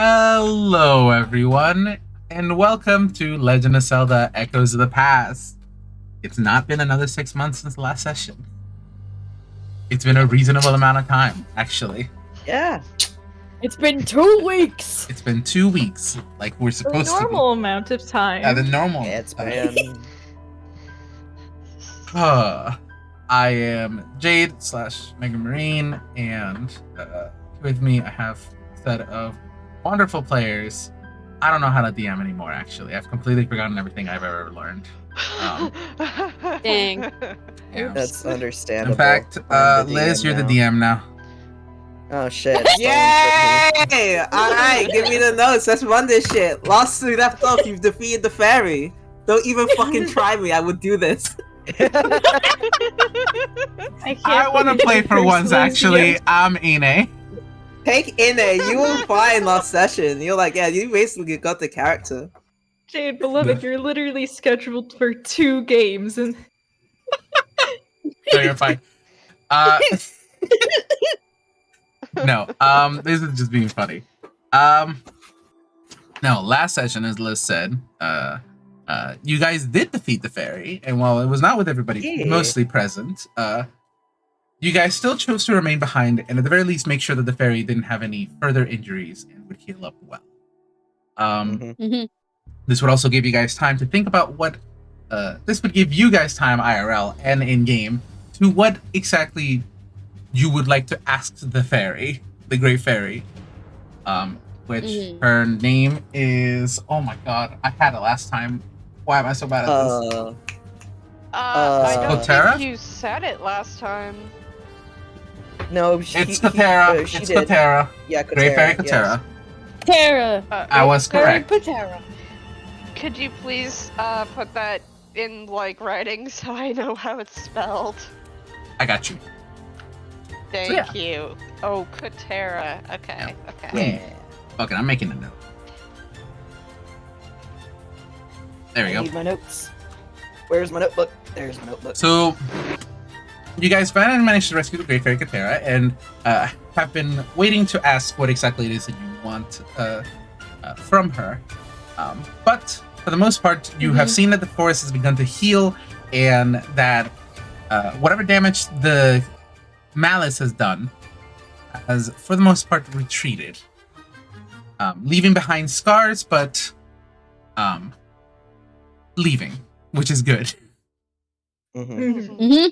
Hello, everyone, and welcome to Legend of Zelda: Echoes of the Past. It's not been another 6 months since the last session. It's been a reasonable amount of time, actually. Yeah. It's been 2 weeks. It's been 2 weeks, like we're The supposed to be. normal amount of time. At the normal. It's time. been. I am Jade / Mega Marine, and with me I have a set of wonderful players. I don't know how to DM anymore, actually. I've completely forgotten everything I've ever learned. Dang. Yeah. That's understandable. In fact, I'm the Liz, DM you're the now. DM now. Oh shit. Yay! Alright, give me the notes. Let's run this shit. Last we left off, you've defeated the fairy. Don't even fucking try me. I would do this. I want to play for once, actually. I'm Ine. Take Ine. You were fine last session. You're like, yeah, you basically got the character. Jade, beloved, you're literally scheduled for 2 games, and So you're fine. No, this is just being funny. No, last session, as Liz said, you guys did defeat the fairy, and while it was not with everybody mostly present, you guys still chose to remain behind, and at the very least make sure that the fairy didn't have any further injuries and would heal up well. This would also give you guys time to think about what, this would give you guys time IRL and in-game to what exactly you would like to ask the fairy, the Great Fairy, which her name is, oh my god, I had it last time. Why am I so bad at this? I don't Kotera? think you said it last time. No, It's Kotera. she It's did. Kotera. Yeah, Kotera. Great Fairy Kotera. Tara. I was correct. Patara. Could you please put that in like writing so I know how it's spelled? I got you. Thank you. Oh, Kotera. Okay. Okay. Yeah. Fuck it, I'm making a note. There we I go. need my notes. Where's my notebook? There's my notebook. So, you guys finally managed to rescue the Great Fairy Kotera, and have been waiting to ask what exactly it is that you want from her. But for the most part, you have seen that the forest has begun to heal, and that whatever damage the malice has done has, for the most part, retreated. Leaving behind scars, but leaving, which is good. Mm-hmm.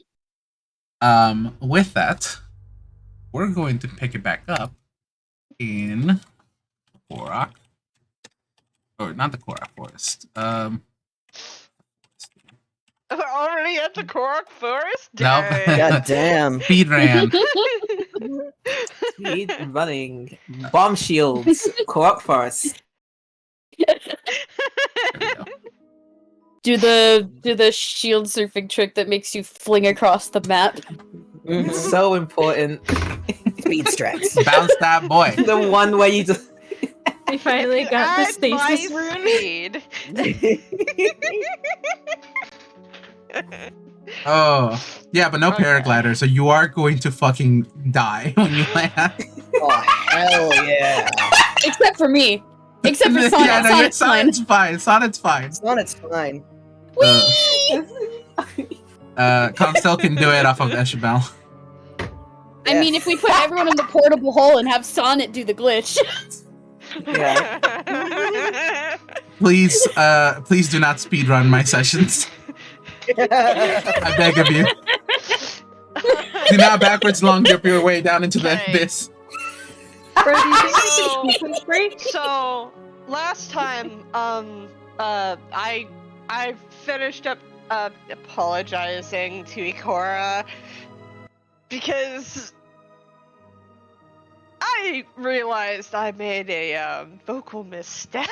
With that, we're going to pick it back up in Korok. Or not the Korok Forest. Already at the Korok Forest? Nope. Dang. God damn. Speed ran. Speed running. Bomb shields. Co-op forest. Do the shield surfing trick that makes you fling across the map. It's so important. Speed strats. Bounce that boy. The one where you just... we finally got the At my stasis rune. speed. Oh. Yeah, but no Okay. paraglider, so you are going to fucking die when you land. Oh, hell yeah. Except for me. Except for Sonnet. Yeah, no, Sonnet's fine. Sonnet's fine. Sonnet's fine. Sonnet's fine. Constelle can do it off of Eshabel. I mean, if we put everyone in the portable hole and have Sonnet do the glitch. Yeah. Please do not speedrun my sessions. I beg of you. Do not backwards long jump your way down into the Okay. abyss. Bro, do you think we can sequence break? So last time, I finished up apologizing to Ikora because I realized I made a vocal misstep.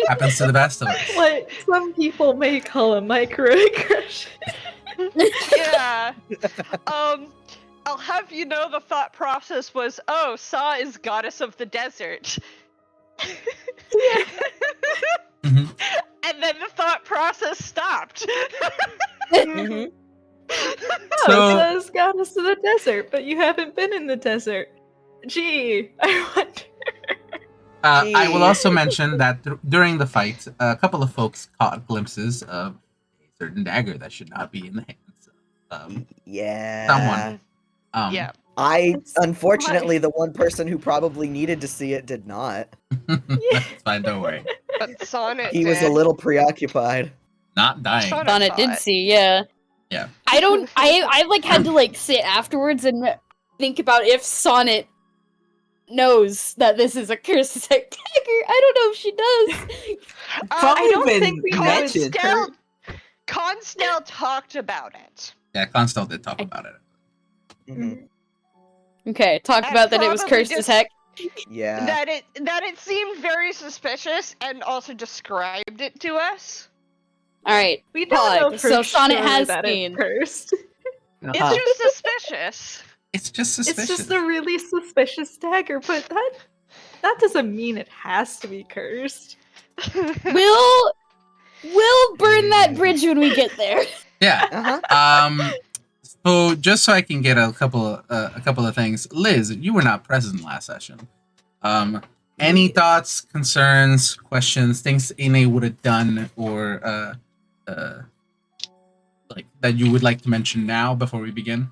Happens to the best of us. What some people may call a microaggression. Yeah. I'll have you know the thought process was, oh, Sa is goddess of the desert. Mhm. And then the thought process stopped. Mm-hmm. Oh, So- it says goddess of the desert, but you haven't been in the desert. Gee, I wonder. I will also mention that during the fight, a couple of folks caught glimpses of a certain dagger that should not be in the hands of Yeah. someone. Yeah. I, unfortunately, the one person who probably needed to see it did not. That's fine, don't worry. But Sonnet He was a did. little preoccupied. Not dying. Sonnet Sonnet did thought. see, yeah. Yeah. I like had to like sit afterwards and think about if Sonnet knows that this is a curse dagger. I don't know if she does. Probably I don't been think we know it's mentioned. Constelle talked about it. Yeah, Constelle did talk about it. Mhm. Okay, talked And about that it was probably cursed as just- heck. Yeah. That it seemed very suspicious, and also described it to us. Alright, We don't know Pog, for so Sonnet sure has that seen. it's cursed. It's Uh-huh. just suspicious. It's just suspicious. It's just a really suspicious dagger, but that doesn't mean it has to be cursed. We'll burn that bridge when we get there. Yeah. Uh-huh. So just so I can get a couple of things, Liz, you were not present last session. Any thoughts, concerns, questions, things Ine would have done, or like that you would like to mention now before we begin?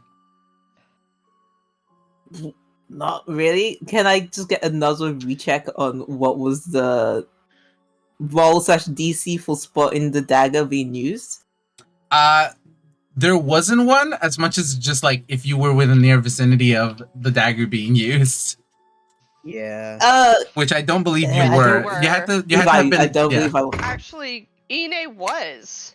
Not really. Can I just get another recheck on what was the roll/DC for spotting the dagger being used? There wasn't one, as much as just like if you were within near vicinity of the dagger being used, Yeah. which I don't believe you I were. don't- You had to. You If had to have been. I don't yeah. believe I was. Actually, Ine was.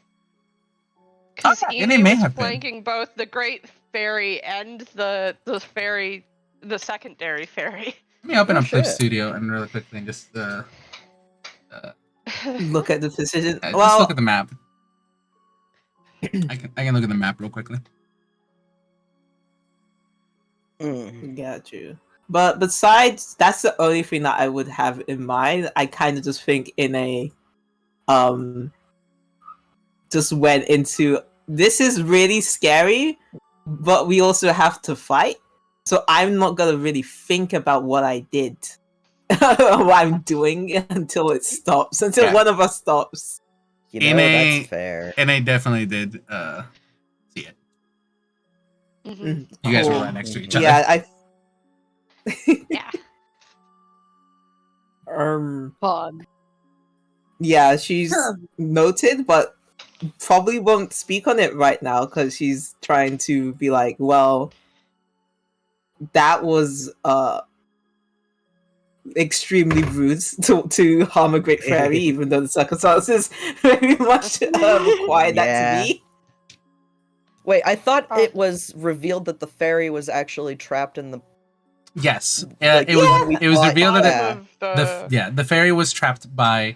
Because Oh, yeah, Ine Ine may was have been. flanking both the Great Fairy and the fairy, the secondary fairy. Let me open Oh, up Clip shit. Studio and really quickly just Look at the precision. just Well, look at the map. I can look at the map real quickly. Mm. got you. But besides, that's the only thing that I would have in mind. I kind of just think just went into, this is really scary, but we also have to fight. So I'm not gonna really think about what I did, what I'm doing until it stops, until Yeah. one of us stops. You know, Ine- that's fair. And I definitely did see it. Mhm. You guys were Oh, right next to each other. Yeah, Yeah. Pog. Yeah, she's noted, but probably won't speak on it right now because she's trying to be like, well, that was extremely rude to harm a great fairy, even though the circumstances very much required that Yeah. to be. Wait, I thought Oh. it was revealed that the fairy was actually trapped in the. Yes, Like, it was. we It was thought- revealed that yeah. the fairy was trapped by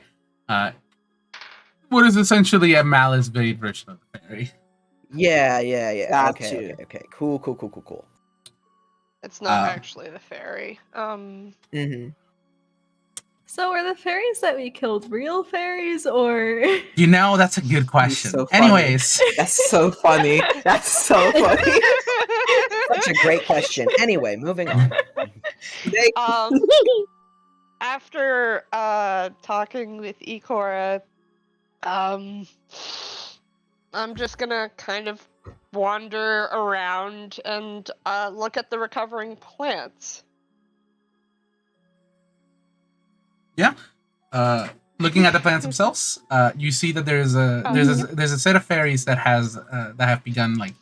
what is essentially a malice-bait version of the fairy. Yeah. Got Okay, you. okay. Cool. It's not Uh, actually the fairy. Mm-hmm. So are the fairies that we killed real fairies, or You know, that's a good question. so funny. Anyways, That's so funny. That's so funny. Such a great question. Anyway, moving on. After talking with Ikora, I'm just gonna kind of wander around and look at the recovering plants. looking at the plants themselves, you see that there's a set of fairies that have begun like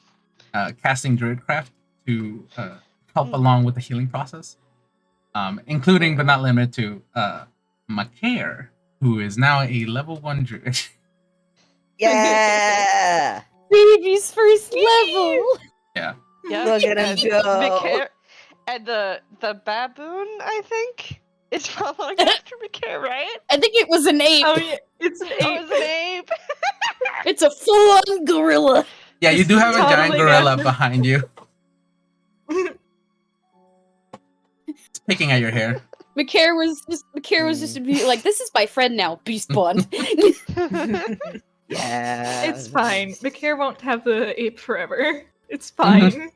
casting druidcraft to help along with the healing process, including but not limited to Makair, who is now a level 1 druid. Yeah. Baby's first level. Yeah, Look at him go. And the baboon, I think, is following after Mikair, right? I think it was an ape. oh yeah, it's an Oh, ape. it's an ape. It's a full-on gorilla. Yeah, you do have a giant Totally gorilla good. behind you. It's picking at your hair. Makair was just immediately like, this is my friend now, Beast Bond. Yeah. It's fine. Mikair won't have the ape forever. It's fine.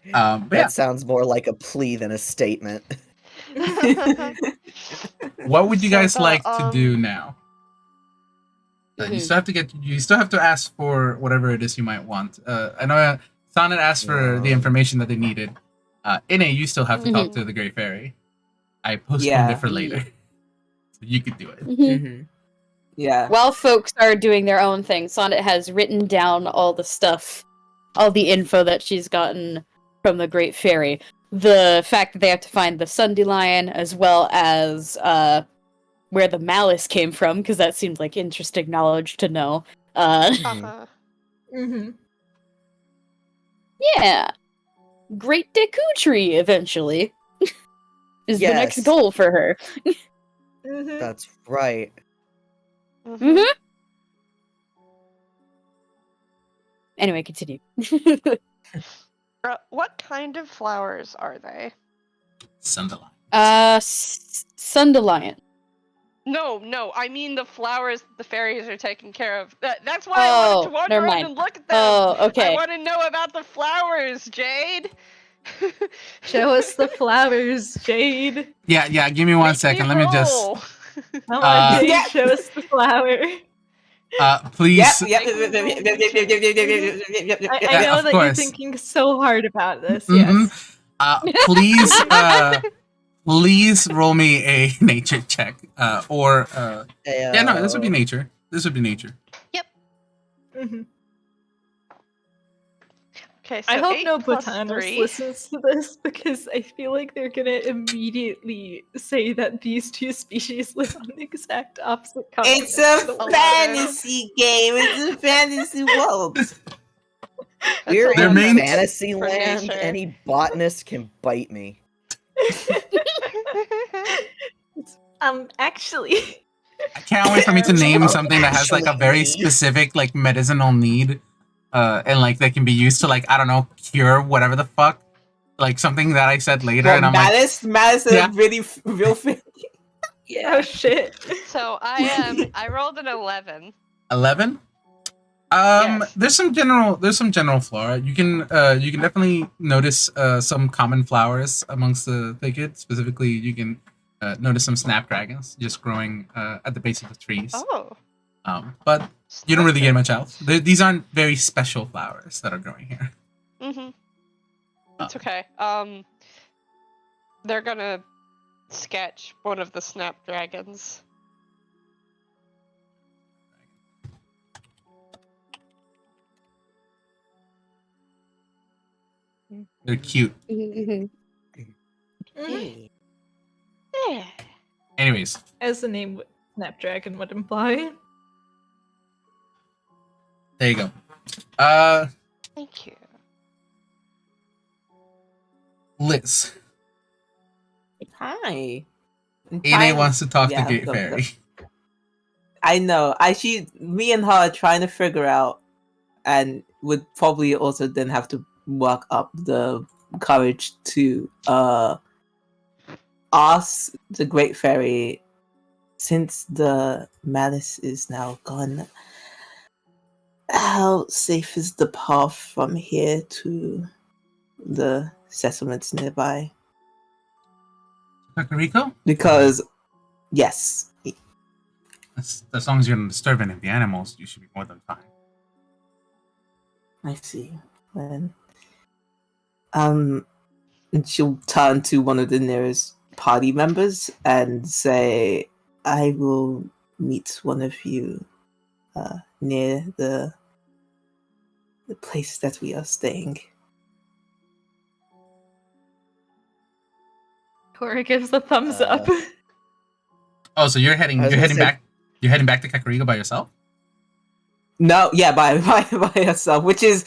But yeah, That sounds more like a plea than a statement. What would you guys So, like to do now? Mhm. You still have to ask for whatever it is you might want. I know Sonnet asked for the information that they needed. Ine, you still have to talk to the Great Fairy. I postponed it Yeah. for later. So you could do it. Mhm. Mm-hmm. Yeah. While folks are doing their own thing, Sonnet has written down all the stuff, all the info that she's gotten from the Great Fairy. The fact that they have to find the Sundelion, as well as where the malice came from, because that seems like interesting knowledge to know. Uh-huh. Mm-hmm. Yeah. Great Decutry, eventually, is the next Yes. goal for her. Mm-hmm. That's right. Mhm. Anyway, continue. What kind of flowers are they? Sunderland. Sundelion. No, I mean the flowers the fairies are taking care of. That's why I wanted to wander never around mind. and look at them. Oh, I okay. want to know about the flowers, Jade. Show us the flowers, Jade. Yeah. Give me one second. Let me just. roll. Come on, Jade, Yeah. show us the flower. Please. Yep. I I Yeah, know of that you're course. thinking so hard about this. Mhm. Yes. Please roll me a nature check. Or yeah, no, this would be Ayo. nature. This would be nature. Mhm. Okay, so I hope 8 no plus botanist 3. listens to this because I feel like they're gonna immediately say that these two species live on the exact opposite continents. It's a of the world. fantasy game. It's a fantasy world. We're Their in main- fantasy For land. nature. Any botanist can bite me. Actually. I can't wait for me to name Oh, something that has like a very actually. specific like medicinal need, and like that can be used to like I don't know cure whatever the fuck, like something that I said later, and I'm like, Malice is Yeah. a really real thing. Oh shit. So I rolled an 11. 11. Yes. There's some general flora. You can definitely notice some common flowers amongst the thicket. Specifically, you can notice some snapdragons just growing at the base of the trees. Oh. But you don't really get much else. These aren't very special flowers that are growing here. Mm-hmm. It's okay. They're gonna sketch one of the snapdragons. They're cute. Mhm. Mhm. Yeah. Anyways, As the name Snapdragon would imply. there you go. Thank you. Liz. Hi. Ine wants to talk yeah, to Gate go- Fairy. I know. Me and her are trying to figure out, and would probably also then have to work up the courage to ask the Great Fairy, since the malice is now gone, how safe is the path from here to the settlements nearby? Kakariko? Because, yes, As long as you're not disturbing the animals, you should be more than fine. I see. Then, and she'll turn to one of the nearest party members and say, "I will meet one of you near the place that we are staying." Cora gives the thumbs up. Oh, so you're heading I was gonna say- back. You're heading back to Kakariko by yourself? No, yeah, by herself, which is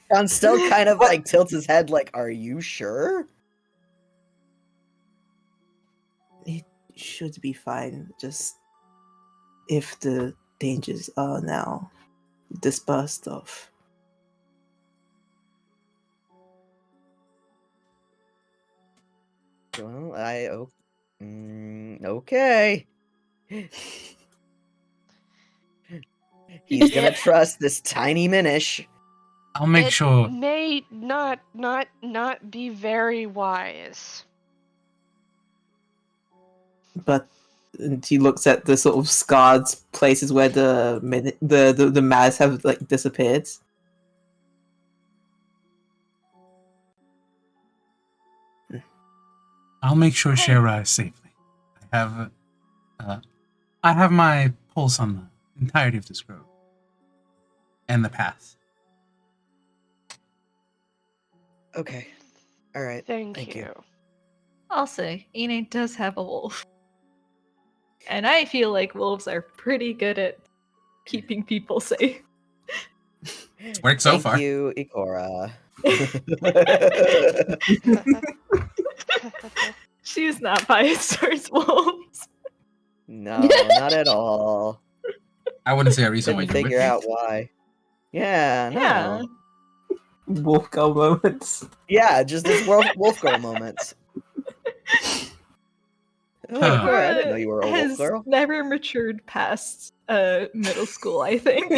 Constelle kind of like tilts his head, like, "Are you sure?" it should be fine. Just if the dangers are now dispersed of. Well, okay. He's gonna trust this tiny Minish. I'll make It sure. may not be very wise. But and she looks at the sort of scarred places where the mass have like disappeared. I'll make sure she arrives safely. I have my pulse on the entirety of this road and the path. Okay. All right. Thank you. Also, Ine does have a wolf. And I feel like wolves are pretty good at keeping people safe. It's worked so Thank far. you, Ikora. She's not biased towards wolves. No, not at all. I wouldn't say a reason why Couldn't you would. figure out why. Yeah, no. Yeah. Wolf girl moments. Yeah, just this wolf girl moments. Oh, Ikora, I didn't know you were a wolf has girl. never matured past middle school, I think.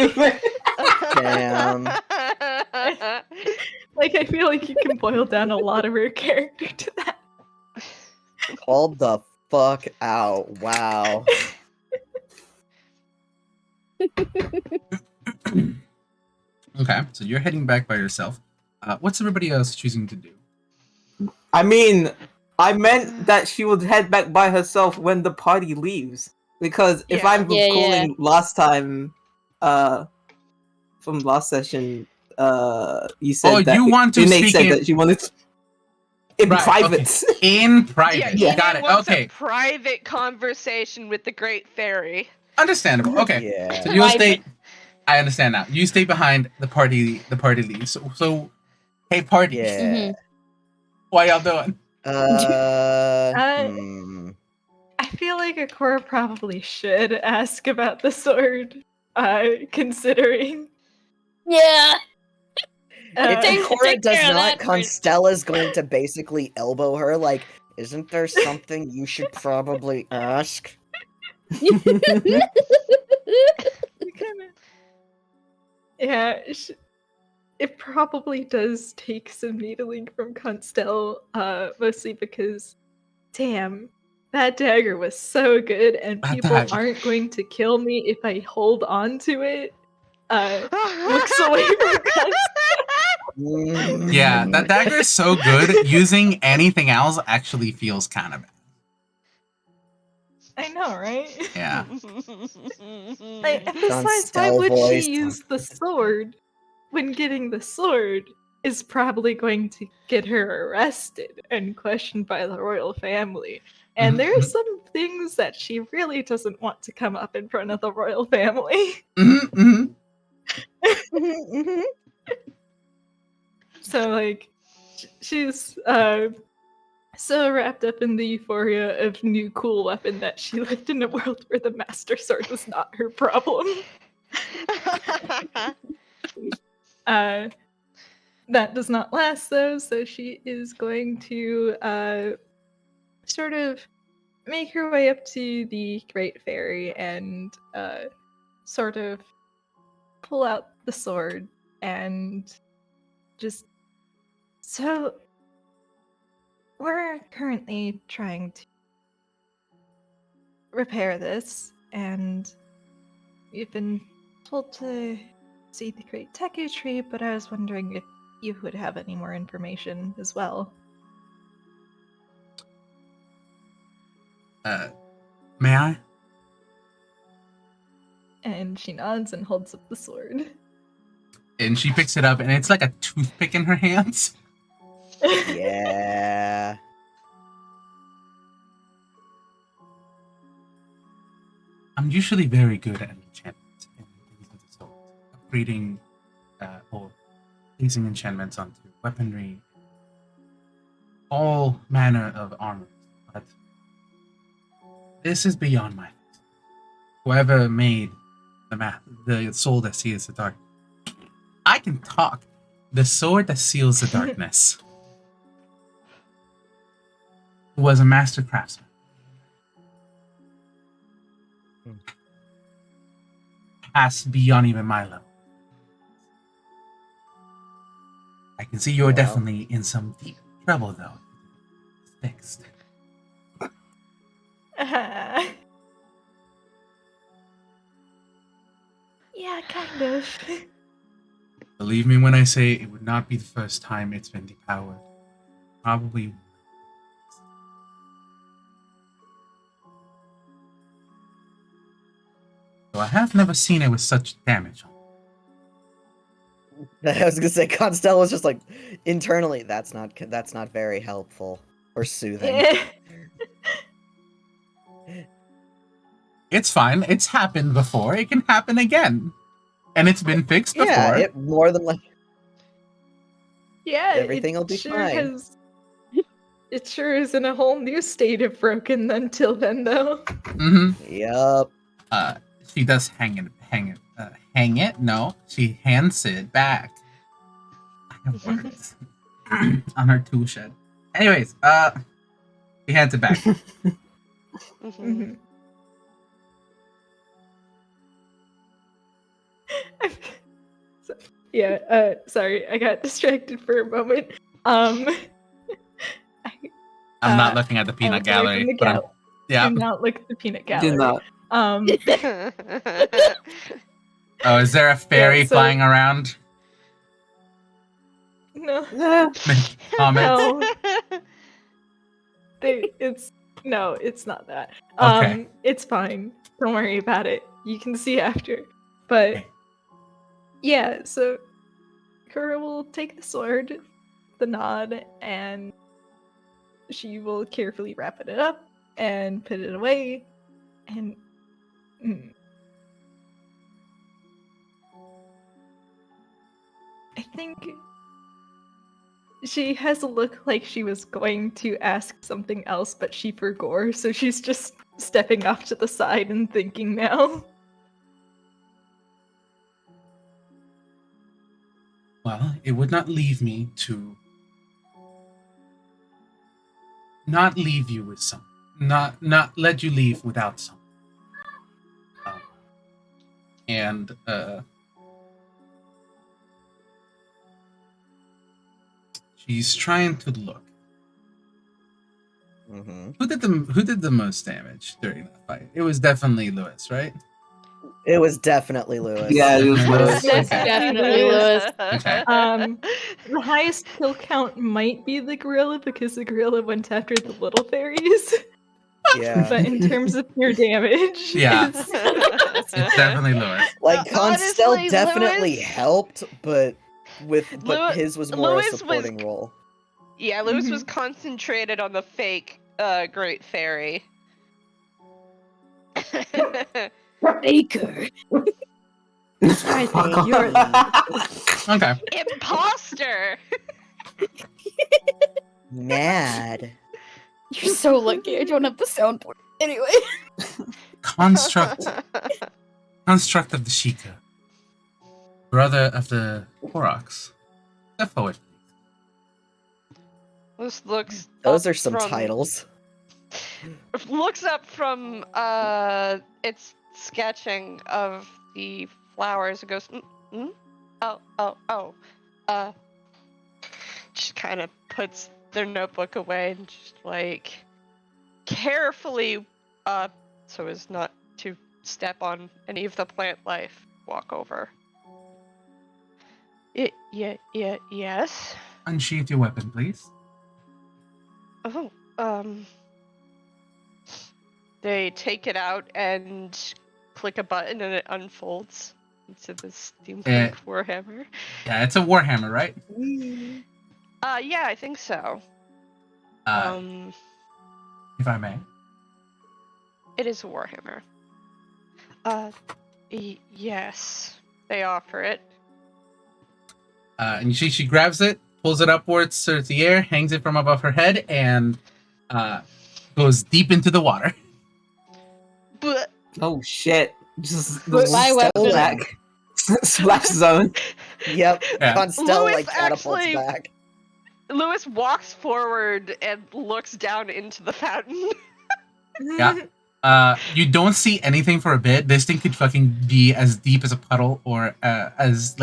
Damn. Like, I feel like you can boil down a lot of her character to that. Called the fuck out. Wow. Okay, so you're heading back by yourself. What's everybody else choosing to do? I mean, I meant that she would head back by herself when the party leaves. Because if Yeah. I'm Yeah, recalling last time, from last session, you said Oh, that you want to Ine speak said in- that she wanted to, in Right, private. In private. Yeah. Got Ine it. wants Okay. a private conversation with the Great Fairy. Understandable. Okay. Yeah. So you'll Private. stay. I understand now. You stay behind the party. The party leaves. So hey, party. Yeah. What y'all doing? I feel like Ikora probably should ask about the sword, considering. Yeah. If Take- Ikora take does care of not, that first. Constella's going to basically elbow her, like, isn't there something you should probably ask? Yeah, it probably does take some needling from Constelle, mostly because, damn, that dagger was so good, and That people dagger. aren't going to kill me if I hold on to it. Looks away from Constelle. Yeah, that dagger is so good. Using anything else actually feels kind of bad. I know, right? Yeah. And besides, why Constelle would voice. she use the sword when getting the sword is probably going to get her arrested and questioned by the royal family? And there are Mhm. some things that she really doesn't want to come up in front of the royal family. Mhm. So, like, she's so wrapped up in the euphoria of new cool weapon that she lived in a world where the master sword was not her problem. That does not last though, so she is going to sort of make her way up to the Great Fairy and sort of pull out the sword and just so we're currently trying to repair this, and we've been told to see the Great Teku tree, but I was wondering if you would have any more information as well. May I? And she nods and holds up the sword. And she picks it up, and it's like a toothpick in her hands. Yeah. I'm usually very good at enchantment and things of the sort, upgrading or placing enchantments onto weaponry, all manner of armor. But this is beyond my. Whoever made the soul that seals the dark. I can talk. The sword that seals the darkness. Who was a master craftsman. Passed beyond even my level. I can see you're Wow. definitely in some deep trouble, though. Fixed. Yeah, kind of. Believe me when I say it would not be the first time it's been depowered. Probably. So I have never seen it with such damage on. I was gonna say Constelle was just like internally. That's not very helpful or soothing. It's fine. It's happened before. It can happen again. And it's been fixed before. Yeah, it more than like Yeah, everything will be sure fine. It sure is in a whole new state of broken until then, though. Mm-hmm. Yup. She does hang it. No, she hands it back. I have words on her tool shed. Anyways, she hands it back. Mhm. Sorry, I got distracted for a moment. I'm not looking at the I peanut looked away gallery. from the But yeah. Do not look at the peanut gallery. Do not. Oh, is there a fairy so- flying around? No, Comments? it's not that. Okay. It's fine. Don't worry about it. You can see after. But Okay. yeah, so Ikora will take the sword, the nod, and she will carefully wrap it up and put it away. And I think she has a look like she was going to ask something else, but she forgot, so she's just stepping off to the side and thinking now. Well, it would not leave me to not leave you with some, not let you leave without some. And she's trying to look. Mm-hmm. Who did the most damage during that fight? It was definitely Lewis, right? It was definitely Lewis. Yeah, it was Definitely Lewis. Lewis. That's definitely Lewis. Okay. The highest kill count might be the gorilla because the gorilla went after the little fairies. Yeah. But in terms of pure damage, Yeah. it's- It's definitely Lewis. Like Constelle Honestly, definitely Lewis- helped, but Lew- his was more Lewis a was- supporting role. Yeah, Lewis was concentrated on the fake Great Fairy. Baker. I think you're Okay. Imposter! Mad. You're so lucky I don't have the soundboard. Anyway. Construct of the Sheikah. Brother of the Koroks. Step forward. This looks Those up are some from- titles. Looks up from its sketching of the flowers and goes, oh. Just kind of puts their notebook away and just like carefully, so as not to step on any of the plant life, walk over. Yes. Unsheath your weapon, please. Oh, they take it out and click a button and it unfolds into this steampunk warhammer. Yeah, it's a warhammer, right? Yeah, I think so. If I may. It is a warhammer. Yes, they offer it. And she grabs it, pulls it upwards to the air, hangs it from above her head, and goes deep into the water. But Oh shit! Just the But my Constelle weapon- back. splash zone. Yep. Yeah. Constelle Lewis like catapults actually- back. Lewis walks forward and looks down into the fountain. Yeah. You don't see anything for a bit. This thing could fucking be as deep as a puddle, or as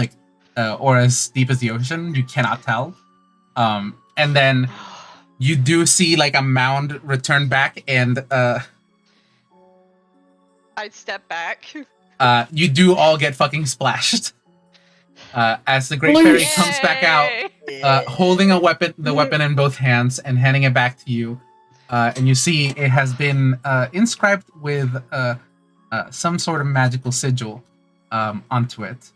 deep as the ocean. You cannot tell. And then you do see like a mound return back, and I step back. You do all get fucking splashed. As the Great Fairy comes back out, Yay! holding the weapon in both hands and handing it back to you. And you see it has been inscribed with some sort of magical sigil onto it.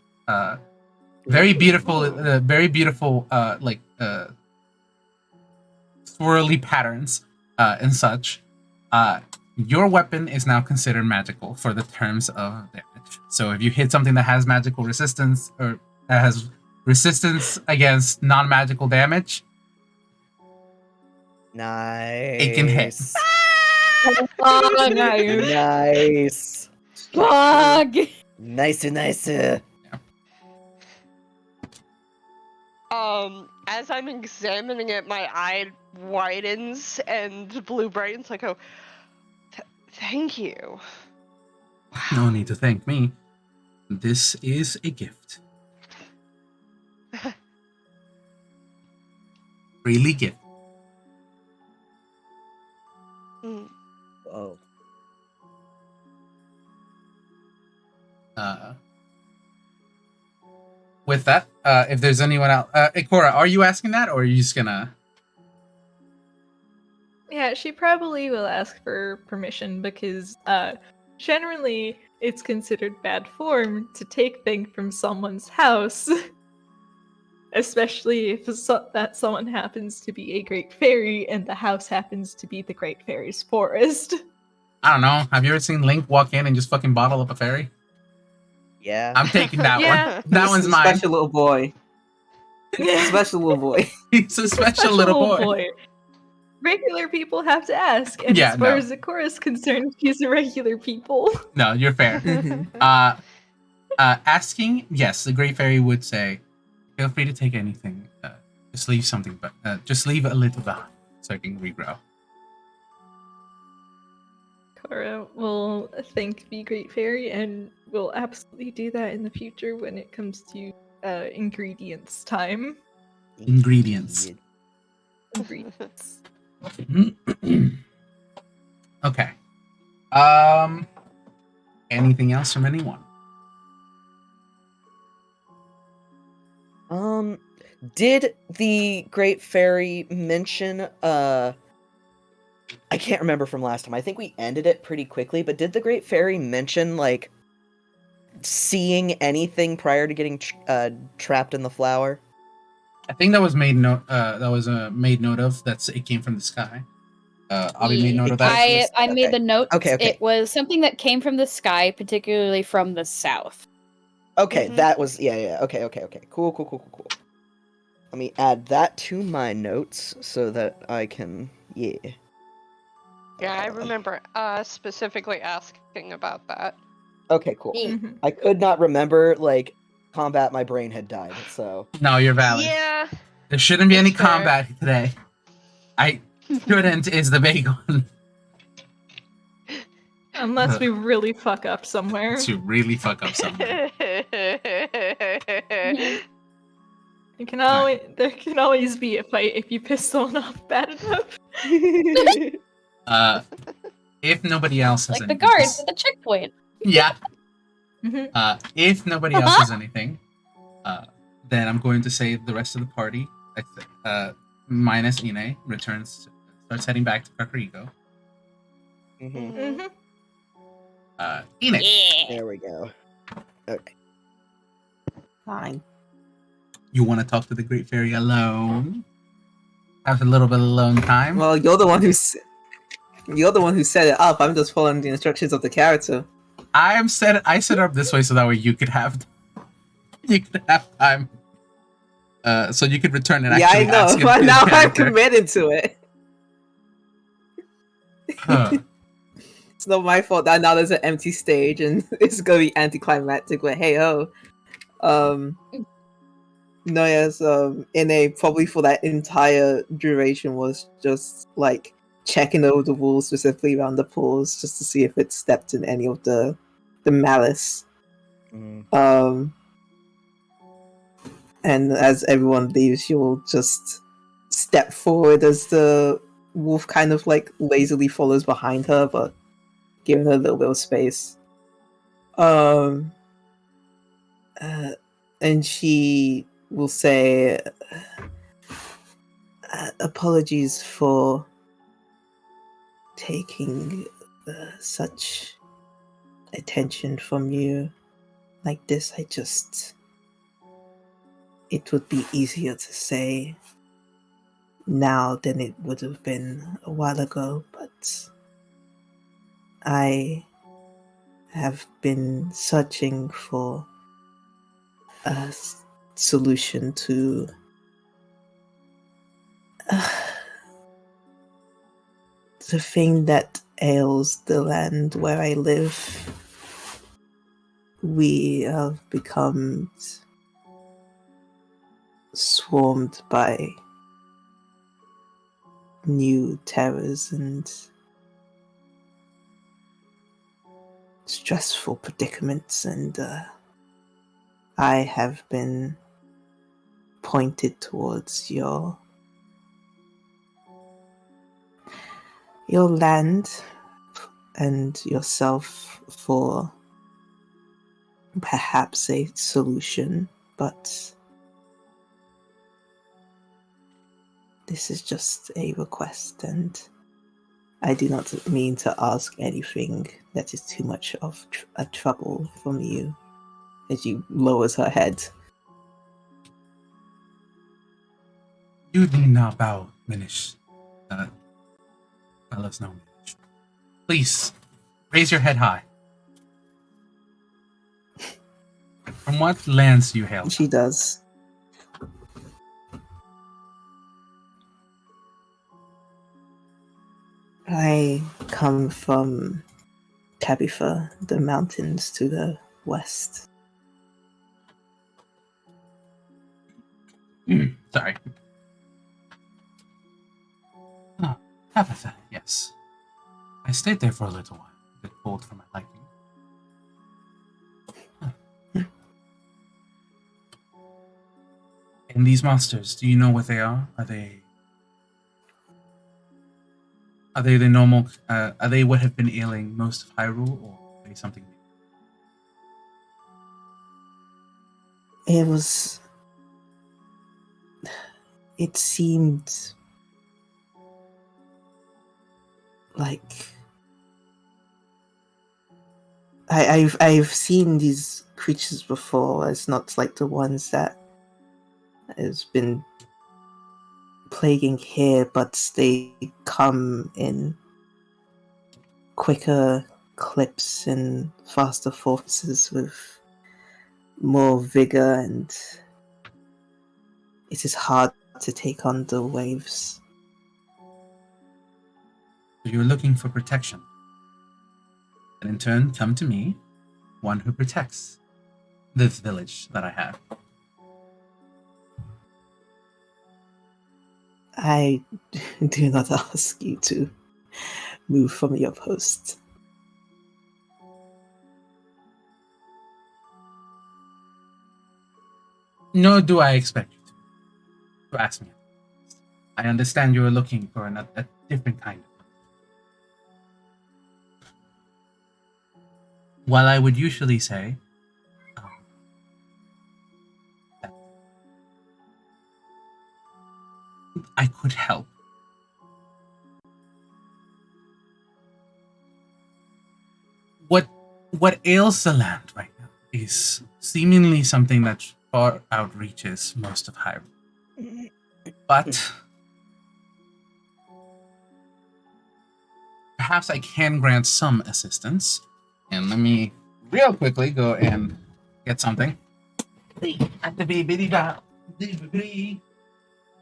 Very beautiful, like swirly patterns and such. Your weapon is now considered magical for the terms of damage. So if you hit something that has magical resistance or that has resistance against non-magical damage, Nice. it can hit. Oh, Nice. Fuck! Nice. As I'm examining it, my eye widens and blue brightens. I go, thank you. No need to thank me. This is a gift. Freely gift. Mm. Oh. With that, if there's anyone else, Ikora, are you asking that, or are you just gonna? Yeah, she probably will ask for permission because generally it's considered bad form to take things from someone's house. Especially if that someone happens to be a great fairy and the house happens to be the great fairy's forest. I don't know. Have you ever seen Link walk in and just fucking bottle up a fairy? Yeah. I'm taking that Yeah. one. That one's mine. Special little boy. Special little boy. He's a special little boy. Regular people have to ask, and Yeah, as far no. as Ikora is concerned, she's a regular people. No, you're fair. Asking, yes, the Great Fairy would say, feel free to take anything. Just leave something, but just leave a little behind so I can regrow. Ikora will thank the great fairy, and will absolutely do that in the future when it comes to ingredients time. Ingredients. Ingredients. Okay. Anything else from anyone? Did the Great Fairy mention, I can't remember from last time. I think we ended it pretty quickly, but did the Great Fairy mention, like, seeing anything prior to getting trapped in the flower? I think that was made note. Made note of. It came from the sky. Obby made note of that. I made Okay. the note. Okay. It was something that came from the sky, particularly from the south. Okay, Mhm. that was yeah. Okay. Cool. Let me add that to my notes so that I can Yeah, I remember specifically asking about that. Okay, cool. Mhm. I could not remember like combat. My brain had died, so No, you're valid. Yeah. There shouldn't be any That's fair. combat today. I shouldn't is the big one. Unless we really fuck up somewhere. To really fuck up something. There can always be a fight if you piss someone off bad enough. If nobody else has Like the anything, guards at the checkpoint. yeah. Mhm. If nobody else has anything, then I'm going to say the rest of the party, minus Ine, starts heading back to Kakariko. Mhm. Mhm. Ine, Yeah. There we go. Okay. Fine. you want to talk to the Great Fairy alone? Have a little bit of alone time? Well, you're the one who set it up. I'm just following the instructions of the character. I set it up this way so that way you could have time. So you could return and Yeah, I actually ask know. him But his now I'm character. committed to it. Huh. It's not my fault that now there's an empty stage and it's gonna be anticlimactic. But hey ho, no, yes, Ine probably for that entire duration was just like checking over the walls, specifically around the pools, just to see if it stepped in any of the malice. Mm. And as everyone leaves, she will just step forward as the wolf kind of like lazily follows behind her, but giving her a little bit of space. Um, and she will say, apologies for taking such attention from you like this. It would be easier to say now than it would have been a while ago, but I have been searching for a solution to the thing that ails the land where I live. We have become swarmed by new terrors and stressful predicaments, and I have been pointed towards your land and yourself for perhaps a solution, but this is just a request, and I do not mean to ask anything that is too much of a trouble from you. As she lowers her head. You need not bow, Minish. Let us know, Minish. Please, raise your head high. From what lands do you hail? She does. I come from Tabitha, the mountains to the west. Sorry. Oh, Tabitha, yes. I stayed there for a little while. A bit cold for my liking. And these monsters, do you know what they are? Are they the normal? Are they what have been ailing most of Hyrule, or are they something new? It seemed like I've seen these creatures before. It's not like the ones that has been plaguing here, but they come in quicker clips and faster forces with more vigor, and it is hard to take on the waves. So you're looking for protection. And in turn, come to me, one who protects this village that I have. I do not ask you to move from your post. Nor do I expect you to ask me. I understand you are looking for a different kind of. While I would usually say that I could help, what ails the land right now is seemingly something that far outreaches most of Hyrule. But perhaps I can grant some assistance. And let me real quickly go and get something.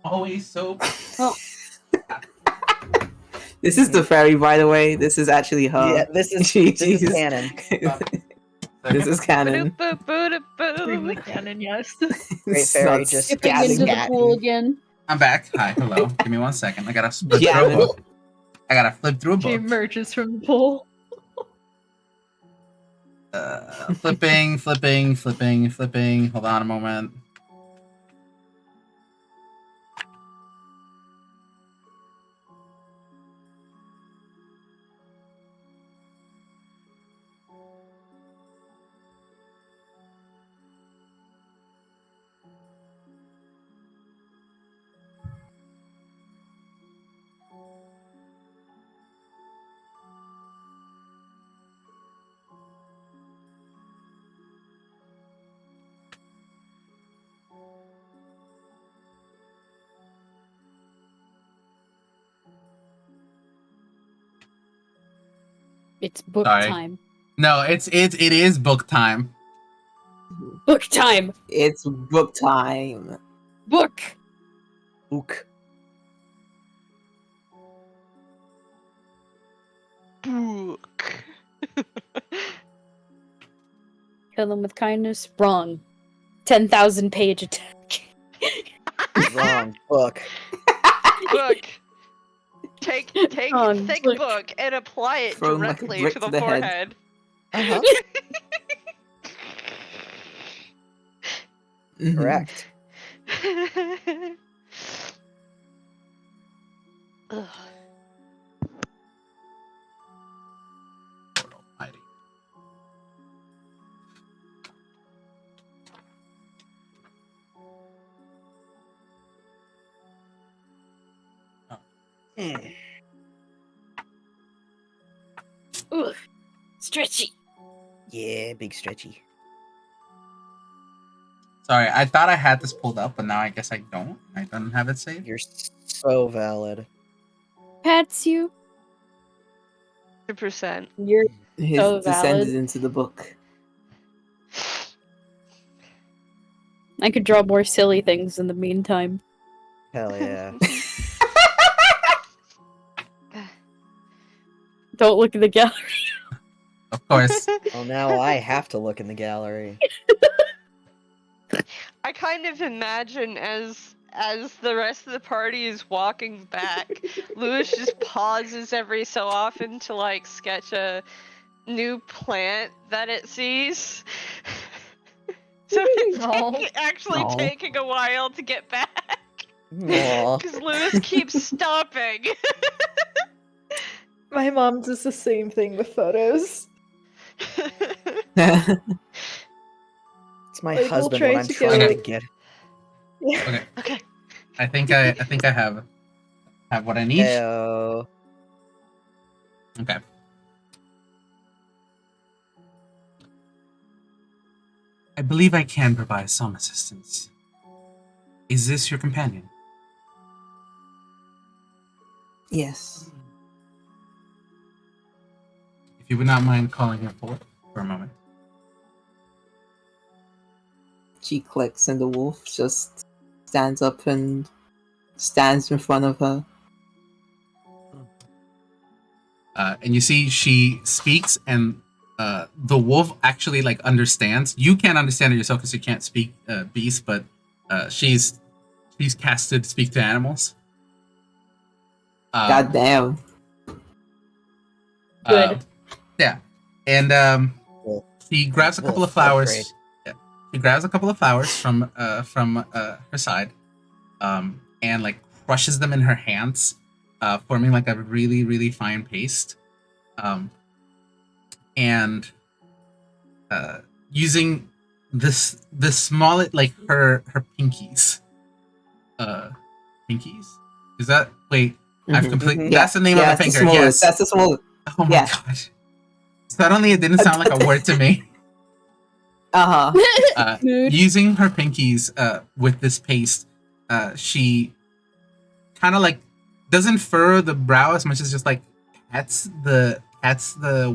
Always so. Oh. This is the fairy, by the way. This is actually her. Yeah, this is canon. This is canon. Extremely canon, yes. Great It's fairy not just Dipping Scat, into the scat. pool again. I'm back. Hi, hello. Give me 1 second. I gotta flip through a Gammon. book. I gotta flip through a She book. emerges from the pool. Flipping. Hold on a moment. It's book Sorry. time. No, it is book time. Book time. It's book time. Book. Ook. Book. Kill them with kindness. Wrong. 10,000 page attack. Wrong book. Book. Take On thick book. book and apply it Throw him like a directly brick to to the the head. forehead. Uh-huh. Mhm. Correct. Ugh. Lord Almighty. Mm. Ugh. Stretchy. Yeah, big stretchy. Sorry, I thought I had this pulled up, but now I guess I don't. I don't have it saved. You're so valid. Pats you. 100%. You're His So descended valid. into the book. I could draw more silly things in the meantime. Hell yeah. Don't look at the gallery. Of course. Well, now I have to look in the gallery. I kind of imagine as the rest of the party is walking back, Lewis just pauses every so often to like sketch a new plant that it sees. So it's Aw. actually Aw. taking a while to get back. Aw. Because Lewis keeps stopping. My mom does the same thing with photos. It's my Like, we'll husband try when I'm to trying go- to get. Yeah. Okay. Okay. I think I have what I need. Heyo. Okay. I believe I can provide some assistance. Is this your companion? Yes. If you would not mind calling her forth for a moment. She clicks and the wolf just stands up and stands in front of her. And you see she speaks, and the wolf actually like understands. You can't understand it yourself because you can't speak beast, but she's casted to speak to animals. God damn. Good. Yeah, and Wolf. she grabs a couple of Wolf, upgrade. flowers. Yeah, she grabs a couple of flowers from her side, and like crushes them in her hands, forming like a really really fine paste. And using the smallest, like her pinkies. Pinkies? Is that wait? I've Mhm. completely. Mhm. That's the name Yeah, of the it's the finger. smallest. Yes. That's the smallest. Oh my yeah. gosh. Suddenly, it didn't sound like a word to me. Uh-huh. Mood. Using her pinkies with this paste, she kind of like doesn't furrow the brow as much as just like pats the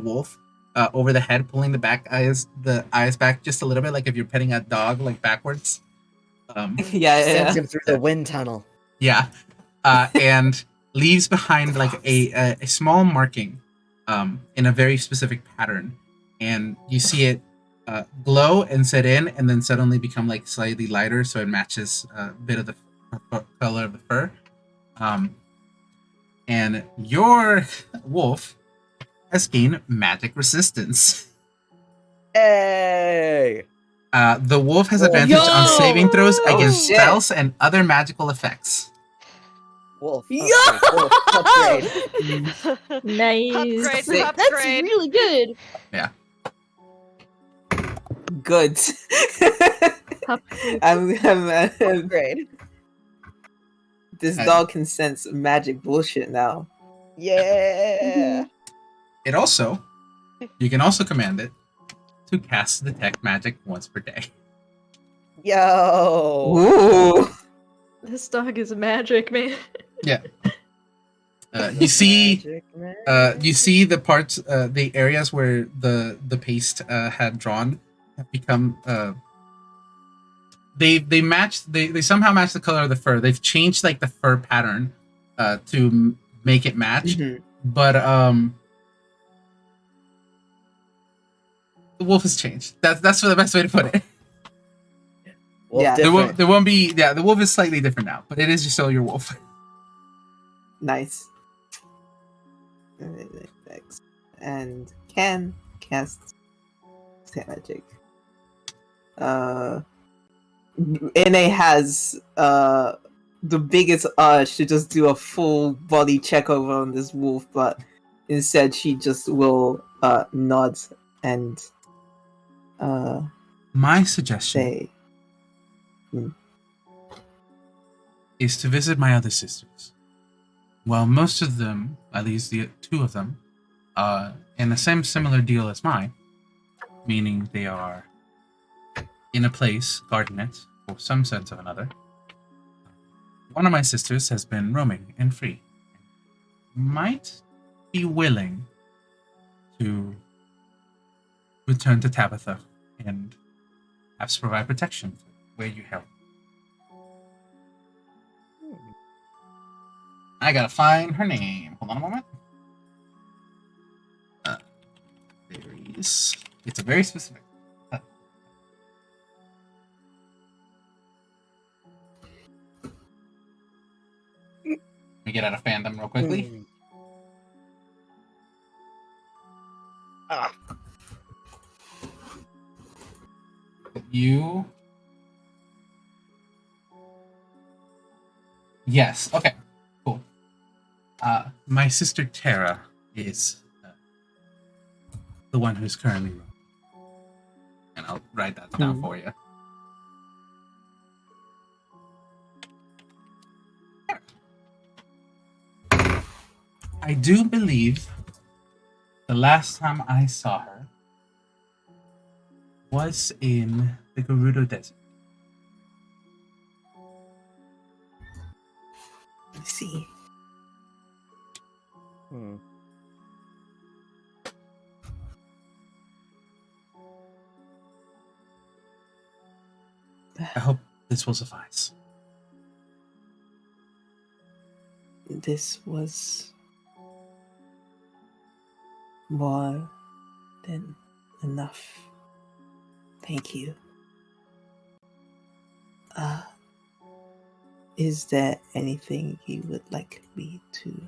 wolf over the head, pulling the eyes back just a little bit, like if you're petting a dog like backwards. yeah. Sends him through the wind tunnel. Yeah, and leaves behind like a small marking in a very specific pattern, and you see it glow and set in, and then suddenly become like slightly lighter, so it matches a bit of the color of the fur. And your wolf has gained magic resistance. Hey! The wolf has Oh, advantage on yo! saving throws Oh, against shit. spells and other magical effects. Wolf. Yo! Upgrade. Wolf. Upgrade. Nice. Upgrade, Sick. That's upgrade. really good. Good. Upgrade. I'm Upgrade. this dog can sense magic bullshit now. Yeah. You can also command it to cast detect magic once per day. Yo. Ooh. This dog is magic, man. Yeah. You see, Magic man. you see the parts, the areas where the paste had drawn have become. They match. They somehow match the color of the fur. They've changed like the fur pattern, to make it match. Mhm. But the wolf has changed. That's the best way to put it. Wolf Yeah. different. There won't be. Yeah, the wolf is slightly different now, but it is still your wolf. Nice. And can cast magic. Ine has the biggest urge to just do a full body check over on this wolf, but instead she just will nod and My suggestion say, is to visit my other sisters. Well, most of them, at least the two of them, are in the same similar deal as mine, meaning they are in a place, guarding it, for some sense of another. One of my sisters has been roaming and free. Might be willing to return to Tabitha and perhaps provide protection where you help. I gotta find her name. Hold on a moment. Fairies. It's a very specific. Let me get out of fandom real quickly. Ah. You. Yes. Okay. Cool. My sister Tara is the one who's currently roaming. And I'll write that down for you. I do believe the last time I saw her was in the Gerudo Desert. let's see. I hope this will suffice. This was more than enough. Thank you. Is there anything you would like me to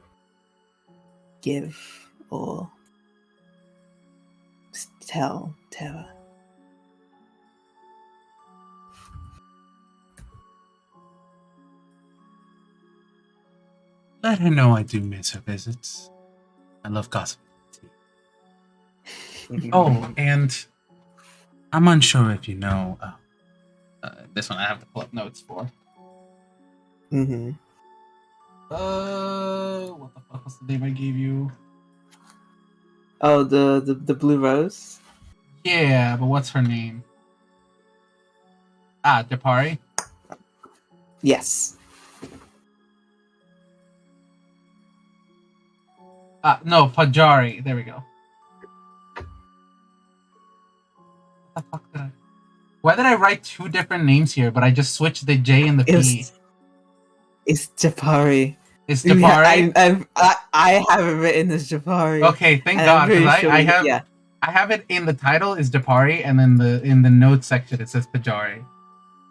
give or tell Tara? Let her know I do miss her visits. I love gossiping. Oh, and I'm unsure if you know. This one I have to pull up notes for. Mm-hmm. What the fuck was the name I gave you? Oh, the blue rose? Yeah, but what's her name? Depari. Yes. No, Pajari. There we go. What the fuck did I... Why did I write two different names here, but I just switched the J and the P? It's Japari. It's Depari? I have it written as Japari. Okay, thank And God, I'm pretty because sure I have it in the title is Depari, and then in the notes section it says Pajari.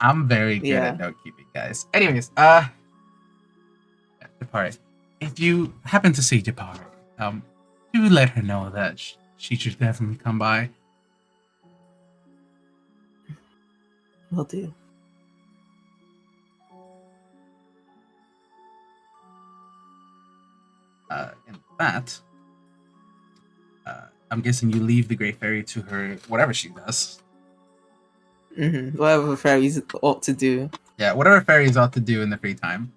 I'm very good at note keeping, guys. Anyways, Depari. If you happen to see Depari, do let her know that she should definitely come by. Will do. In that, I'm guessing you leave the Great Fairy to her, whatever she does. Mm-hmm. Whatever fairies ought to do. Yeah, whatever fairies ought to do in the free time.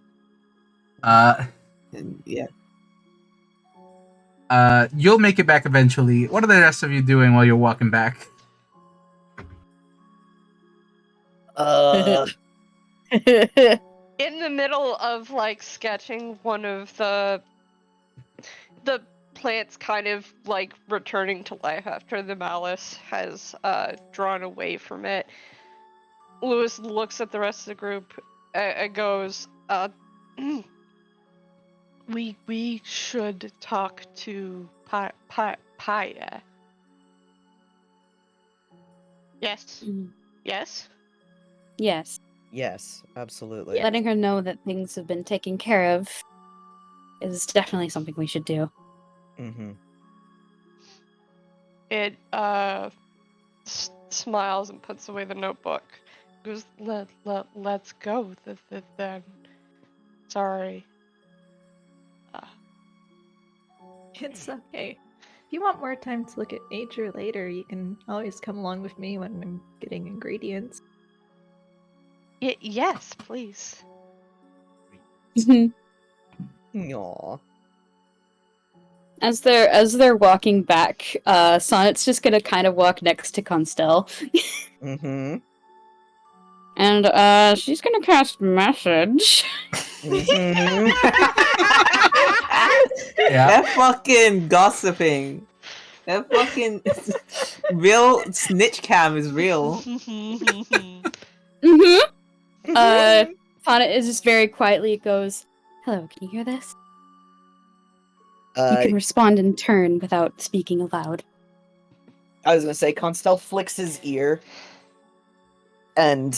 And yeah. You'll make it back eventually. What are the rest of you doing while you're walking back? In the middle of like sketching one of the the plant's kind of like returning to life after the malice has drawn away from it. Lewis looks at the rest of the group and goes, we should talk to Paya. Yes. Yes? Yes. Yes, absolutely. Letting her know that things have been taken care of is definitely something we should do. Mm-hmm. It smiles and puts away the notebook. Goes, let's go then. Sorry. It's okay. If you want more time to look at nature later, you can always come along with me when I'm getting ingredients. Yes, please. Aww. As they're walking back, Sonnet's just gonna kind of walk next to Constelle. Mm-hmm. And she's gonna cast message. Mm-hmm. Yeah. They're fucking gossiping. That fucking real snitch cam is real. Sonnet is just very quietly goes, "Hello, can you hear this?" You can respond in turn without speaking aloud. I was gonna say, Constelle flicks his ear, and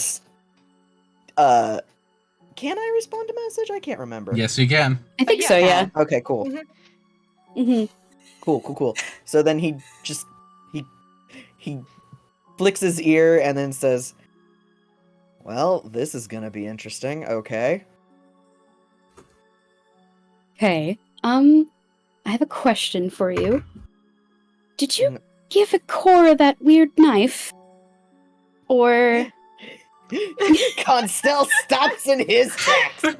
can I respond to message? I can't remember. Yes, you can. I think so, yeah. Okay, cool. Mm-hmm. Cool. So then he flicks his ear and then says, "Well, this is gonna be interesting." Okay. Okay. I have a question for you. Did you give Ikora that weird knife? Or... Constelle stops in his tracks.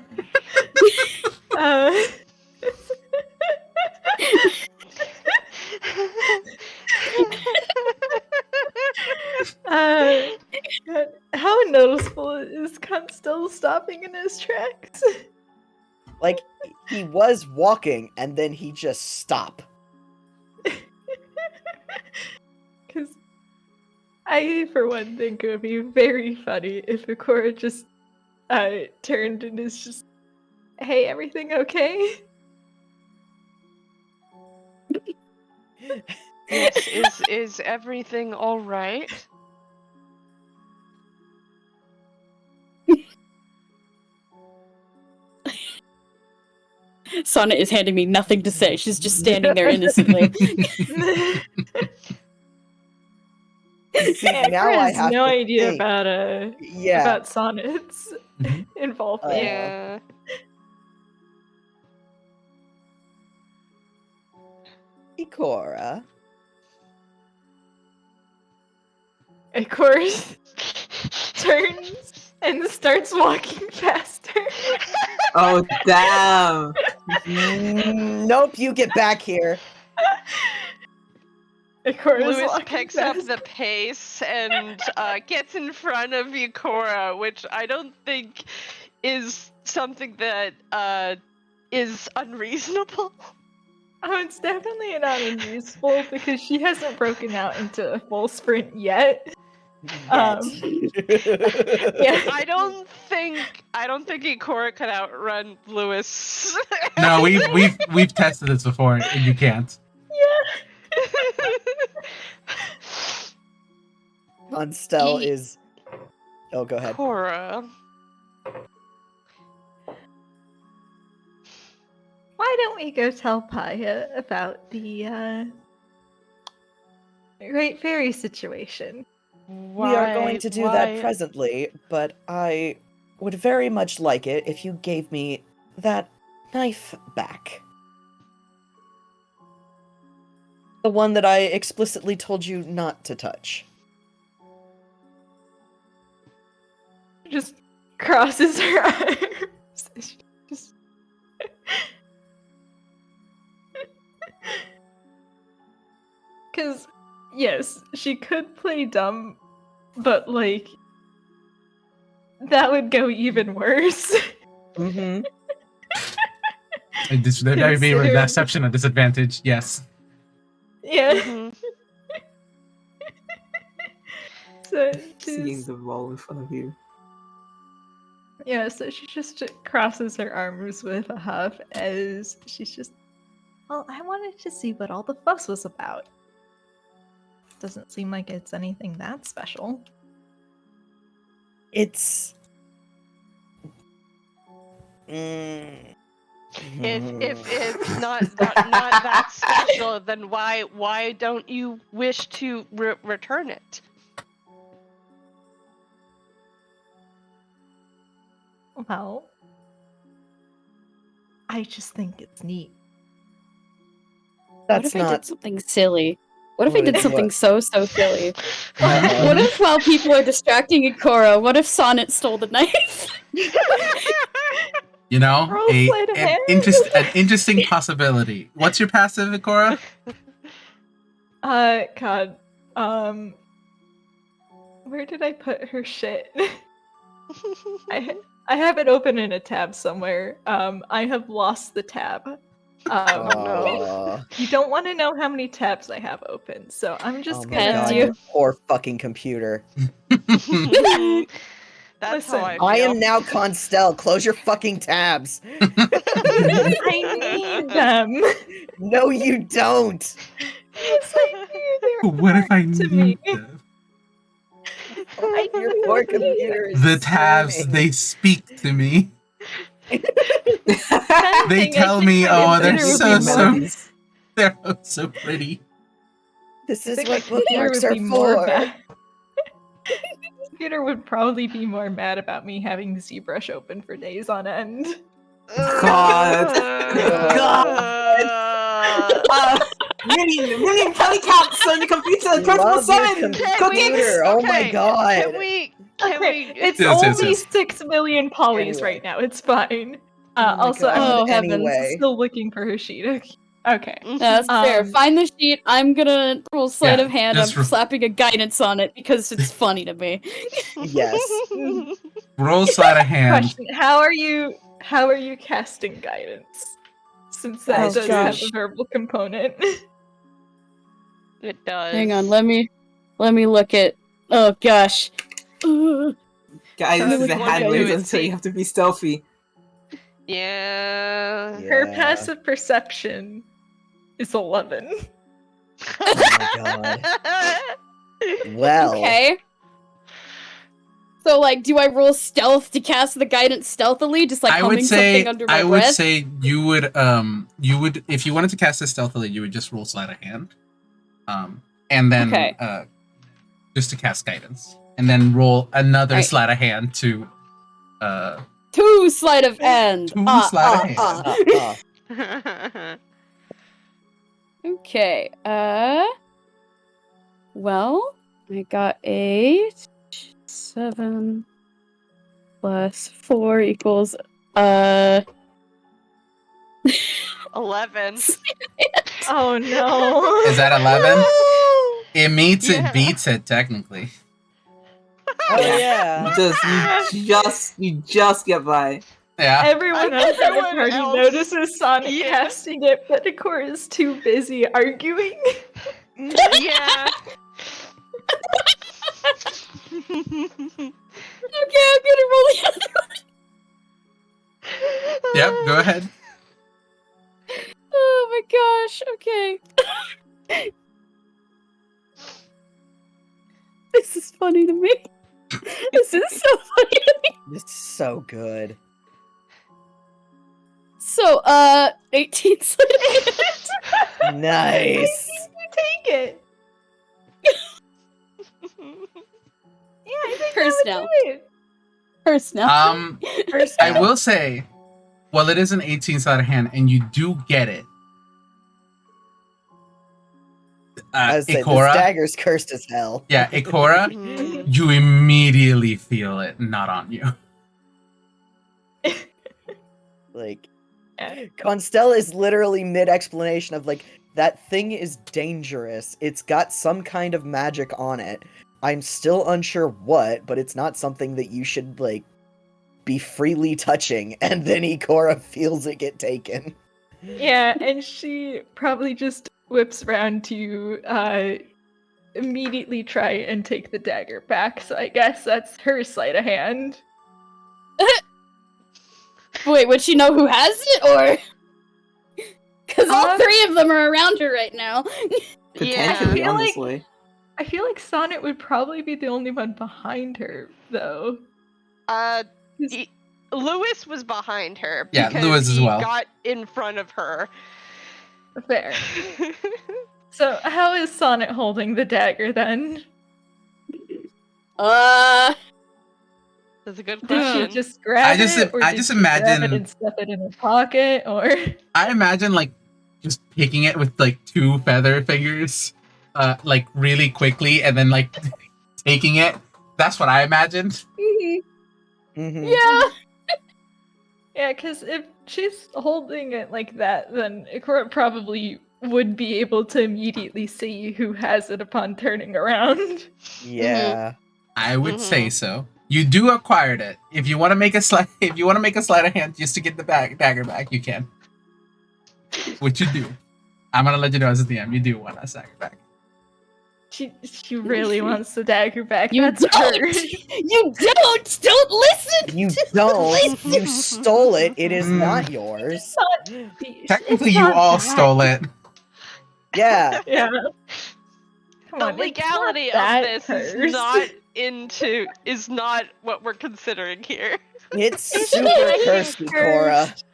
How noticeable is Constelle stopping in his tracks? Like, he was walking, and then he just stopped. Because I, for one, think it would be very funny if Ikora just turned and is just, "Hey, everything okay?" Yes, is everything all right? Sonnet is handing me nothing to say. She's just standing there innocently. See, now Ikora I has have no to idea think. about Sonnet's Mhm. involvement. Yeah. Ikora. Ikora turns and starts walking faster. Oh damn! Nope, you get back here. Ikora's Lewis walking picks up fast. the pace and gets in front of Ikora, which I don't think is something that is unreasonable. Oh, it's definitely not unreasonable because she hasn't broken out into a full sprint yet. Yeah. I don't think Ikora could outrun Lewis. No, we've tested this before, and you can't. Yeah. Constelle is. Oh, go ahead. Ikora. Why don't we go tell Paya about the Great Fairy situation? We are going to do that presently, but I would very much like it if you gave me that knife back. The one that I explicitly told you not to touch. Just crosses her arms. Just... Because, yes, she could play dumb, but, like, that would go even worse. Mm-hmm. There may be Considering- reception at disadvantage. Yes. Yeah. Mhm. So Seeing she's the roll in front of you. yeah, so she just crosses her arms with a huff as she's just, well, I wanted to see what all the fuss was about. Doesn't seem like it's anything that special. It's. If it's not that special, then why don't you wish to return it? Well, I just think it's neat. That's what if I not. did something silly? What if I What did is something what? so silly? Mhm. What if while people are distracting Ikora, what if Sonnet stole the knife? You know, Roll sleight of hand. an interesting possibility. What's your passive, Ikora? God, where did I put her shit? I have it open in a tab somewhere. I have lost the tab. Aw. You don't want to know how many tabs I have open, so I'm just Oh my Can gonna. god, you? your poor fucking computer. That's Listen, how I feel. I am now Constelle. Close your fucking tabs. I need them. No, you don't. Yes, I do. They're What if I important to me. need them? Your poor computer is The tabs, screaming. they speak to me. They Anything, I tell think me, my oh, they're computer would so, be more- so, they're so pretty. This I is think my what computer bookmarks would are be more for. mad. Computer would probably be more mad about me having ZBrush open for days on end. God. Million polycaps on the computer. Triple Love your 7. computer. Oh my Okay, god. Can we? It's Yes, yes, only yes. 6 million polys Anyway. right now. It's fine. Oh my Also, God. Oh, I'm heavens. Anyway. still looking for her sheet. Okay. That's fair. Um, Find the sheet. I'm gonna roll sleight Yeah, of hand. I'm just ro- slapping a guidance on it because it's funny to me. Yes. Roll sleight of hand. Question: How are you casting guidance? Since that Oh, does have gosh. a verbal component. It does. Hang on, let me look at. Oh gosh. Ugh. Guys, this is Look a at hand what raise, it and so you see. have to be stealthy. Yeah. Her Yeah. passive perception is 11. Oh my god. Well. Okay. So, like, do I roll stealth to cast the guidance stealthily, just like I humming would say, something under my I would breath? say you would, if you wanted to cast this stealthily, you would just roll sleight of hand, and then, Okay. just to cast guidance, and then roll another Right. sleight of hand to, 2 sleight of hand. Two sleight of hand. Okay. Well, I got a 7 plus 4 equals 11. Oh no. Is that 11? It meets Yeah. it, beats it, technically. Oh yeah. You just get by. Yeah. Everyone else in the Everyone party else- notices Sonnet Yeah. casting it, but Ikora is too busy arguing. Yeah. Okay, I'm gonna roll the other one. Yep, go ahead. Oh my gosh, okay. This is funny to me. This is so funny to me. This is so good. So, 18 sleight of hand. Nice. Take it. Yeah, I think Curse that now. would do it. First now. First I will say, well, it is an 18 sleight of hand, and you do get it. I was saying, this Ikora, dagger's cursed as hell. yeah, Ikora, Mm. you immediately feel it not on you. Like, Constelle is literally mid-explanation of, like, that thing is dangerous. It's got some kind of magic on it. I'm still unsure what, but it's not something that you should, like, be freely touching. And then Ikora feels it get taken. Yeah, and she probably just whips around to immediately try and take the dagger back. So I guess that's her sleight of hand. Wait, would she know who has it, or? Because all 3 of them are around her right now. Potentially, feel like- honestly. I feel like Sonnet would probably be the only one behind her, though. Lewis was behind her Yeah, because Lewis as he well. got in front of her. Fair. So how is Sonnet holding the dagger then? That's a good Did question. she just grab just- it, or I did just she grab imagine- it and stuff it in her pocket, or? I imagine like just picking it with like 2 feather fingers, like really quickly, and then like taking it. That's what I imagined. Mhm. Yeah. Yeah, because if she's holding it like that, then Ikora probably would be able to immediately see who has it upon turning around. Yeah. I would say so. You do acquired it. If you want to make a sleight of hand just to get the dagger back, you can. Which you do. I'm gonna let you know as a DM. You do want a dagger back. She really wants the dagger back. You That's don't! hers. You don't listen! You don't. You stole it. It is not yours. Technically, It's you not all that. stole it. Yeah. Yeah. Come The on, it's legality not that of this hers. is not what we're considering here. It's Is super she cursed, Ikora. cursed?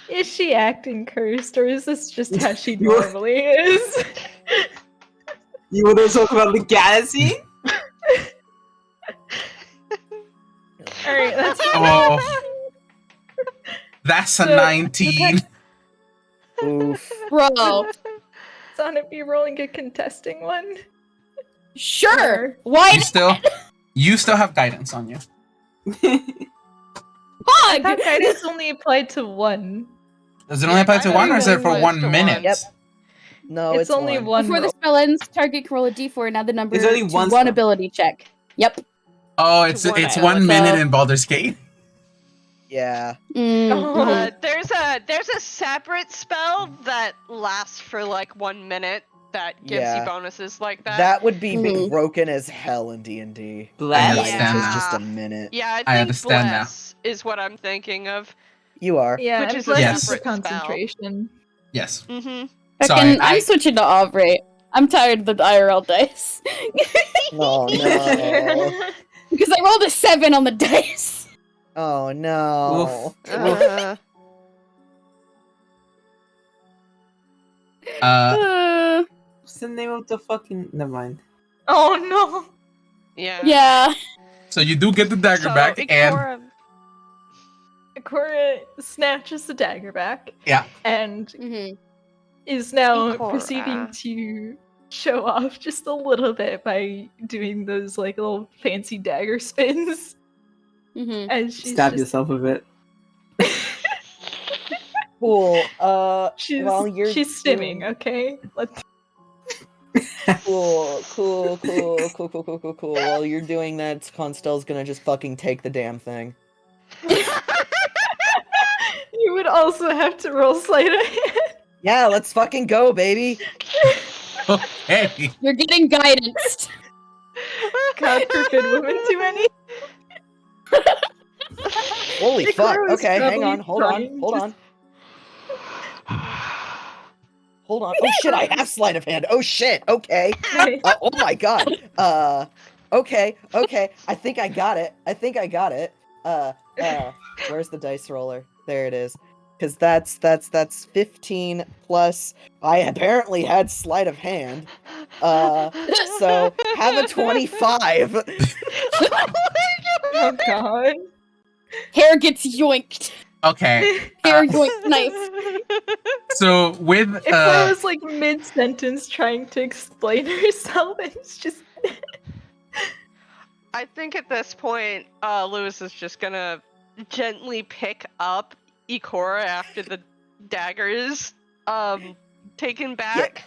Is she acting cursed, or is this just how she normally is? You want to talk about legality? Alright, that's Oh, that's a So, 19. Oof. Bro, Sonnet be rolling a contesting one. sure. Or- Why You still have guidance on you. I not? thought guidance only applied to one. Does it only apply to one, or is it for Guidance 1 to minute? one. Yep. No, it's only one. Before the roll. spell ends, target can roll a d4 and add the number It's only to one one spell. ability check. Yep. Oh, it's To one it's hour. 1 minute So- in Baldur's Gate. Yeah. Oh. There's a separate spell that lasts for like 1 minute that gives Yeah. you bonuses like that. That would be Mhm. broken as hell in D&D. Bless. Guidance is Yeah. just a minute. Yeah, I think I understand now. bless is what I'm thinking of. You are. Yeah, Which and is a bless Yes. is for separate spell. concentration. Yes. Mm-hmm. Sorry, I'm switching to Aubrey. I'm tired of the IRL dice. Oh no. Because I rolled a 7 on the dice. Oh no. What's the name of the fucking? Never mind. Oh no. Yeah. Yeah. So you do get the dagger So, back, and Ikora, Ikora snatches the dagger back yeah, and Mm-hmm. is now Ikora. proceeding to show off just a little bit by doing those like little fancy dagger spins. Mm-hmm. As she's Stab just, yourself with it. Cool. she's, while you're she's stimming, okay? Let's Cool. While you're doing that, Constelle's gonna just fucking take the damn thing. You would also have to roll sleight of hand. Yeah, let's fucking go, baby. okay. You're getting guidance. God forbid women too many. Holy Ikora fuck. was Okay, hang probably on. Hold trying on. Hold on. Oh shit, I have sleight of hand. Oh shit. Okay. Oh my god. Okay. I think I got it. Where's the dice roller? There it is. Because that's 15 plus. I apparently had sleight of hand. So have a 25. Oh god. Hair gets yoinked. Okay. Hair yoinked nice. So with Ikora was like mid-sentence trying to explain herself, and it's just I think at this point, Lewis is just gonna gently pick up Ikora after the daggers taken back.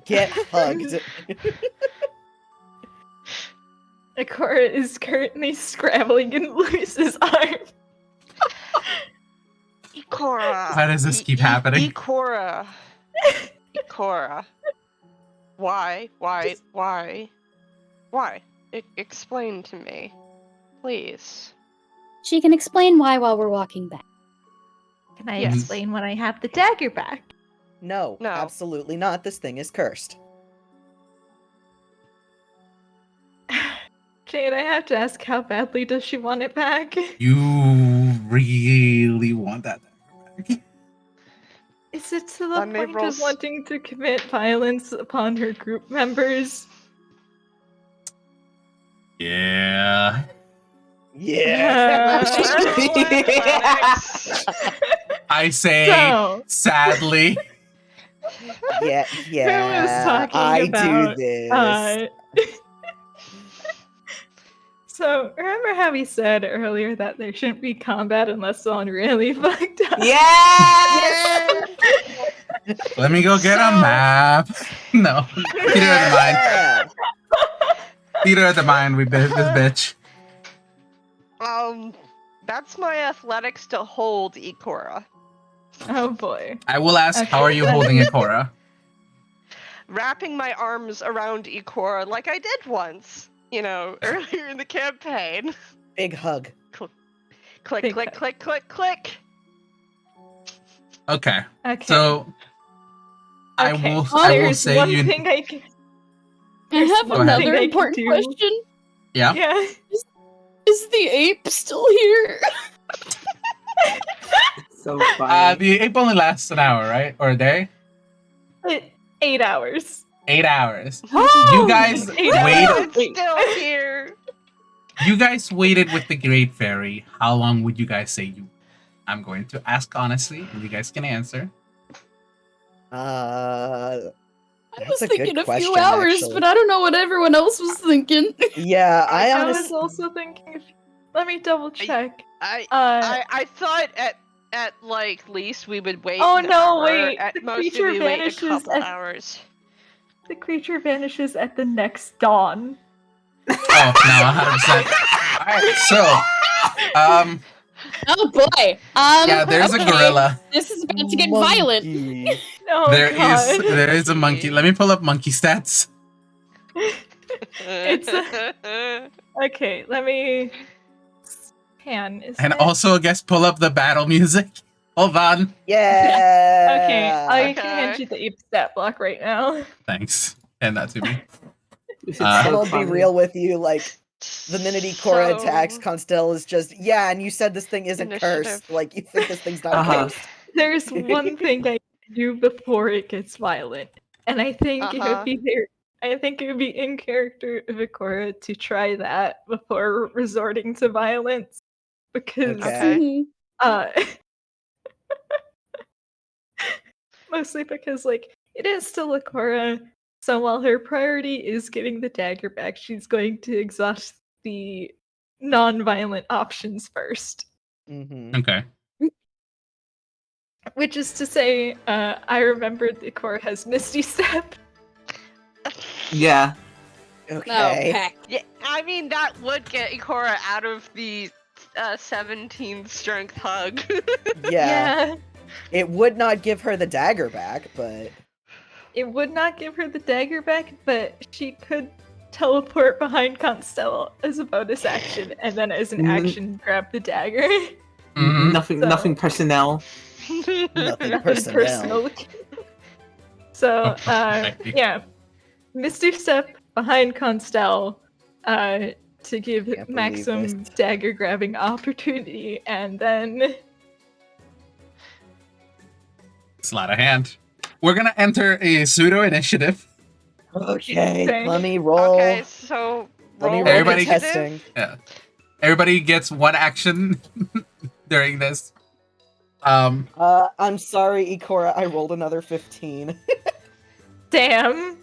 Get hugged. Ikora is currently scrabbling in Lewis's arm. Ikora. Why does this keep happening? Ikora. Ikora. Why? Explain to me, please. She can explain why while we're walking back. Can I Yes. explain when I have the dagger back? No, No. absolutely not. This thing is cursed. Jade, I have to ask, how badly does she want it back? You really want that back? Is it to the Let me point roll of wanting to commit violence upon her group members? Yeah. Yeah. Athletics. I say, So- sadly. yeah. Who was talking I about, do this. So, remember how we said earlier that there shouldn't be combat unless someone really fucked up? Yes! Let me go get a So- map. No. Theater of the mind. Yeah. Theater of the mind, we bit this bitch. That's my athletics to hold Ikora. Oh boy. I will ask, how are you Okay. holding Ikora? Wrapping my arms around Ikora like I did once, earlier in the campaign. Big hug. Click, Big click, hug. click, click, click. Okay. Okay. So I Okay. will There's say one you thing I can. I have Go ahead. another Thing I can important do. question. Yeah. Yeah. Is the ape still here? So funny. The ape only lasts an hour, right? Or a day? 8 hours. 8 hours. Oh, You guys Eight wait. hours. It's still here. You guys waited with the Great Fairy. How long would you guys say you? I'm going to ask honestly, and you guys can answer. I That's was a good thinking a few question, hours, actually. but I don't know what everyone else was thinking. Yeah, I I was honestly. also thinking. Let me double check. I thought at like least we would wait. Oh, an no, hour. Wait, At the most creature we wait a vanishes couple at- hours. The creature vanishes at the next dawn. Oh no, 100%. All right, so Oh boy. yeah, there's okay. a gorilla. This is about to get violent. Monkey. Oh There god. is a monkey. Let me pull up monkey stats. Okay, let me. Pan is. And also, I guess, pull up the battle music. Hold on. Yeah. Okay, I can Okay. hand you the ape stat block right now. Thanks. Hand that to me. This is Uh, so And I'll be funny. real with you, like, the minute Ikora attacks, So- Constelle is just, yeah, and you said this thing isn't Initiative. cursed. Like, you think this thing's not Uh-huh. cursed. There's one thing I can do before it gets violent, and I think it would be very. I think it would be in character of Ikora to try that before resorting to violence, because Okay. mostly because like it is still Ikora, so while her priority is getting the dagger back, she's going to exhaust the non-violent options first. Mm-hmm. Okay. Which is to say, I remembered Ikora has Misty Step. Yeah. Okay. heck. Yeah, I mean that would get Ikora out of the 17 strength hug. Yeah. It would not give her the dagger back, but It would not give her the dagger back, but she could teleport behind Constelle as a bonus action, and then as an action grab the dagger. Mhm. Nothing personnel. nothing Nothing personnel. So, Okay. yeah. Misty Step behind Constelle to give Can't believe maximum this. dagger grabbing opportunity, and then. Sleight of hand. We're gonna enter a pseudo initiative. Okay, Okay. let me roll. Okay, so Let me roll roll Everybody the gets- testing. Yeah. Everybody gets one action during this. I'm sorry, Ikora, I rolled another 15. Damn!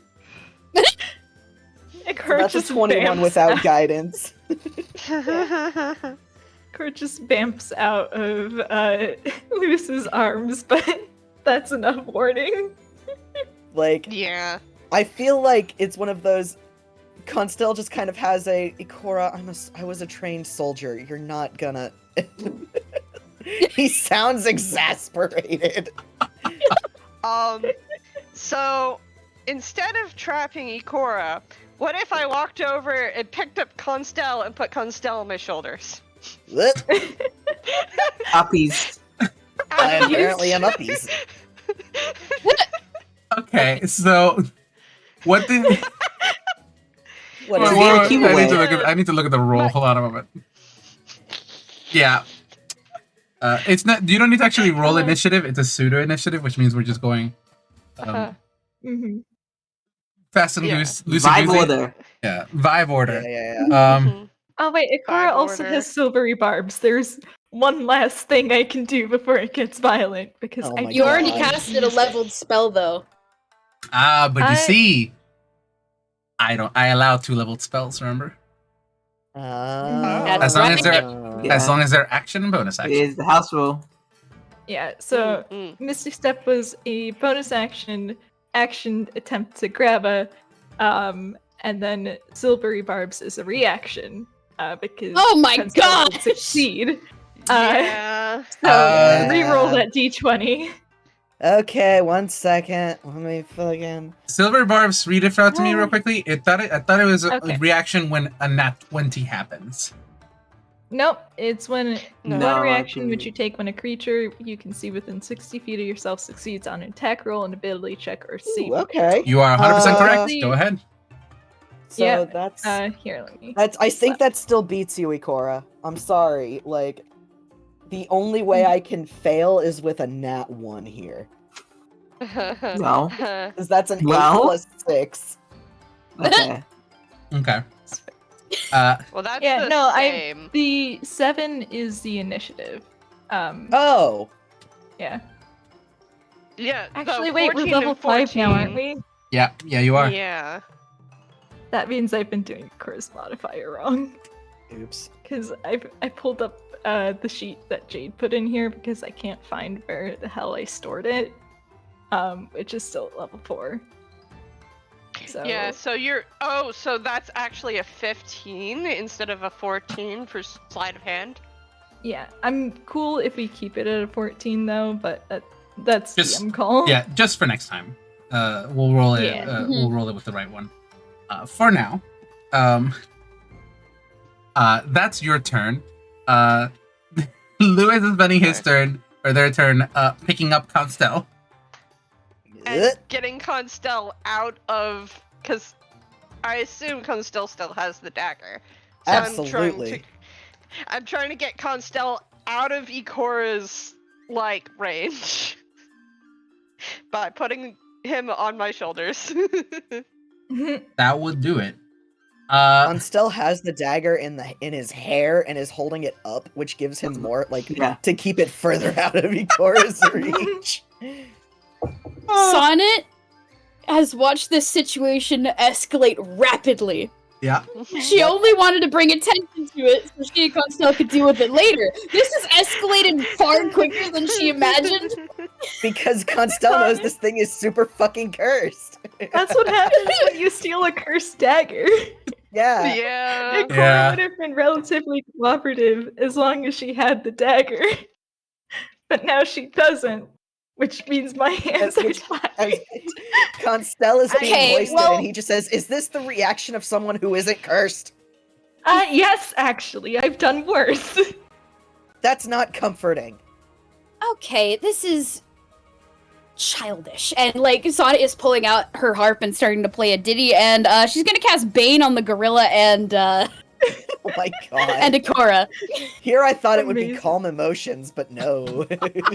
Ikora That's a just 21 bamps without out. guidance. Ikora just bamps out of Luce's arms, but that's enough warning. Like, Yeah. I feel like it's one of those. Constelle just kind of has a Ikora. I was a trained soldier. You're not gonna. He sounds exasperated. So instead of trapping Ikora, what if I walked over and picked up Constelle and put Constelle on my shoulders? What? Puppies. I apparently am uppies. Okay, so what did? What Wait, is wait, it? wait, I need to look at the roll. My- Hold on a moment. Yeah. It's not. You don't need to actually roll initiative. It's a pseudo initiative, which means we're just going Mm-hmm. fast and Yeah. loose, loosey Vibe goosey. order. Yeah, vibe order. Yeah. Mhm. Oh wait, Ikora Vibe also order. has silvery barbs. There's one last thing I can do before it gets violent because Oh I my You already God. casted a leveled spell, though. But you I- see, I allow 2-leveled spells. Remember, That's As long as right. they're- Yeah. as long as they're action and bonus It action. is the house rule. Yeah, so Mm. Misty Step was a bonus action attempt to grab a, and then Silvery Barbs is a reaction, because Oh my Constelle would gosh! succeed. Yeah. So Uh, reroll that d20. Okay, 1 second. Let me fucking. Silver Barbs, read it out to me real quickly. I thought it was a Okay. reaction when a nat 20 happens. Nope, it's when No. one reaction which you take when a creature you can see within 60 feet of yourself succeeds on an attack roll, an ability check, or save. Ooh, okay. You are 100% correct. Uh, Go ahead. So Yeah, that's Here, let me. I think that still beats you, Ikora. I'm sorry. Like, the only way I can fail is with a nat 1 here. No. Because that's an 8 Well? plus 6. Okay. Okay. Well, that's Yeah, the no, same. The 7 is the initiative. Oh! Yeah. Yeah. Actually, the wait, we're 14 level and 5 now, 14. aren't we? Yeah, you are. Yeah. That means I've been doing Curse modifier wrong. Oops. Because I pulled up the sheet that Jade put in here because I can't find where the hell I stored it. Which is still at level 4. So Yeah, so you're. Oh, so that's actually a 15 instead of a 14 for sleight of hand. yeah, I'm cool if we keep it at a 14 though, but that's Just- DM call. Yeah, just for next time. We'll roll it. Yeah. We'll roll it with the right one. For now, that's your turn. Lewis is spending his turn, or their turn, picking up Constelle. And getting Constelle out of. Because I assume Constelle still has the dagger. So Absolutely. I'm trying to get Constelle out of Ikora's, like, range. By putting him on my shoulders. That would do it. Constelle has the dagger in his hair and is holding it up, which gives him more, like, Yeah. to keep it further out of Ikora's reach. Sonnet has watched this situation escalate rapidly. Yeah. She only wanted to bring attention to it so she and Constelle could deal with it later. This has escalated far quicker than she imagined. Because Constelle knows this thing is super fucking cursed. That's what happens when you steal a cursed dagger. Yeah. Yeah. Ikora Yeah. would have been relatively cooperative as long as she had the dagger. But now she doesn't, which means my hands are Which- tied. Constelle is being Okay, hoisted, well- and he just says, "Is this the reaction of someone who isn't cursed?" Yes, actually, I've done worse. That's not comforting. Okay, this is childish. And like Sonnet is pulling out her harp and starting to play a ditty, and she's gonna cast Bane on the gorilla and Oh my god. and Ikora. Here I thought it would be Amazing. calm emotions, but no.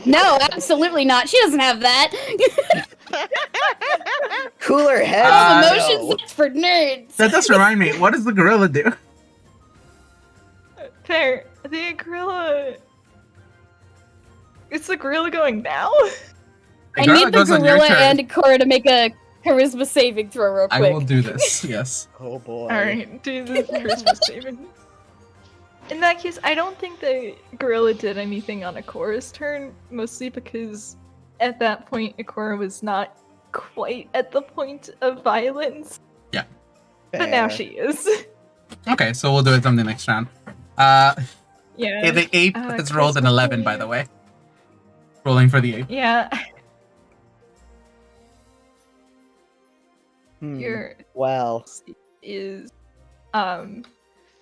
No, absolutely not. She doesn't have that. Cooler heads. Ah, Emotions no. that's for nerds. That does remind me. What does the gorilla do? Fair. The gorilla. It's the gorilla going now? I Gorilla need the goes on your gorilla turn. and Ikora to make a charisma saving throw real I quick. will do this. Yes. Oh boy. Alright, do the Christmas saving. In that case, I don't think the gorilla did anything on Ikora's turn, mostly because at that point Ikora was not quite at the point of violence, but now Fair. she is. Okay, so we'll do it on the next round. Yeah. Hey, the ape Uh, has rolled an Chris, 11, by the way. Rolling for the ape. Yeah. Hmm. Your Well, is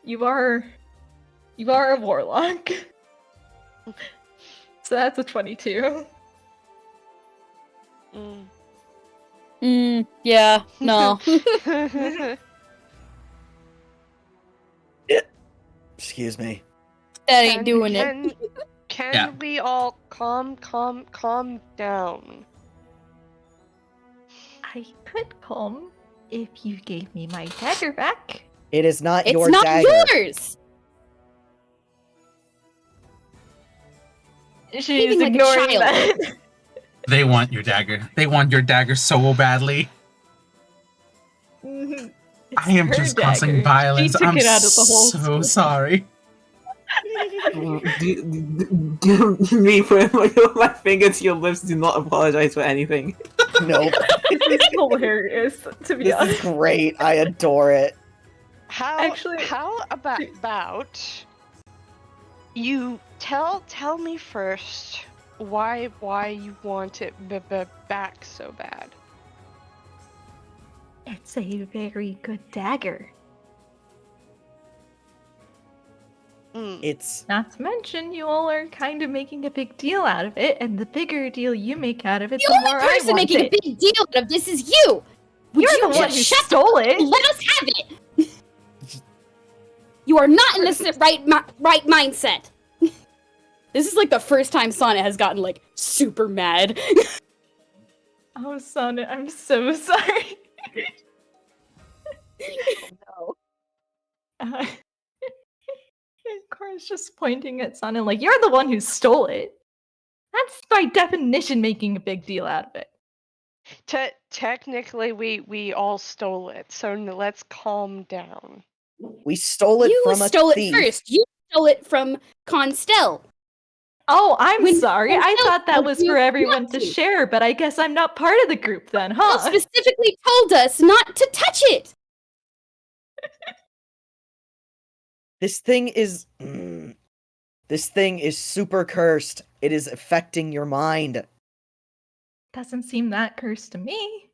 you are a warlock. So that's a 22. Yeah, no. excuse me. That ain't doing it. Can Yeah. we all calm down? I could calm if you gave me my dagger back. It is not It's your not dagger. yours! She's Behaving like a ignoring child. that. They want your dagger. They want your dagger so badly. It's I am her just causing dagger. violence. She took I'm it out of the whole so sorry. Me putting my finger to your lips. Do not apologize for anything. Nope. This is hilarious, to be This honest. is great. I adore it. How about you tell me first why you want it back so bad? It's a very good dagger. It's Not to mention, you all are kind of making a big deal out of it, and the bigger deal you make out of it, The the only more I person want making it. a big deal out of this is you! Would You're you the one just who shut stole up and it. let us have it! You are not in the right mindset! This is like the first time Sonnet has gotten, like, super mad. Oh, Sonnet, I'm so sorry. No. Ikora's just pointing at Sonnet like, you're the one who stole it. That's by definition making a big deal out of it. Technically, we all stole it, so let's calm down. we stole it You from a stole thief. it first. You stole it from Constelle. Oh, I'm When sorry. I Constelle thought that told was you for everyone not to to. share, but I guess I'm not part of the group then, You huh? specifically told us not to touch it! This thing is this thing is super cursed. It is affecting your mind. Doesn't seem that cursed to me.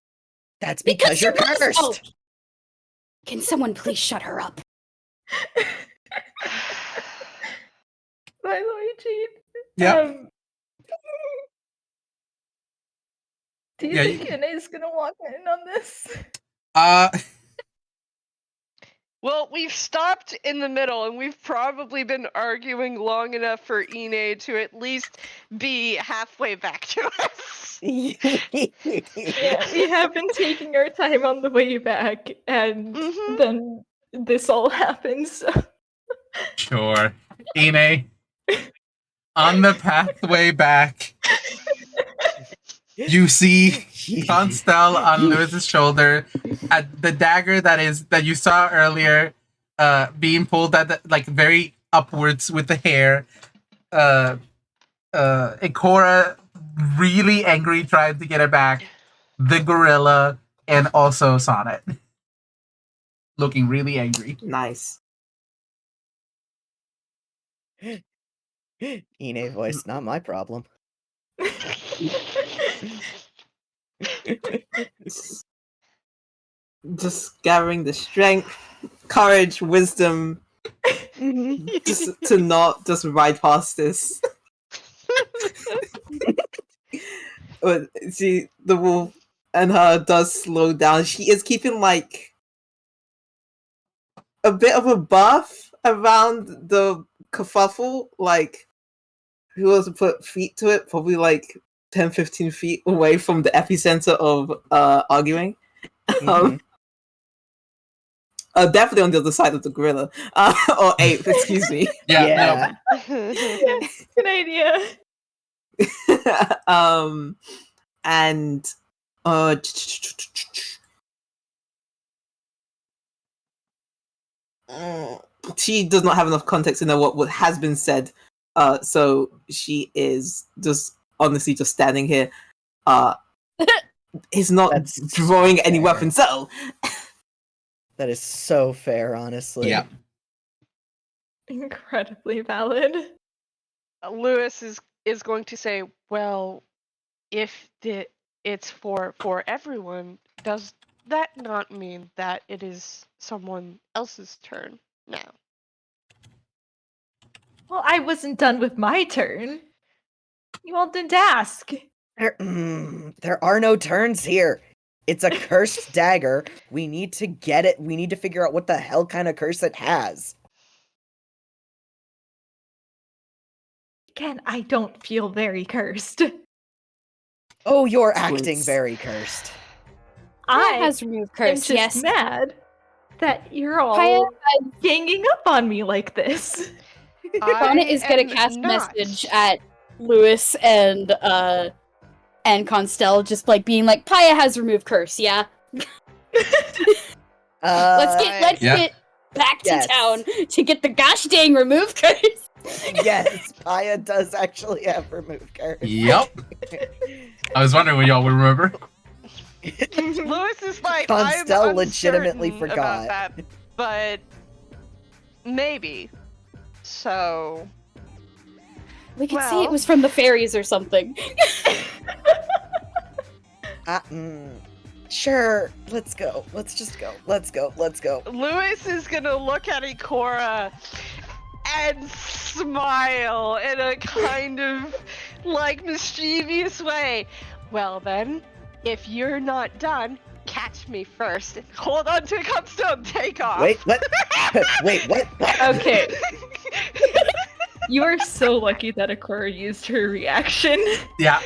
That's because you're both- cursed. Oh. Can someone please shut her up? By the way, Jade. Yeah. Do you Yeah, think Ine's gonna walk in on this? Well, we've stopped in the middle, and we've probably been arguing long enough for Ine to at least be halfway back to us. Yeah, we have been taking our time on the way back, and then this all happens. So. Sure. Ine, on the pathway back, you see Constelle on Lewis's shoulder, at the dagger that you saw earlier, being pulled at like very upwards with the hair. Ikora really angry, trying to get it back. The gorilla and also Sonnet, looking really angry. Nice. Ine voice, not my problem. Just gathering the strength, courage, wisdom, just to not just ride past this. But see, the wolf and her does slow down. She is keeping like a bit of a buff around the kerfuffle. Like, if you was to put feet to it, probably like 10-15 feet away from the epicenter of arguing. Definitely on the other side of the gorilla. Or ape, excuse me. Yeah. Yes, good idea. And she does not have enough context to know what has been said. So she is just honestly just standing here. Is not That's drawing any fair. weapons. So That is so fair, honestly. Yeah. Incredibly valid. Lewis is going to say, well, if it's for everyone, does that not mean that it is someone else's turn now? Well, I wasn't done with my turn. You all didn't ask. There are no turns here. It's a cursed dagger. We need to get it. We need to figure out what the hell kind of curse it has. Again, I don't feel very cursed. Oh, you're acting Twins. very cursed. Paya I has removed am curse, just yes. mad that you're all Paya ganging up on me like this. Sonnet is gonna am cast not. message at Lewis and Constelle, just like being like, Paya has removed curse, yeah? Let's Yeah. get back to Yes. town to get the gosh dang remove curse. Yes, Paya does actually have remove curse. Yep. I was wondering when y'all would remember. Lewis is like, Constelle I'm legitimately uncertain forgot. about that, but maybe. So We could see Well. it was from the fairies or something. Sure, let's go. Let's just go. Let's go. Let's go. Lewis is gonna look at Ikora and smile in a kind of like mischievous way. Well then, if you're not done, catch me first. Hold on to Constelle, take off. Wait, what? Wait, what? Okay. You are so lucky that Ikora used her reaction. Yeah.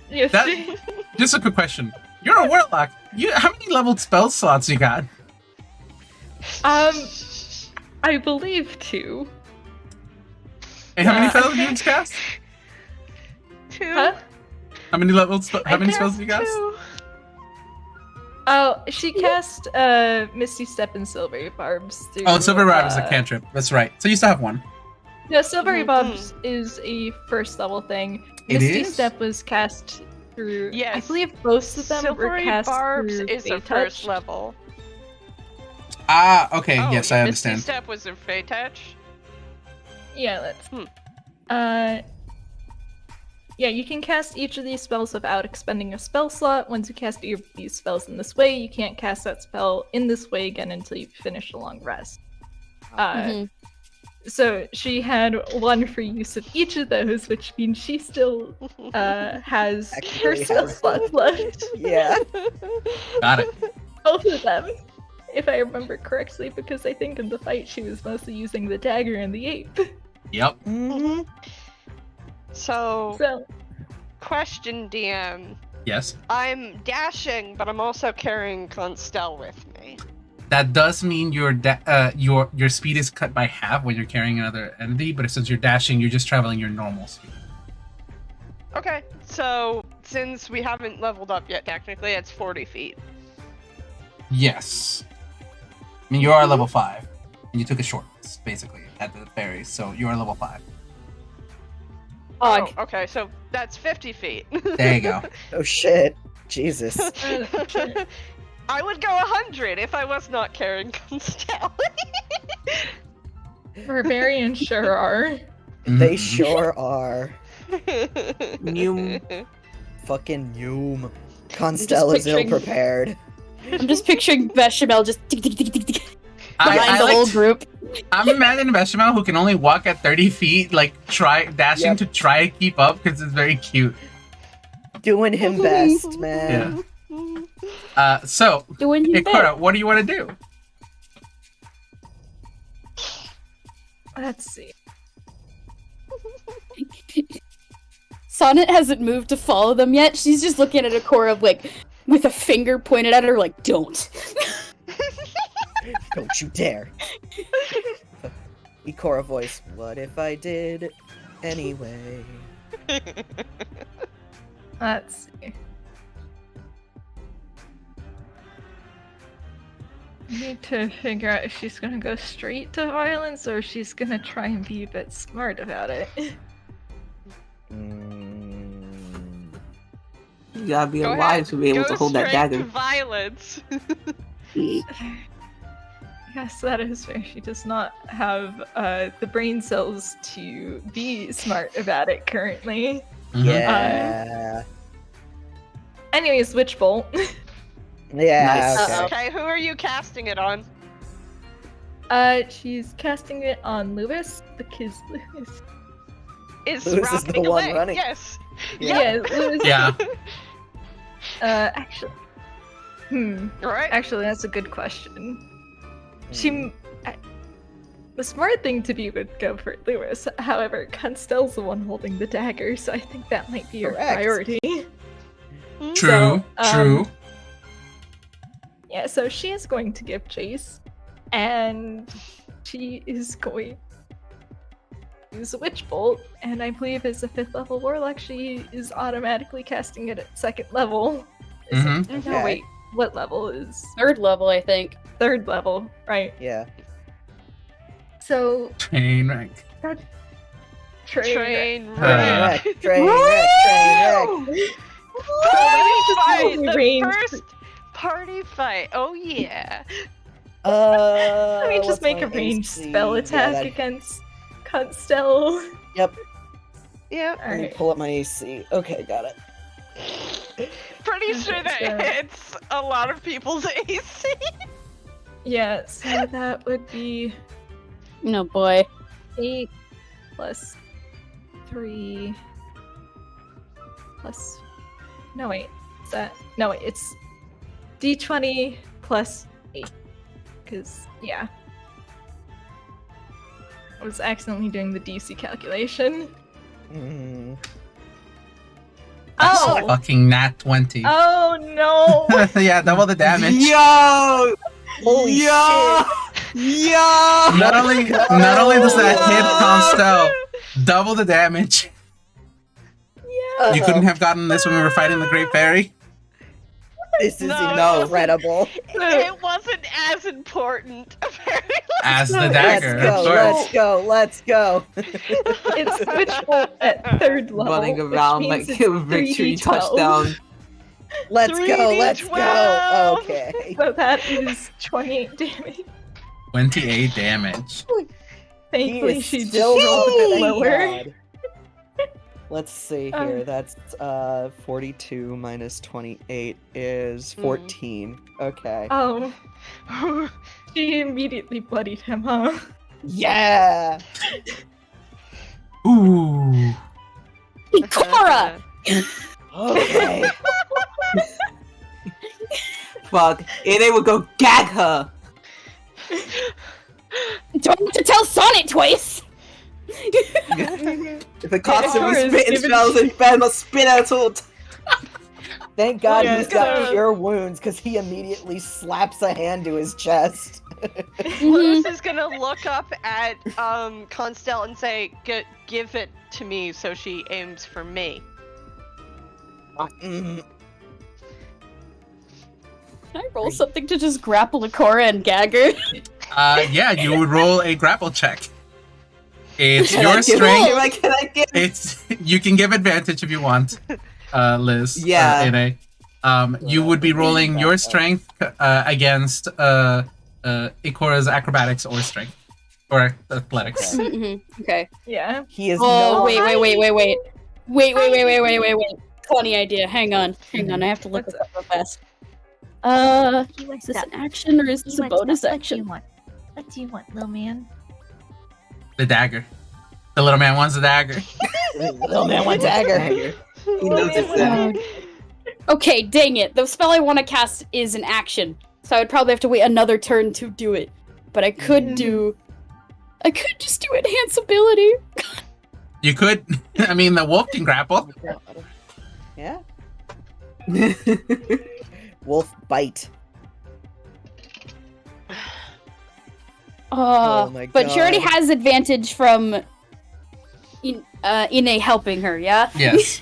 Yes. That- Just a quick question. You're a warlock. How many leveled spell slots you got? I believe 2. And how many spells you cast? 2. Huh? How many I spells do you cast? 2. Oh, she cast Misty Step and Silvery Barbs through. Oh, Silver Rod is a cantrip. That's right. So you still have one. No, Silvery Mhm. Barbs is a first level thing. It Misty is? Step was cast through. I Yes. believe both of them were Silvery cast Barbs through is a Fey first Touch. level. Ah, okay. Oh, Yes, yeah, I Misty understand. Step was a Fey Touch. Yeah, that's. Hmm. Yeah, you can cast each of these spells without expending a spell slot. Once you cast these spells in this way, you can't cast that spell in this way again until you finish a long rest. Mhm. So she had one for use of each of those, which means she still has her Actually spell has slots left. Yeah. Got it. Both of them, if I remember correctly, because I think in the fight she was mostly using the dagger and the ape. Yep. Mhm. So, So, question DM. Yes. I'm dashing, but I'm also carrying Constelle with me. That does mean your speed is cut by half when you're carrying another entity, but since you're dashing, you're just traveling your normal speed. Okay, so since we haven't leveled up yet, technically, it's 40 feet. Yes. I mean, you are level 5, and you took a short rest, basically, at the ferry, so you are level 5. Og. Oh, okay, so that's 50 feet. There you go. Oh shit. Jesus. I would go 100 if I was not carrying Constelle. barbarians sure are. They Mhm. sure are. Noom. Fucking Noom. Constelle is picturing- ill-prepared. I'm just picturing Bechamel just tick, tick, tick, tick, tick, behind I the like whole to- group. I'm imagining Bechamel who can only walk at 30 feet, like dashing Yep. to try to keep up because it's very cute. Doing him best, man. So, Doing his Ikora, what do you want to do? Let's see. Sonnet hasn't moved to follow them yet. She's just looking at Ikora like with a finger pointed at her like, don't. Don't you dare. Ikora voice. What if I did anyway? Let's see. I need to figure out if she's gonna go straight to violence or if she's gonna try and be a bit smart about it. Mm, You gotta be Go alive ahead, to be able go to hold that straight dagger. to violence. Yes, that is fair. She does not have the brain cells to be smart about it currently. Mhm. Yeah. Anyways, Witch Bolt. Yeah. Nice. Okay. Okay, who are you casting it on? She's casting it on Lewis because Lewis. Is Lewis is the running one away. running. Yes. Yeah, Lewis. Yeah. Actually. Right. Actually, that's a good question. The smart thing to do would go for Lewis. However, Constelle's the one holding the dagger, so I think that might be your Correct. priority. True. True. Yeah, so she is going to give chase, and she is going to use a Witch Bolt, and I believe as a 5th level warlock, she is automatically casting it at 2nd level. Is it- Mhm. No, Okay. wait, what level is 3rd level, I think. 3rd level? Right. Yeah. So, Train wreck. Train Uh, wreck. Train wreck. Party fight. Just The range- first party fight. Oh yeah. Let Let me just make a ranged spell attack against Constelle. Yep. Yeah. Let me Alright. pull up my AC. Okay, got it. Pretty sure that So- hits a lot of people's AC. Yeah, so that would be No boy. 8 plus 3 plus. No, wait. Is that. No, wait. It's d20 plus 8. Because, yeah. I was accidentally doing the DC calculation. Mm. That's Oh! fucking nat 20. Oh no! Yeah, double the damage. Yo! Holy Yo! Yo! Not only does that hit Constelle, double the damage. Yeah. You couldn't have gotten this when we were fighting the Great Fairy. This is No. incredible. It wasn't as important, apparently. As the Let's dagger, Let's of go, course. let's go. It's Witch Bolt at 3rd level. Running which around means like it's a victory 3d12. touchdown. Let's go, let's go. 3d12. Okay. So that is 28 damage. 28 damage. Thankfully, He is she just still rolled a bit thank lower. God. Let's see here. That's 42 minus 28 is 14. Okay. Oh, she immediately bloodied him, huh? Yeah. Ooh. Ikora! Okay. Fuck. And they would go gag her. Don't have to tell Sonnet twice! If it constantly Ikora's spitting given- spells, it better not spit at all. Thank God Yeah, he's got good. cure wounds because he immediately slaps a hand to his chest. Lewis is gonna look up at Constelle and say, "Give it to me," so she aims for me. Mm, Can I roll something to just grapple Ikora and gag her? Yeah, you would roll a grapple check. It's Can your I give- strength. Can I give? It's you can give advantage if you want, Liz. Yeah. Ine. You would be rolling your strength against Ikora's acrobatics or strength or athletics. Okay. Yeah. he is Oh, no. wait. Funny idea. Hang on. I have to look this up real fast. Is this an action or is this a bonus action? What do you want, little man? The dagger. The little man wants the dagger. Little man wants dagger. He noticed that. Okay, dang it. The spell I want to cast is an action. So I would probably have to wait another turn to do it. But I could just do enhance ability. You could. I mean, the wolf can grapple. Yeah. Wolf bite. Oh my But she already God. has advantage from Ine helping her, yeah? Yes.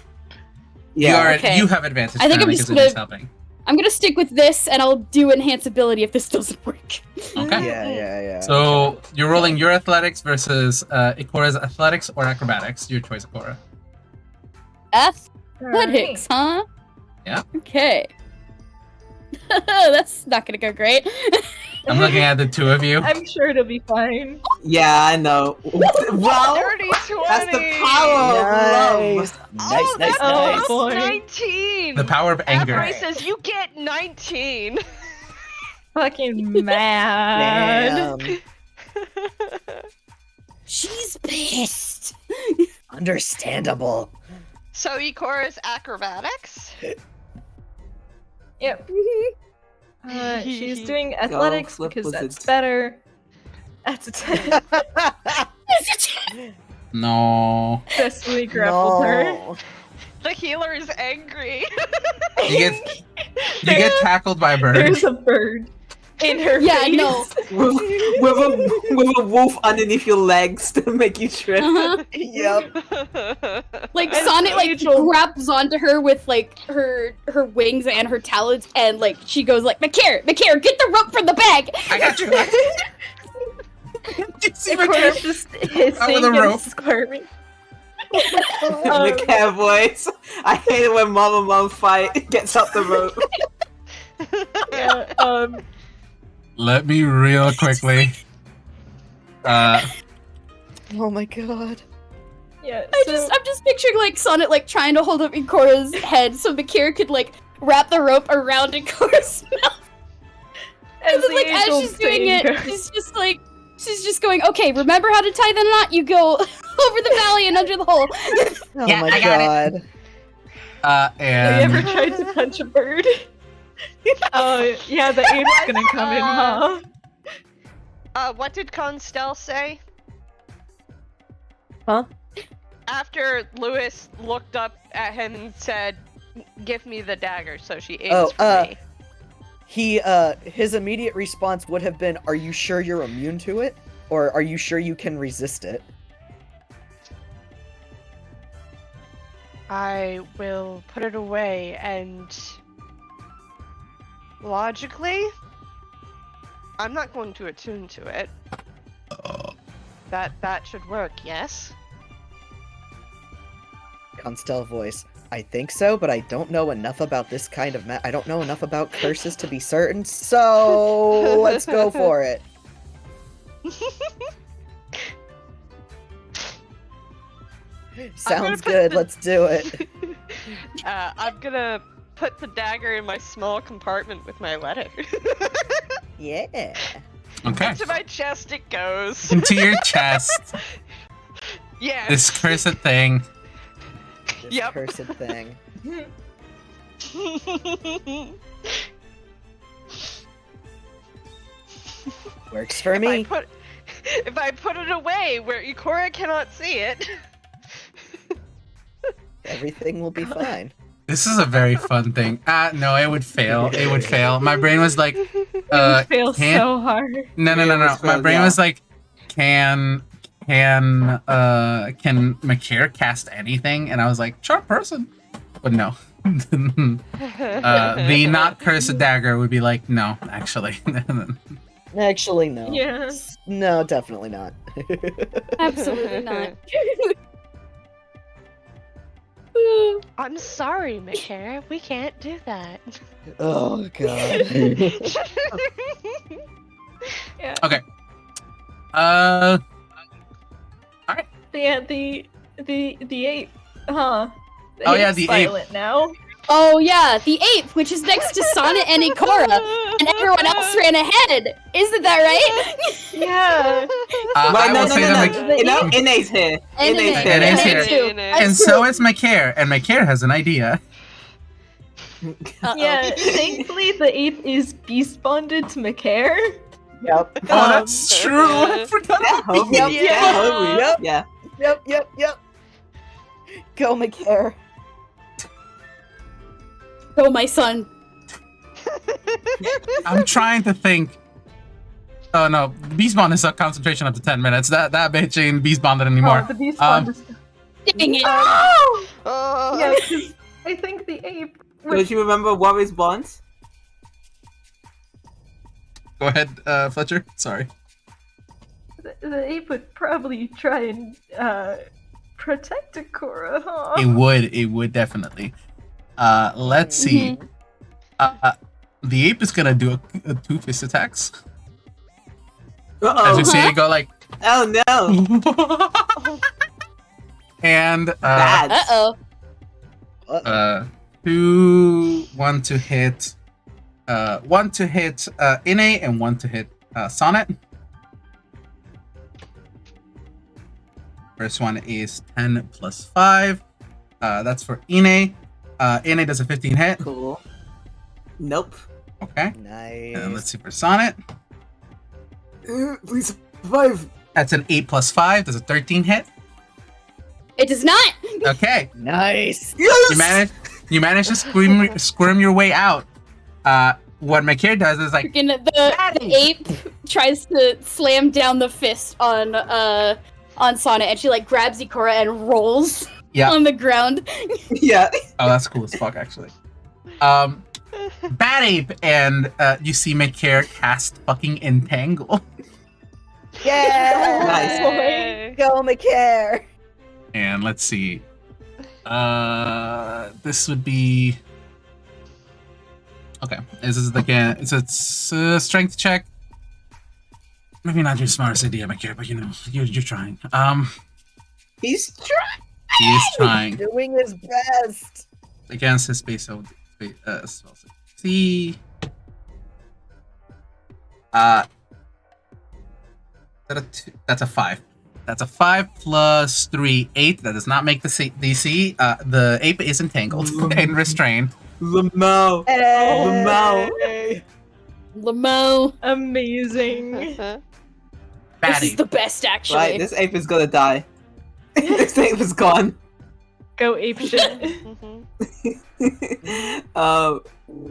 Yeah. Okay. You have advantage. I think I'm currently just 'cause it is gonna- helping. I'm gonna stick with this and I'll do enhance ability if this doesn't work. Okay. Yeah. So you're rolling your athletics versus Ikora's athletics or acrobatics. Your choice, Ikora. Athletics, huh? Yeah. Okay. That's not gonna go great. I'm looking at the two of you. I'm sure it'll be fine. Yeah, I know. Well, Dirty 20! that's the power of love. Nice. Oh, boy. 19! The power of anger. After he says, you get 19! Fucking mad. Damn. She's pissed. Understandable. So Ikora's acrobatics? Yep. She's doing athletics flip because wizard. that's better. That's a 10. No. Successfully grappled her. No. The healer is angry. You get tackled by a bird. There's a bird in her Yeah, face. no. with a wolf underneath your legs to make you trip. Uh-huh. Yep. Like And Sonnet like Angel- grabs onto her with like her wings and her talons, and like she goes like, Makir, get the rope from the bag. I got you. You see my Ikora's just hissing Out with a and rope. squirming. The cat voice. I hate it when mom and mom fight. Gets up the rope. Yeah, Let me real quickly. Oh my god. yeah. I'm just picturing like Sonnet like trying to hold up Ikora's head so Makir could like wrap the rope around Ikora's mouth. And then like as she's doing it, she's just going, okay, remember how to tie the knot? You go over the valley and under the hole. Oh Yeah, my I got it. god. Have you ever And tried to punch a bird? Oh, yeah, the ape's gonna come in, huh? What did Constelle say? Huh? After Lewis looked up at him and said, give me the dagger, so she aims Oh, for me. His immediate response would have been, are you sure you're immune to it? Or are you sure you can resist it? I will put it away and... Logically, I'm not going to attune to it. That should work, yes? Constelle voice. I think so, but I don't know enough about this kind of I don't know enough about curses to be certain, so let's go for it. Sounds put good, the- let's do it. I'm gonna put the dagger in my small compartment with my letter. Yeah. okay, To my chest it goes. into your chest. Yes. This cursed thing. This Yep. cursed thing. Works for me. If I put it away where Ikora cannot see it. Everything will be fine. This is a very fun thing. No, it would fail. It would fail. My brain was like, Fail can't- so hard. no. Yeah, My it's failed, brain yeah. was like, can Makir cast anything? And I was like, sure, person. But no. The not cursed dagger would be like, no, actually. Actually, no. Yeah. No, definitely not. Absolutely not. I'm sorry, Makara. We can't do that. Oh god. Yeah. Okay. Yeah, the ape, huh? Oh, yeah, ape's the ape. violent now. Oh yeah, the ape, which is next to Sonnet and Ikora, and everyone else ran ahead. Isn't that right? Yeah. I will say that No. Ine's here. And Ine's Ine. Ine's here. here. Ine. and so is Makir, and Makir has an idea. Uh-oh. Yeah, thankfully the ape is beast bonded to Makare. Yep. Oh, that's true. I forgot. Yeah, homie. Yep. Yeah, homie. Yep. Yeah. Yep. Go, McCare. Go, my son. I'm trying to think. Oh no, Beast Bond is a concentration up to 10 minutes. That bitch ain't Beast Bonded anymore. Oh, the beast Um, bond is... Dang it. Oh. Yeah, 'cause I think the ape Don't you remember Warrior's Bonds? Go ahead, Fletcher. Sorry. the ape would probably try and protect Ikora, huh? It would definitely. Let's see. The ape is gonna do a 2 fist attacks. As Uh-oh. you see it go like, Oh no. and Bad. Uh-oh. one to hit Ine and one to hit Sonnet. First one is 10 plus 5. That's for Ine. Ine does a 15 hit. Cool. Nope. Okay. Nice. And let's see for Sonnet. Please survive. That's an 8 plus 5. Does a 13 hit. It does not! Okay. Nice. Yes. You manage to squirm your way out. What Makir does is like, Freaking the ape tries to slam down the fist on Sonnet, and she like grabs Ikora and rolls yeah. on the ground. Yeah. Oh, that's cool as fuck, actually. Bad Ape, and you see Makir cast fucking Entangle. Yeah. Nice. Yay. Go, McCare. And let's see. This would be. Okay, this is again. It's a strength check. Maybe not your smartest idea, Makir, but you know, you're trying. He's trying. He is trying Doing his best. against his base of spell. See. That's a 5. That's a 5 plus 3, 8. That does not make the DC. The ape is entangled and restrained. Lamau. Hey. Lamo. Amazing. Bad This is ape. the best, actually. Right, this ape is gonna die. This ape is gone. Go ape shit.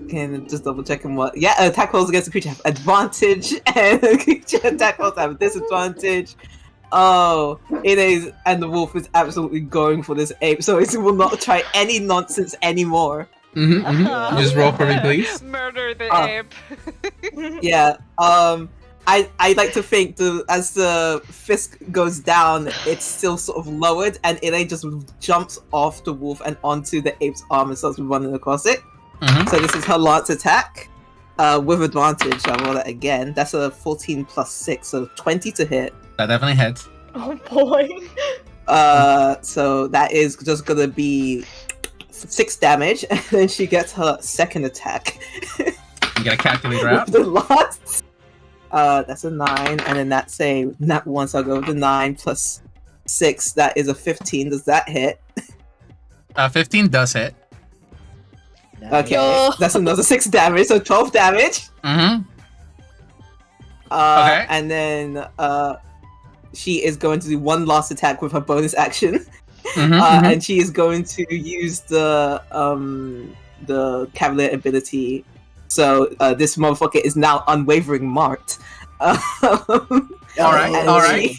Can just double check him what? Yeah, attack rolls against the creature have advantage, and creature attack rolls have disadvantage. Oh, it is, and the wolf is absolutely going for this ape, so it will not try any nonsense anymore. Just roll for me, please. Murder the ape. Yeah. I like to think as the fist goes down, it's still sort of lowered, and it just jumps off the wolf and onto the ape's arm and starts running across it. So this is her lance attack with advantage. I'll roll that again. That's a 14 plus 6, so 20 to hit. That definitely hits. Oh boy. So that is just gonna be 6 damage, and then she gets her second attack. You get a calculator out. The last. That's a 9, and then that's a nat 1, so I'll go with the 9 plus 6. That is a 15. Does that hit? 15 does hit. Okay, Yo. that's another 6 damage, so 12 damage. Mm-hmm. Okay. And then she is going to do one last attack with her bonus action. And she is going to use the Cavalier ability. So this motherfucker is now unwavering marked. Alright.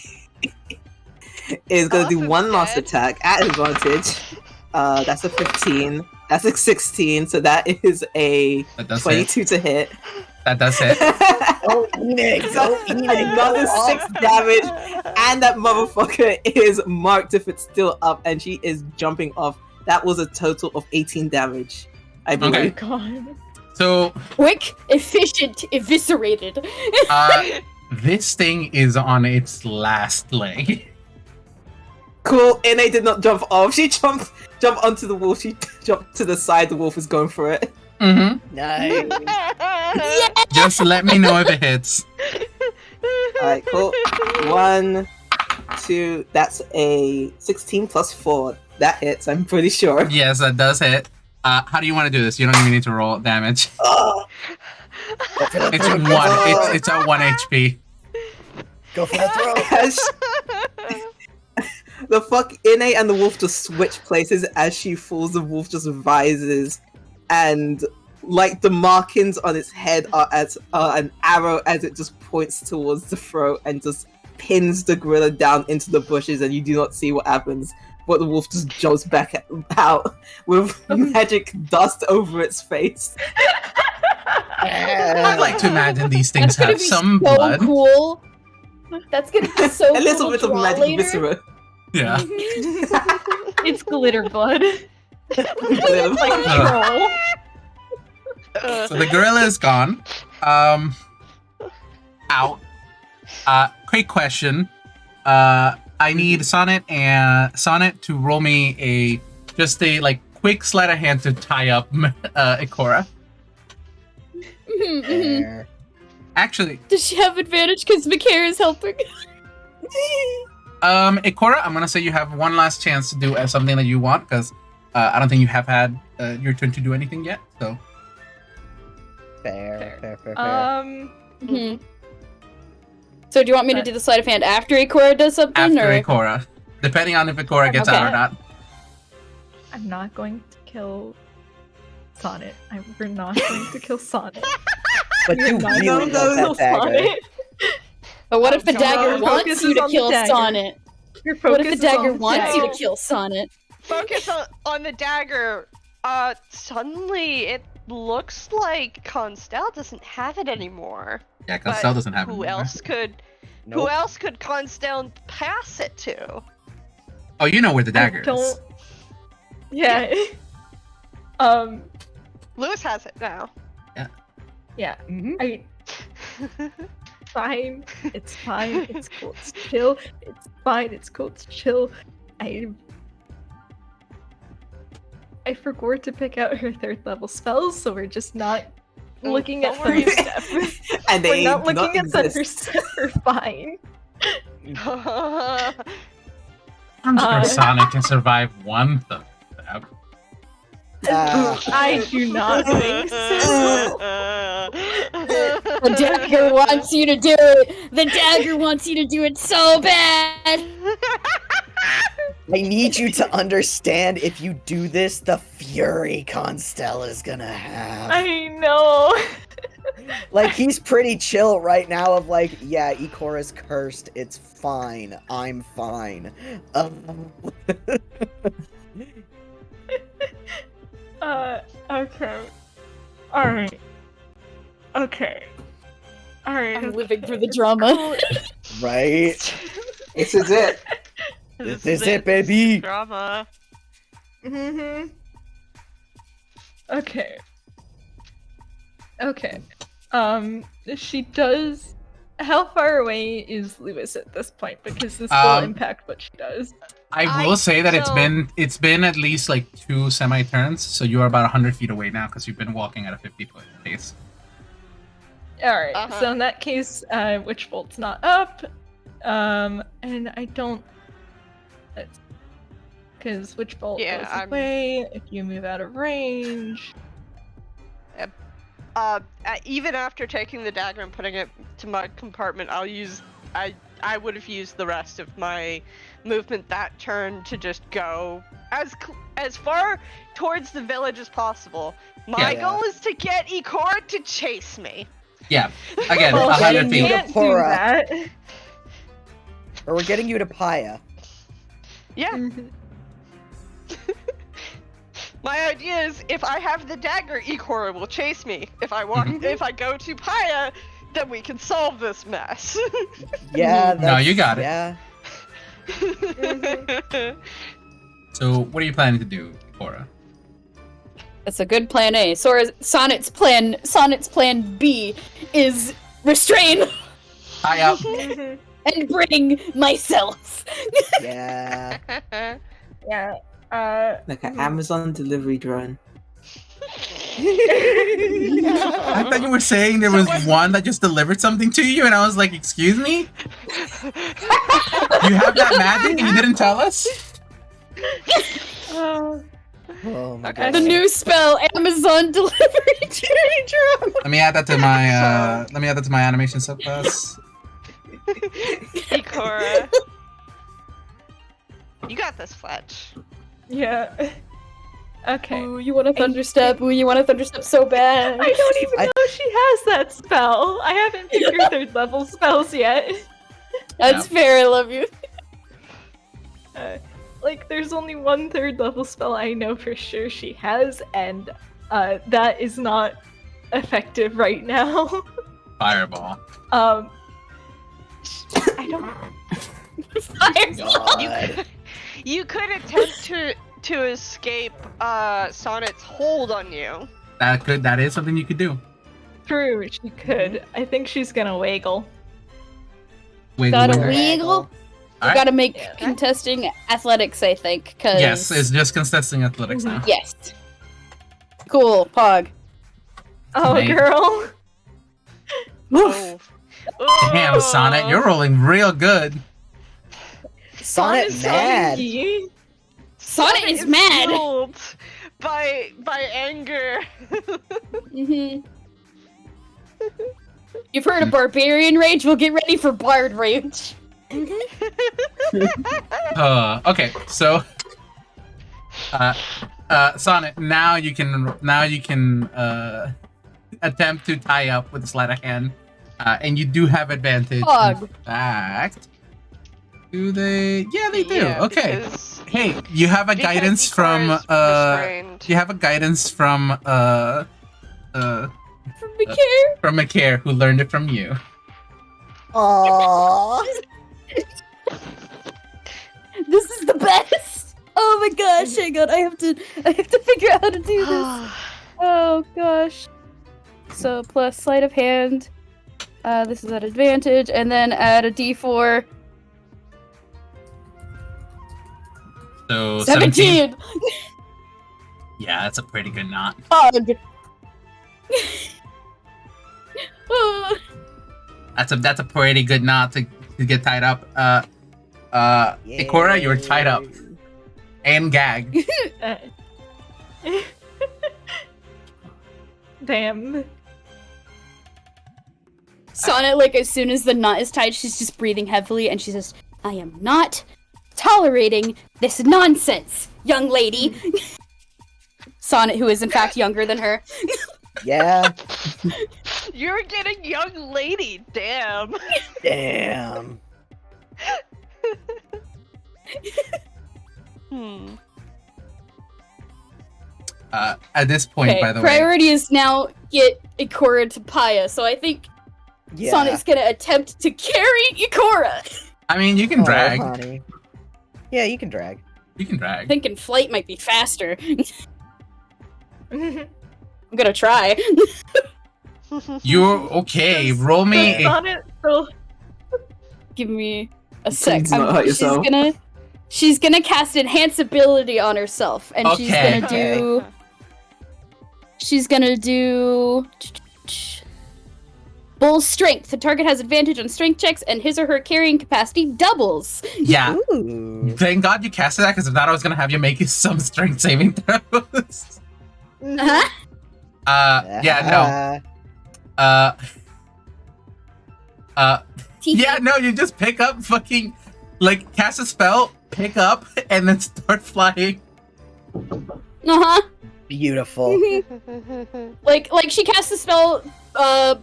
Is going to do Also one last dead. attack at advantage. That's a 15. That's a 16. So that is a That does hit. 22 to hit. That does hit. Go Enix. Go Enix. Another 6 damage, and that motherfucker is marked if it's still up, and she is jumping off. That was a total of 18 damage, I believe. Okay. God. So, Quick, efficient, eviscerated. this thing is on its last leg. Cool. Ine did not jump off. She jumped onto the wolf. She jumped to the side. The wolf is going for it. Nice. Just let me know if it hits. Alright, cool. 1, 2. That's a 16 plus 4. That hits, I'm pretty sure. Yes, that does hit. How do you want to do this? You don't even need to roll damage. Oh, It's 1. It's at 1 HP. Go for the throw. the fuck, Ine and the wolf just switch places as she falls. The wolf just rises, and like the markings on its head are as an arrow as it just points towards the throat and just pins the gorilla down into the bushes, and you do not see what happens. But the wolf just jumps back out with magic dust over its face. I'd like to imagine these things That's gonna have be some so blood. cool. That's gonna be so A little cool bit to of draw magic later. viscera. Yeah. It's glitter blood. Little- Like Ugh. troll. So the gorilla is gone. Out. Quick question. I need Sonnet to roll me a quick sleight of hand to tie up Ikora. Fair. Actually, Does she have advantage because Mikhail is helping? Ikora, I'm gonna say you have one last chance to do something that you want because I don't think you have had your turn to do anything yet. So Fair. Mhm. So do you want me to do the sleight of hand after Ikora does something? after or? Ikora, depending on if Ikora gets out or Okay. not. I'm not going to kill Sonnet. We're not going to kill Sonnet. But you Not really going love to kill that dagger. Sonnet. But what if the No, dagger wants focus you is to on the kill dagger. Sonnet? Your What if focus the is on dagger the wants you to dagger. kill Sonnet? Focus on the dagger. Suddenly it looks like Constelle doesn't have it anymore. Yeah, Constelle doesn't have it. Who anymore. else could? Nope. Who else could Constelle pass it to? Oh, you know where the dagger is. Don't. Yeah. Lewis has it now. Yeah. Mhm. I. Fine. It's fine. It's cool. It's chill. It's fine. It's cool. It's chill. I forgot to pick out her 3rd level spells, so we're just not looking at don't worry. third step. And We're they not do looking at exist. third step. We're fine. I'm sure Sonic can survive one stab. I do not think so. The dagger wants you to do it. The dagger wants you to do it so bad. I need you to understand if you do this, the fury Constelle is gonna have. I know. Like, he's pretty chill right now of like, yeah, Ikora's cursed, it's fine, I'm fine. Okay. Alright. Okay. Alright. I'm living for the drama. Right? This is it. This is it, baby! Drama. Mm-hmm. Okay. Okay. She does. How far away is Lewis at this point? Because this will impact what she does. I will say that so- it's been at least like 2 semi-turns, so you are about 100 feet away now because you've been walking at a 50-foot pace. Alright, Uh-huh. so in that case, Witch Bolt's not up. And I don't. Because Witch Bolt Yeah, goes I'm- away if you move out of range. Even after taking the dagger and putting it to my compartment, I would have used the rest of my movement that turn to just go as far towards the village as possible. My Yeah. goal is to get Ikora to chase me. Yeah, again, Well, 100 you feet. Can't do Ikora. that. Or we're getting you to Paya. Yeah. Mhm. My idea is if I have the dagger, Ikora will chase me. If I walk, if I go to Paya, then we can solve this mess. Yeah, No, that's, you got it. Yeah. So, what are you planning to do, Ikora? That's a good plan A. Sonnet's plan B is restrain Tie up. and bring myself. Yeah. Yeah. Like an Amazon delivery drone. I thought you were saying there was one that just delivered something to you, and I was like, excuse me? You have that magic and you didn't tell us? Oh my Okay. god. The new spell, Amazon delivery drone. Let me add that to my animation subclass. Ikora. You got this, Fletch. Yeah. Okay. Ooh, you want a thunderstep? Ooh, you want a thunderstep so bad. I don't even know she has that spell. I haven't picked her 3rd level spells yet. That's fair, I love you. Like, there's only one 3rd level spell I know for sure she has, and that is not effective right now. Fireball. I don't. God. You could attempt to escape Sonnet's hold on you. That is something you could do. True, she could. I think she's gonna wiggle. Wiggle, Gotta wiggle. wiggle. All We right. gotta make Yeah. contesting athletics, I think. Cause Yes, it's just contesting athletics now. yes. Cool, Pog. Oh, Mate. girl. Oh. Damn, Sonnet, you're rolling real good. Sonnet Sonnet's mad. so Sonnet is mad. fueled by anger. hmm You've heard of barbarian rage? Well, get ready for bard rage. Okay, so Sonnet, now you can attempt to tie up with a sleight of hand. And you do have advantage. Pog. In fact. Do they? Yeah, they do. Yeah, Okay. because- Hey, you have a because guidance from Ikora is restrained. you have a guidance from From McCare. from Ikora, who learned it from you. Aww. This is the best. Oh my gosh, hang on. I have to figure out how to do this. Oh gosh. So plus sleight of hand. This is at advantage, and then add a d4. So 17. Yeah, that's a pretty good knot. Pog. Oh. That's a pretty good knot to get tied up. Ikora, you're tied up and gagged. Damn. Sonnet, like, as soon as the knot is tied, she's just breathing heavily, and she says, I am not tolerating this nonsense, young lady. Sonnet, who is in fact younger than her. Yeah. You're getting young lady, damn. Damn. Hmm. At this point, Okay, by the way, priority is now get Ikora to Paya, so I think Yeah. Sonnet's gonna attempt to carry Ikora. I mean, you can drag. Honey. Yeah, you can drag. You can drag. I'm thinking flight might be faster. I'm gonna try. You're okay. Roll me. Does Sonnet still- Give me a sec. Please not hurt yourself. She's gonna cast enhance ability on herself, and Okay. she's gonna do Bull's strength. The target has advantage on strength checks, and his or her carrying capacity doubles. Yeah. Ooh. Thank God you casted that, because if not, I was gonna have you make some strength saving throws. Uh-huh. Yeah, yeah, no, you just pick up fucking, like, cast a spell, pick up, and then start flying. Uh-huh. Beautiful. Like she casts the spell,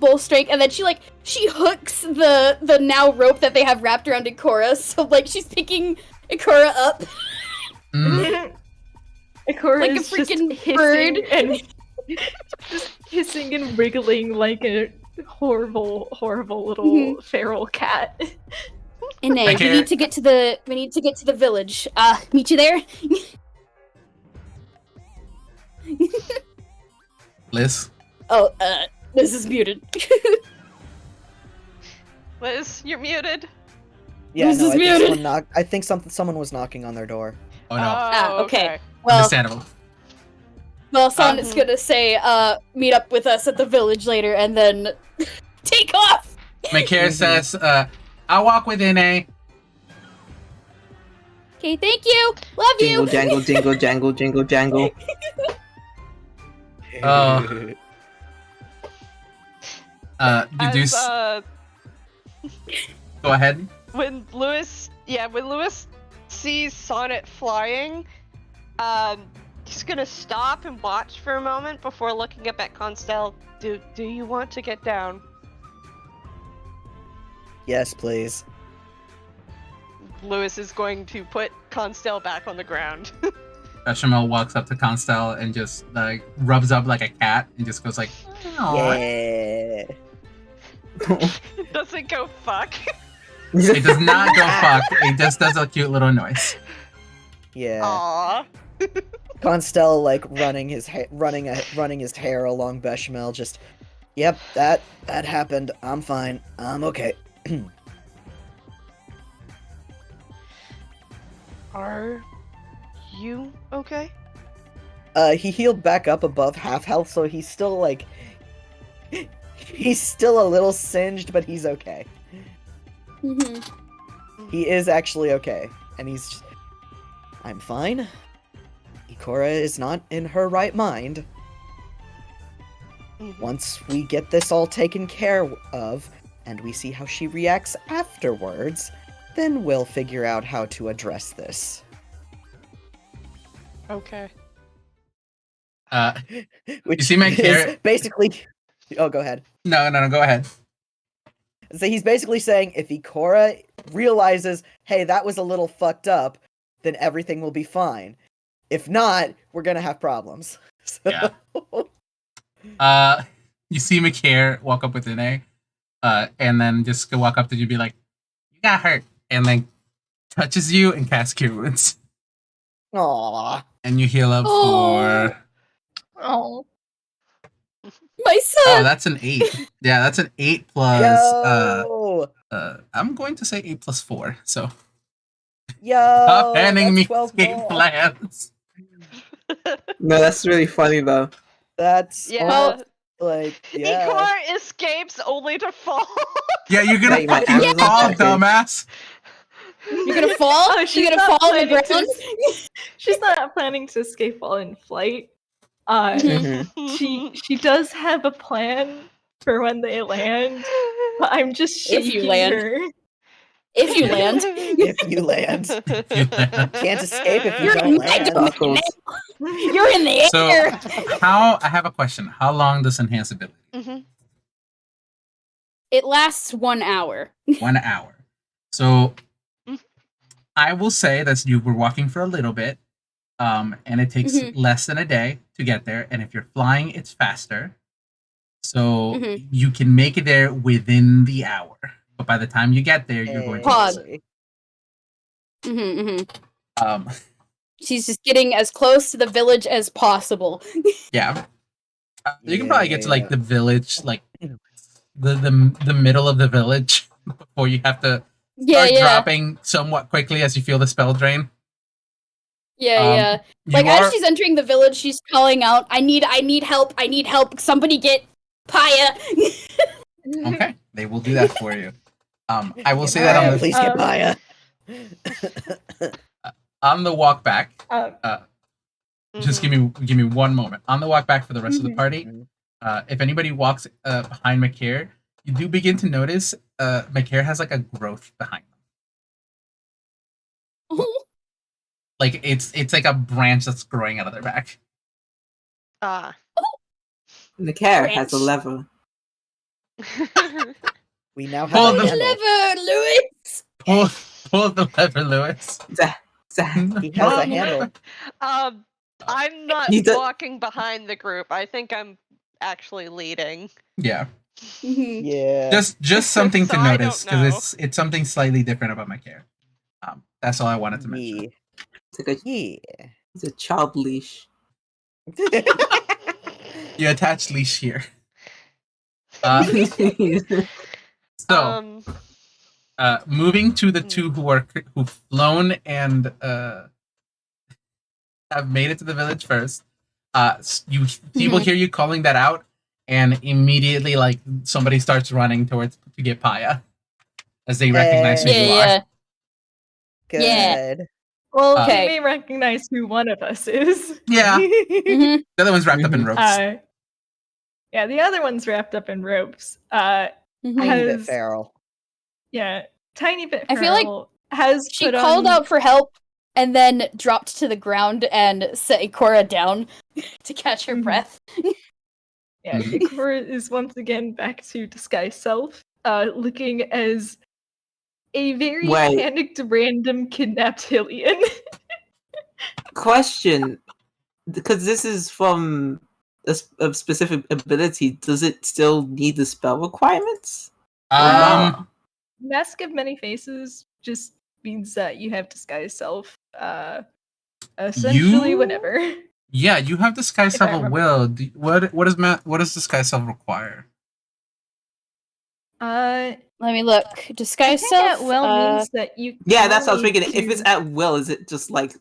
Bull strength, and then she hooks the now rope that they have wrapped around Ikora, so, like, she's picking Ikora up. Mm. Ikora Like a is just freaking hissing bird. and just hissing and wriggling like a horrible little feral cat. Ine, Okay. we need to get to the village. Meet you there? Liz? Oh, this is muted. Liz, you're muted. Yeah, This no, is I think muted. I think someone was knocking on their door. Oh no. Okay. Well, Understandable. Sonnet's gonna say, meet up with us at the village later, and then take off! Makara says, I'll walk with Ine. Okay, thank you! Love Jingle you! jangle, jingle jangle, jingle jangle. Deduce. Go ahead. When Lewis sees Sonnet flying, he's gonna stop and watch for a moment before looking up at Constelle. Do you want to get down? Yes, please. Lewis is going to put Constelle back on the ground. Bechamel walks up to Constelle and just, like, rubs up like a cat and just goes like, "Aw." Yeah. It doesn't go fuck. It does not go fuck. It just does a cute little noise. Yeah. Aww. Constelle like running his hair along Bechamel. Just, yep, that happened. I'm fine. I'm okay. Are you okay? He healed back up above half health, so he's still like, he's still a little singed, but he's okay. He is actually okay, and he's just, I'm fine. Ikora is not in her right mind. Once we get this all taken care of, and we see how she reacts afterwards, then we'll figure out how to address this. Okay. Which see my is carrot? basically... Oh, go ahead. No, go ahead. So he's basically saying if Ikora realizes, hey, that was a little fucked up, then everything will be fine. If not, we're gonna have problems. So... Yeah. You see McCare walk up with Ine, and then just go walk up to you and be like, you got hurt. And then touches you and casts Cure Wounds. Aww. And you heal up for... Oh. My son! Oh, that's an 8. Yeah, that's an 8 plus... Yo! I'm going to say 8 plus 4, so... Yo! Stop handing me 12 escape more. plans. No, that's really funny though. That's Yeah. like, yeah. Ikora escapes only to fall. Yeah, you're gonna Right, my fucking Amazon fall, package. dumbass. You're gonna fall? Oh, You're she's gonna not fall on the planning ground? She's not planning to escape while in flight. Mhm. She does have a plan for when they land, but I'm just If you shaking land. her. If you land. If you land. Can't escape if you You're don't in land. Sparkles. You're in the So, air! I have a question. How long does enhance ability? Mhm. It lasts 1 hour. 1 hour. So, Mhm. I will say that you were walking for a little bit, and it takes Mhm. less than a day to get there. And if you're flying, it's faster. So Mhm. you can make it there within the hour. But by the time you get there, you're going to Pause. miss it. Mm-hmm. She's just getting as close to the village as possible. Yeah. You can probably get to like the village, like the middle of the village before you have to Yeah, start yeah. dropping somewhat quickly as you feel the spell drain. Yeah. Like, You as are she's entering the village, she's calling out, I need help, somebody get Paya! okay. They will do that for you. I will say Paya, that on the please get Paya. on the walk back. Mm-hmm. Just give me 1 moment. On the walk back for the rest of the party, Mhm. if anybody walks behind McCare, you do begin to notice McCare has like a growth behind them. Like it's like a branch that's growing out of their back. Ah. The cat has a lever. We now have Pull a the handle. Lever, Louis! Pull the lever, Lewis. He has a handle. I'm not You don't- walking behind the group. I think I'm actually leading. Yeah. Mhm. Yeah. Just something So to I notice don't know. because it's something slightly different about McCare. That's all I wanted to mention. It's like Yeah. it's a child leash. You attach leash here. So, moving to the two who've flown and have made it to the village first. People hear you calling that out, and immediately like somebody starts running towards to get Paya as they recognize who you are. Good. Yeah. Well, Okay. he may recognize who one of us is. Yeah, Mhm. the other one's wrapped up in ropes. Yeah, the other one's wrapped up in ropes. Tiny bit Has- feral. Yeah, tiny bit. I feel like feral, has She put called on- out for help and then dropped to the ground and set Ikora down to catch her Mhm. breath. Yeah, Ikora is once again back to disguise self, looking as a very Wait. panicked random kidnapped Hylian. Question, because this is from a specific ability, does it still need the spell requirements? Mask of Many Faces just means that you have disguise self, essentially You- whenever. Yeah, you have disguise If I self at remember. will. What does disguise self require? I Let me look. Disguise think self. at will means that you. Yeah, that's what I was only thinking. If it's do- at will, is it just like?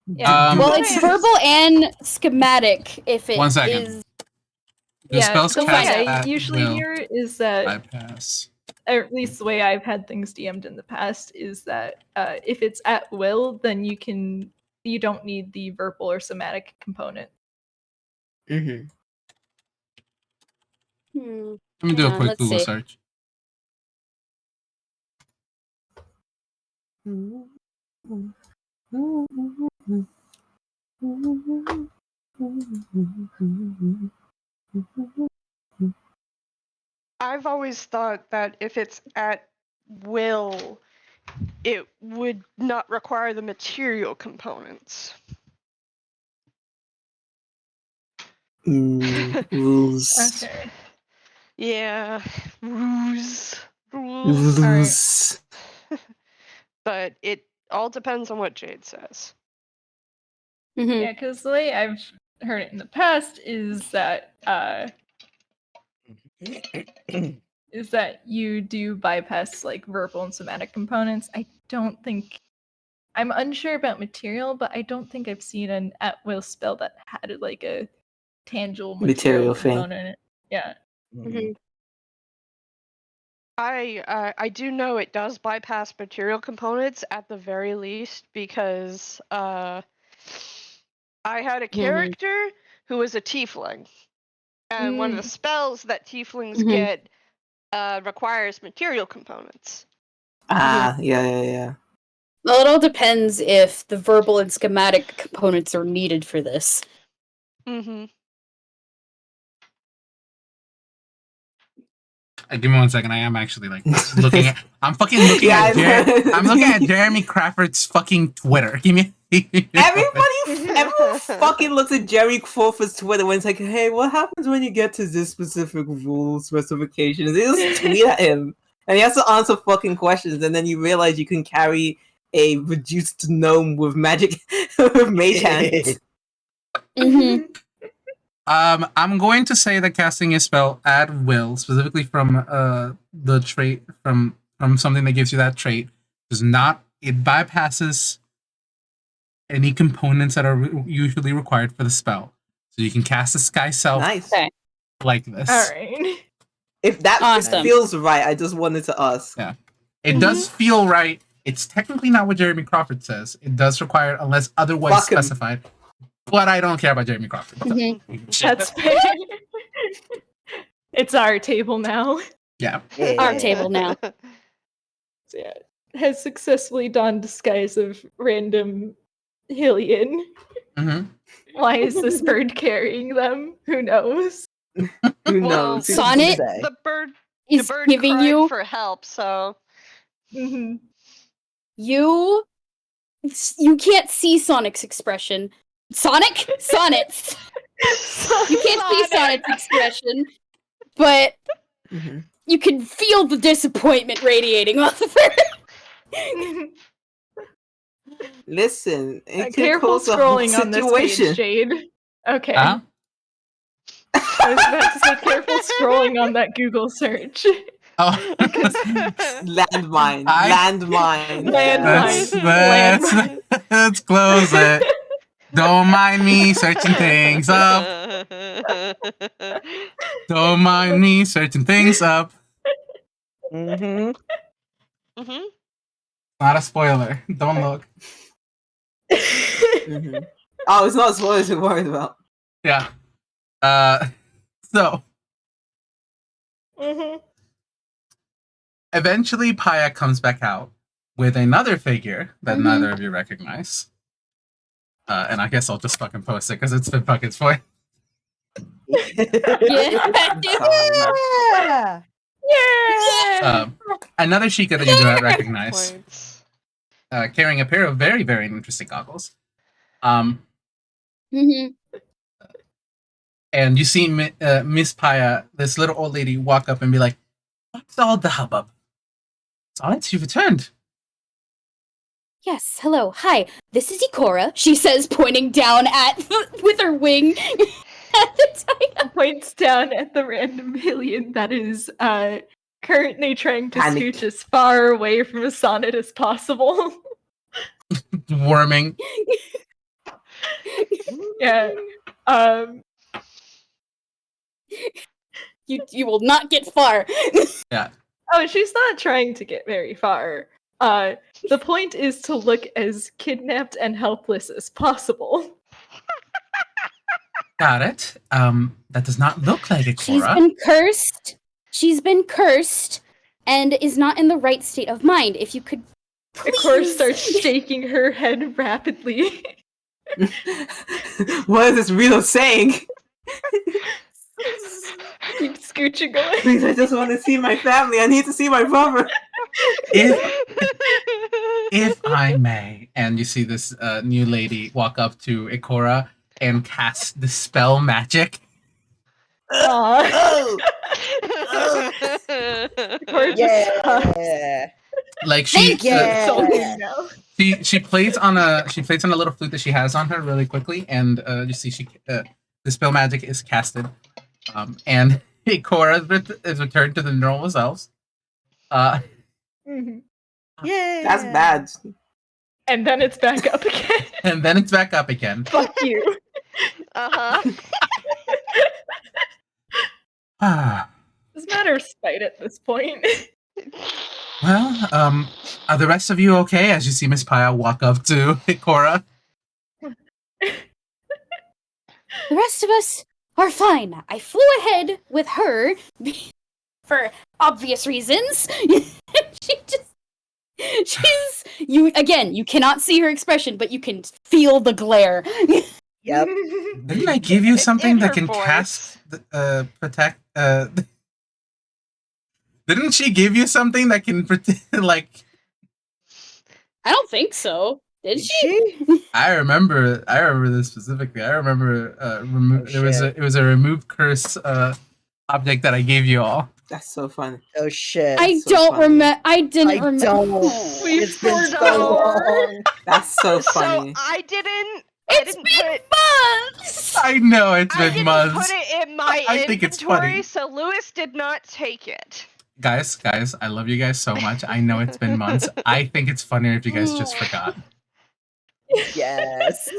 Yeah, Um, well, what it's I verbal and schematic. If it 1 second. is, Do Yeah, spells the way cast Yeah. I at usually will hear it is that, bypass? or at least the way I've had things DM'd in the past, is that if it's at will, then you don't need the verbal or somatic component. Mm-hmm. hmm, Let me do a hang on, quick let's Google see. search. I've always thought that if it's at will, it would not require the material components. Rules. Okay. Yeah, rules. Rules. But it all depends on what Jade says. Mhm. Yeah, because the way I've heard it in the past is that you do bypass like verbal and somatic components. I'm unsure about material, but I don't think I've seen an at will spell that had like a tangible material Material thing. component in it. Yeah. Mhm. I do know it does bypass material components at the very least because I had a character who was a tiefling, and one of the spells that tieflings Mhm. get requires material components. Ah, yeah. Well, it all depends if the verbal and schematic components are needed for this. Mm-hmm. Give me 1 second. I am actually like looking at. I'm fucking looking Yeah, at. I know. I'm looking at Jeremy Crawford's fucking Twitter. Give me. Everyone fucking looks at Jerry Crawford's Twitter when it's like, hey, what happens when you get to this specific rule specification? They just tweet at him. And he has to answer fucking questions, and then you realize you can carry a reduced gnome with magic with mage hands. Mhm. I'm going to say that casting a spell at will, specifically from the trait from something that gives you that trait, does not. It bypasses any components that are usually required for the spell. So you can cast a sky self Nice. Okay. like this. All right. If that Awesome. feels right, I just wanted to ask. Yeah. It does feel right. It's technically not what Jeremy Crawford says. It does require, unless otherwise Fuck him. specified. But I don't care about Jeremy Crawford. Mhm. That's fair. It's our table now. Yeah. Our table now. So yeah, has successfully donned disguise of random Hylian. Mm-hmm. Why is this bird carrying them? Who knows? Who Well, knows? Sonnet the bird is giving cried you for help, so Mhm. you can't see Sonic's expression. Sonnet's. You can't see Sonnet's expression, but Mhm. you can feel the disappointment radiating off of her. Listen, it could Careful cause a whole scrolling on this situation. page, Jade. Okay. Huh? I was about to say careful scrolling on that Google search. Oh. Landmine. Landmine. Let's close it. Don't mind me searching things up. Don't mind me searching things up. Mm-hmm. Mhm. Not a spoiler. Don't look. Mhm. Oh, it's not spoilers you're worried about. Yeah. So Mhm. eventually Paya comes back out with another figure that neither of you recognize. And I guess I'll just fucking post it because it's been fucking spoiled. Yeah. Yeah. Another Sheikah that you do not recognize, Points. carrying a pair of very, very interesting goggles. And you see Miss Paya, this little old lady, walk up and be like, "What's all the hubbub? Sonnet, you've returned." Yes, hello, hi, this is Ikora, she says, pointing down at with her wing at the tiger. Points down at the random alien that is currently trying to Panic. scooch as far away from Sonnet as possible. Worming. Yeah. You will not get far. Oh, she's not trying to get very far. The point is to look as kidnapped and helpless as possible. Got it. That does not look like Ikora. She's been cursed. She's been cursed and is not in the right state of mind. If you could Ikora please. starts shaking her head rapidly. What is this Rito saying? Keep scooching away. Please, I just want to see my family. I need to see my brother. If I may, and you see this new lady walk up to Ikora and cast Dispel Magic. Aw. Oh! Ikora just Yeah. Like she, Thank you. insulting now. she plays on a little flute that she has on her really quickly, and you see she Dispel Magic is casted, and Ikora is returned to the normal selves. Mhm. Yeah. That's bad. And then it's back up again. And then it's back up again. Fuck you. Uh-huh. Doesn't matter spite at this point. Well, are the rest of you okay? As you see Miss Paya walk up to Ikora. The rest of us are fine. I flew ahead with her for obvious reasons. You cannot see her expression, but you can feel the glare. Yep. Didn't I give you It's something in that her can voice. cast protect Didn't she give you something that can protect like I don't think so. Did she? She? I remember this specifically. I remember shit. it was a remove curse object that I gave you all. That's so funny. Oh shit. I so don't funny. remember. I I didn't remember. don't. We It's been so forgot. long. That's so So funny. I didn't It's put been months. I know it's I been didn't months. put it in my I think it's funny. inventory, so Lewis did not take it. Guys, I love you guys so much. I know it's been months. I think it's funnier if you guys just forgot. Yes.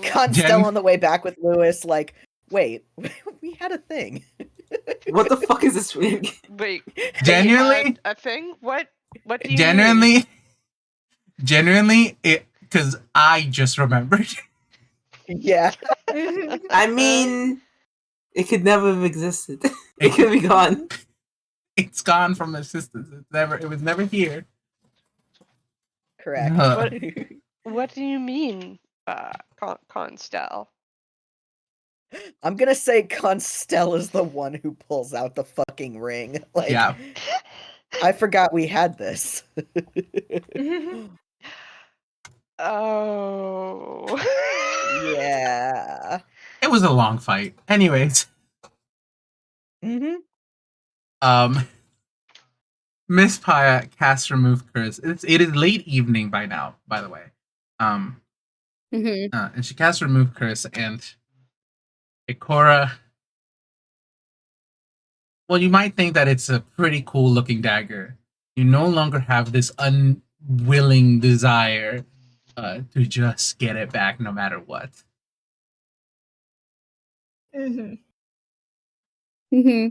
Constelle on the way back with Lewis, like, wait, we had a thing. What the fuck is this ring? Wait, Genuinely, a thing? What do you mean? genuinely, it because I just remembered. Yeah. I mean, it could never have existed. It could be gone. It's gone from existence. It was never here. Correct. What do you mean, Constelle? I'm gonna say Constelle is the one who pulls out the fucking ring. Like, Yeah. I forgot we had this. Oh. Yeah. It was a long fight. Anyways, Mm-hmm. Miss Paya casts remove curse. It is late evening by now, by the way. Mm-hmm. And she casts remove curse, and Ikora. Well, you might think that it's a pretty cool looking dagger. You no longer have this unwilling desire to just get it back no matter what. Mm-hmm. Mm-hmm.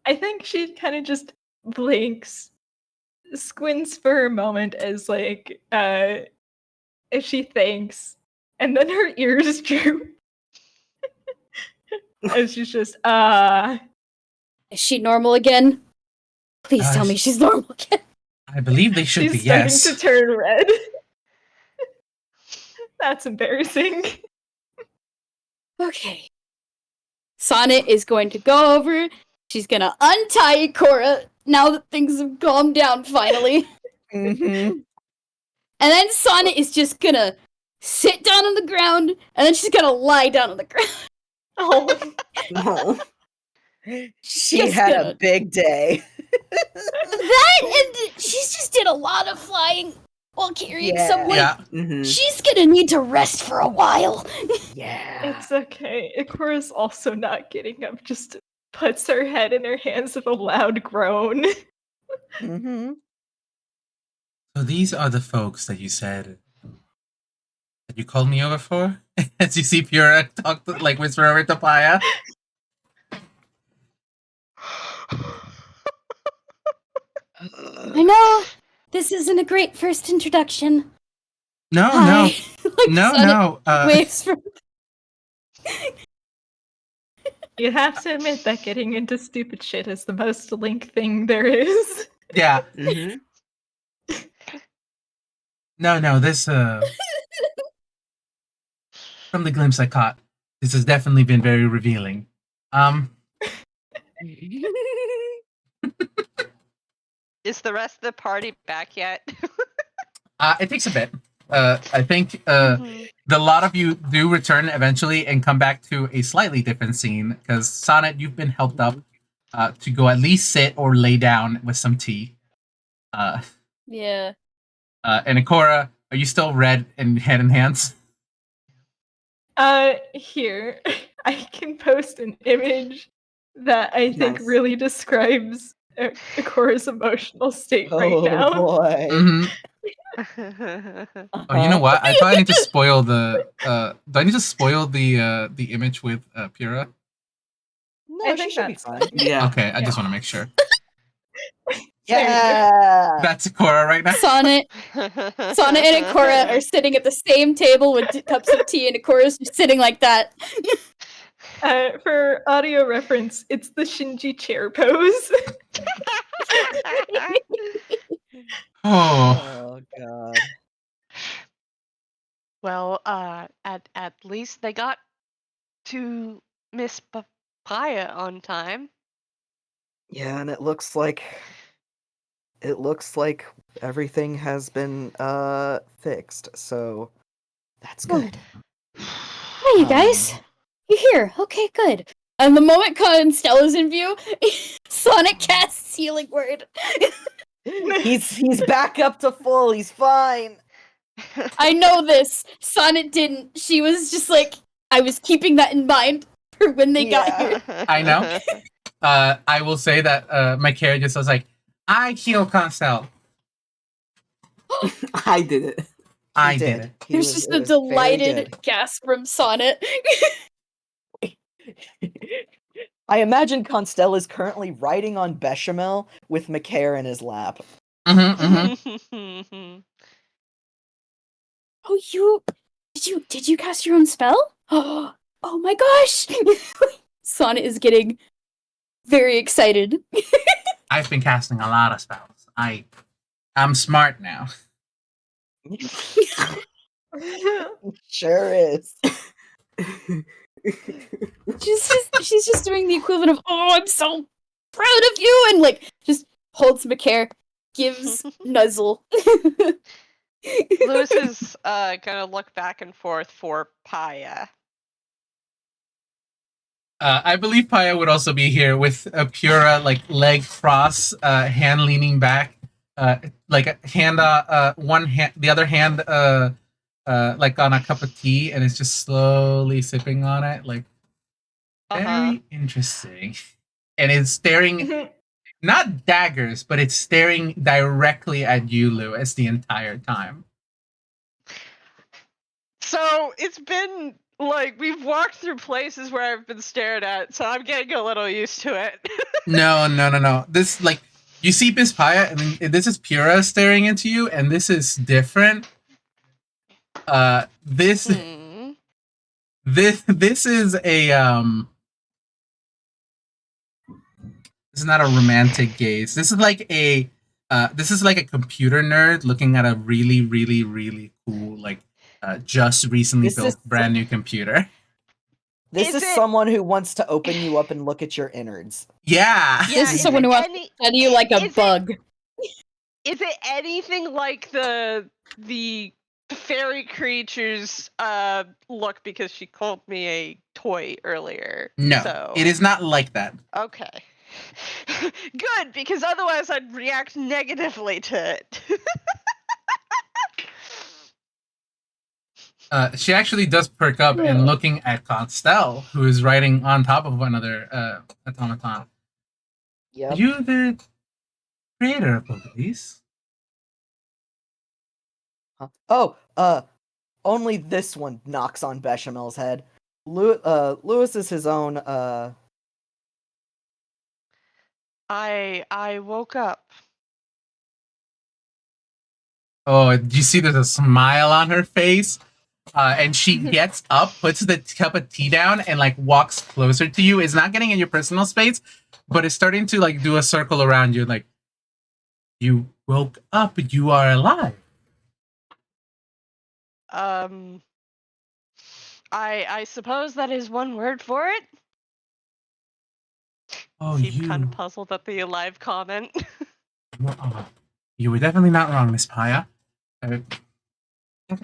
I think she kind of just blinks, squints for a moment as like as she thanks, and then her ears droop. And she's just Is she normal again? Please tell me she's normal again. I believe they should she's be, starting yes. to turn red. That's embarrassing. Okay. Sonnet is going to go over. She's gonna untie Ikora now that things have calmed down finally. Mm-hmm. And then Sonnet is just gonna sit down on the ground, and then she's gonna lie down on the ground. Oh, No. She Just had gonna- a big day. That and she's just did a lot of flying while carrying Yeah. someone. Yeah. Mhm. She's gonna need to rest for a while. Yeah. It's okay. Ikora's also not getting up, just puts her head in her hands with a loud groan. Mm-hmm. So these are the folks that you said that you called me over for? As you see Pura talk to, like whisper over to Paya. I know this isn't a great first introduction. No, Hi. no. Like No, Sonnet no. waves from You have to admit that getting into stupid shit is the most Link thing there is. Yeah. Mhm. No, this from the glimpse I caught, this has definitely been very revealing. Is the rest of the party back yet? It takes a bit. I think Mhm. the lot of you do return eventually and come back to a slightly different scene because Sonnet, you've been helped up to go at least sit or lay down with some tea. Yeah. And Ikora, are you still red and head and hands? Here. I can post an image that I think Nice. really describes Ikora's emotional state right Oh now. boy. Mm-hmm. Oh, you know what? I thought I need to spoil the. Do I need to spoil the image with Pura? No, I she think should be that's fine. fine. Yeah. Okay, I just want to make sure. Yeah. That's Ikora right now. Sonnet and Ikora are sitting at the same table with cups of tea, and Ikora's just sitting like that. For audio reference, it's the Shinji chair pose. Oh, Oh god. Well, at least they got to Miss Papaya on time. Yeah, and it looks like everything has been fixed, so that's good. Hi, you guys. You're here. Okay, good. And the moment Constella's in view, Sonnet casts Healing Word. He's back up to full. He's fine. I know this. Sonnet didn't. She was just like, I was keeping that in mind for when they got here. I know. I will say that my character just was like, I heal Constelle. I did it. I did it. There's just a delighted gasp from Sonnet. I imagine Constelle is currently riding on bechamel with Macaire in his lap. Mm-hmm. Oh, did you cast your own spell? Oh my gosh! Sonnet is getting very excited. I've been casting a lot of spells. I'm smart now. Sure is. She's just doing the equivalent of, oh, I'm so proud of you, and like just holds Macaire, gives nuzzle. Lewis is gonna look back and forth for Paya. I believe Paya would also be here with a Pura like leg cross, hand leaning back, like a hand, one hand, the other hand, like on a cup of tea, and it's just slowly sipping on it, like very interesting. And it's staring, not daggers, but it's staring directly at you, Lewis, the entire time. So it's been like we've walked through places where I've been stared at, so I'm getting a little used to it. No. This, like, you see Miss Paya, and then this is Pura staring into you, and this is different. This is a this is not a romantic gaze. This is like a computer nerd looking at a really, really, really cool, like, just recently built brand new computer. This is someone who wants to open you up and look at your innards. Yeah. This is someone who wants to study you like a bug. Is it anything like the fairy creatures look, because she called me a toy earlier? No, So it is not like that. okay. Good, because otherwise I'd react negatively to it. She actually does perk up in looking at Constelle, who is riding on top of another automaton. Are Yep. you the creator of both of these? Huh? Oh, only this one knocks on Bechamel's head. Lewis is his own, I woke up. Oh, do you see there's a smile on her face? And she gets up, puts the cup of tea down, and like walks closer to you. It's not getting in your personal space, but it's starting to like do a circle around you. Like, you woke up, you are alive. I suppose that is one word for it. Oh, Seemed kind of puzzled at the alive comment. You were definitely not wrong, Miss Paya.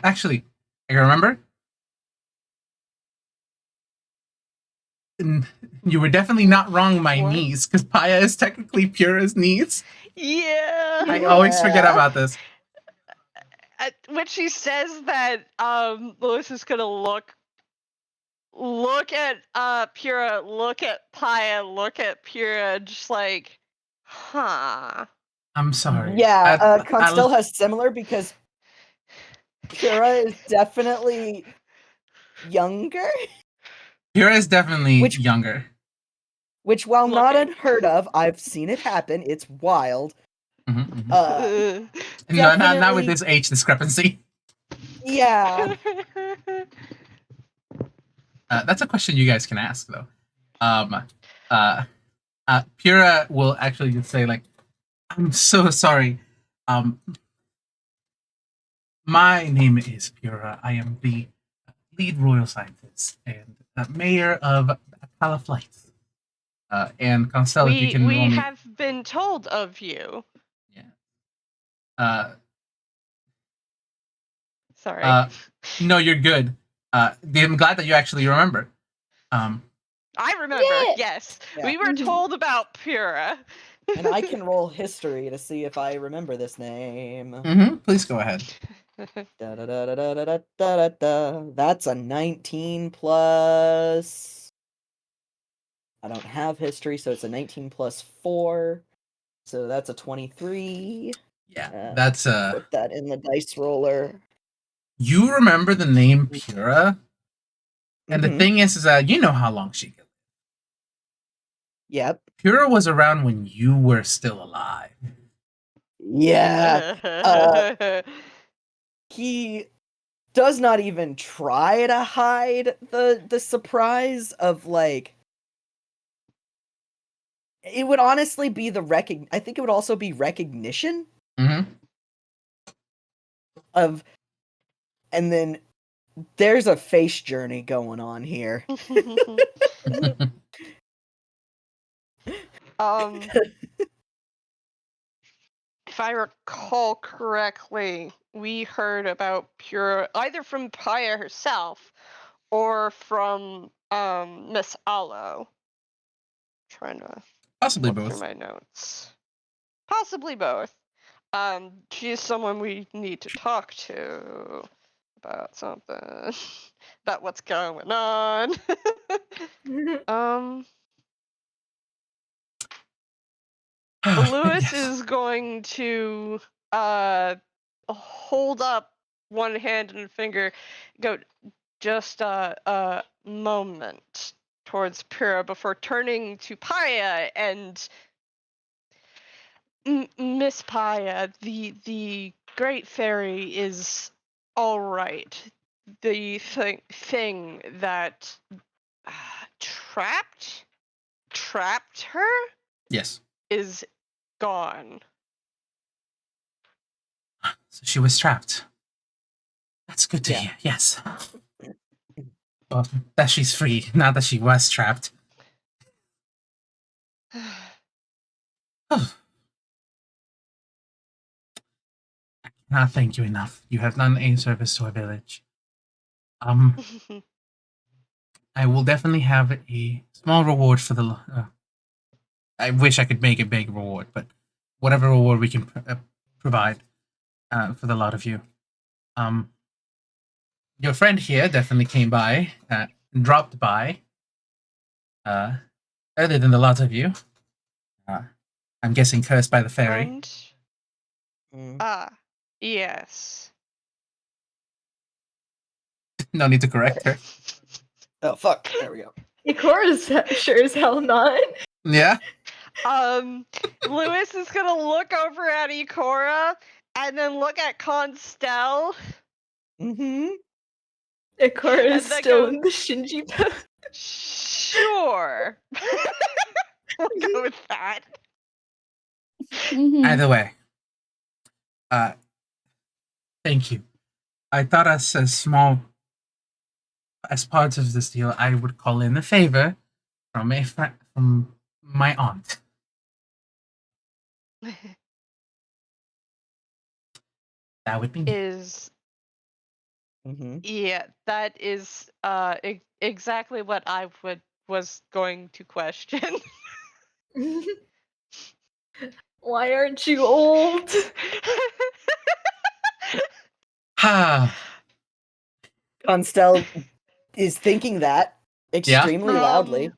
Actually, I remember. You were definitely not wrong, my What? niece, because Paya is technically Pura's niece. Yeah. I always forget about this. When she says that, Lewis is gonna look at Pura, look at Paya, look at Pura, just like, huh. I'm sorry. yeah, Constelle has similar because Pura is definitely younger, Pura is definitely younger. which while not Looking. unheard of, I've seen it happen. It's wild. Mm-hmm. Definitely, not with this age discrepancy. Yeah. That's a question you guys can ask, though. Pura will actually just say, like, I'm so sorry. My name is Pura. I am the lead royal scientist and mayor of Calaflight. And Constelle, if you can we only... have been told of you. Yeah. Sorry. No, you're good. I'm glad that you actually remember. I remember, yes. Yeah. We were told about Pura. And I can roll history to see if I remember this name. Please go ahead. That's a 19 plus. I don't have history, so it's a 19 plus 4. So that's a 23. Yeah, that's Put that in the dice roller. You remember the name Pura, and the thing is that you know how long she lived. Yep. Pura was around when you were still alive. Yeah. He does not even try to hide the surprise of, like, it would honestly be I think it would also be recognition of, and then there's a face journey going on here. If I recall correctly, we heard about Pura either from Paya herself or from Miss Aloe. Trying to possibly look both through my notes. Possibly both. She is someone we need to talk to about something, about what's going on. Lewis is going to hold up one hand and finger, go just a moment towards Pura before turning to Paya and Miss Paya. The Great Fairy is all right. The thing that trapped her. Yes. Is gone. So she was trapped. That's good to hear. Yes. Well, that she's free, not that she was trapped. I cannot thank you enough. You have done a service to our village. I will definitely have a small reward for the I wish I could make a big reward, but whatever reward we can provide for the lot of you. Your friend here definitely came by, dropped by, earlier than the lot of you. I'm guessing cursed by the fairy. Friend? Mm. Yes. No need to correct her. Oh fuck! There we go. Ikora's sure as hell not. Yeah. Lewis is gonna look over at Ikora and then look at Constelle. Mm-hmm. Ikora is And then still go- in the Shinji pose. Sure. We'll go with that. Mhm. Either way, thank you. I thought as part of this deal, I would call in a favor from from my aunt. That would be me. Mm-hmm. Yeah, that is exactly what I was going to question. Why aren't you old? Ha! Constelle is thinking that extremely loudly.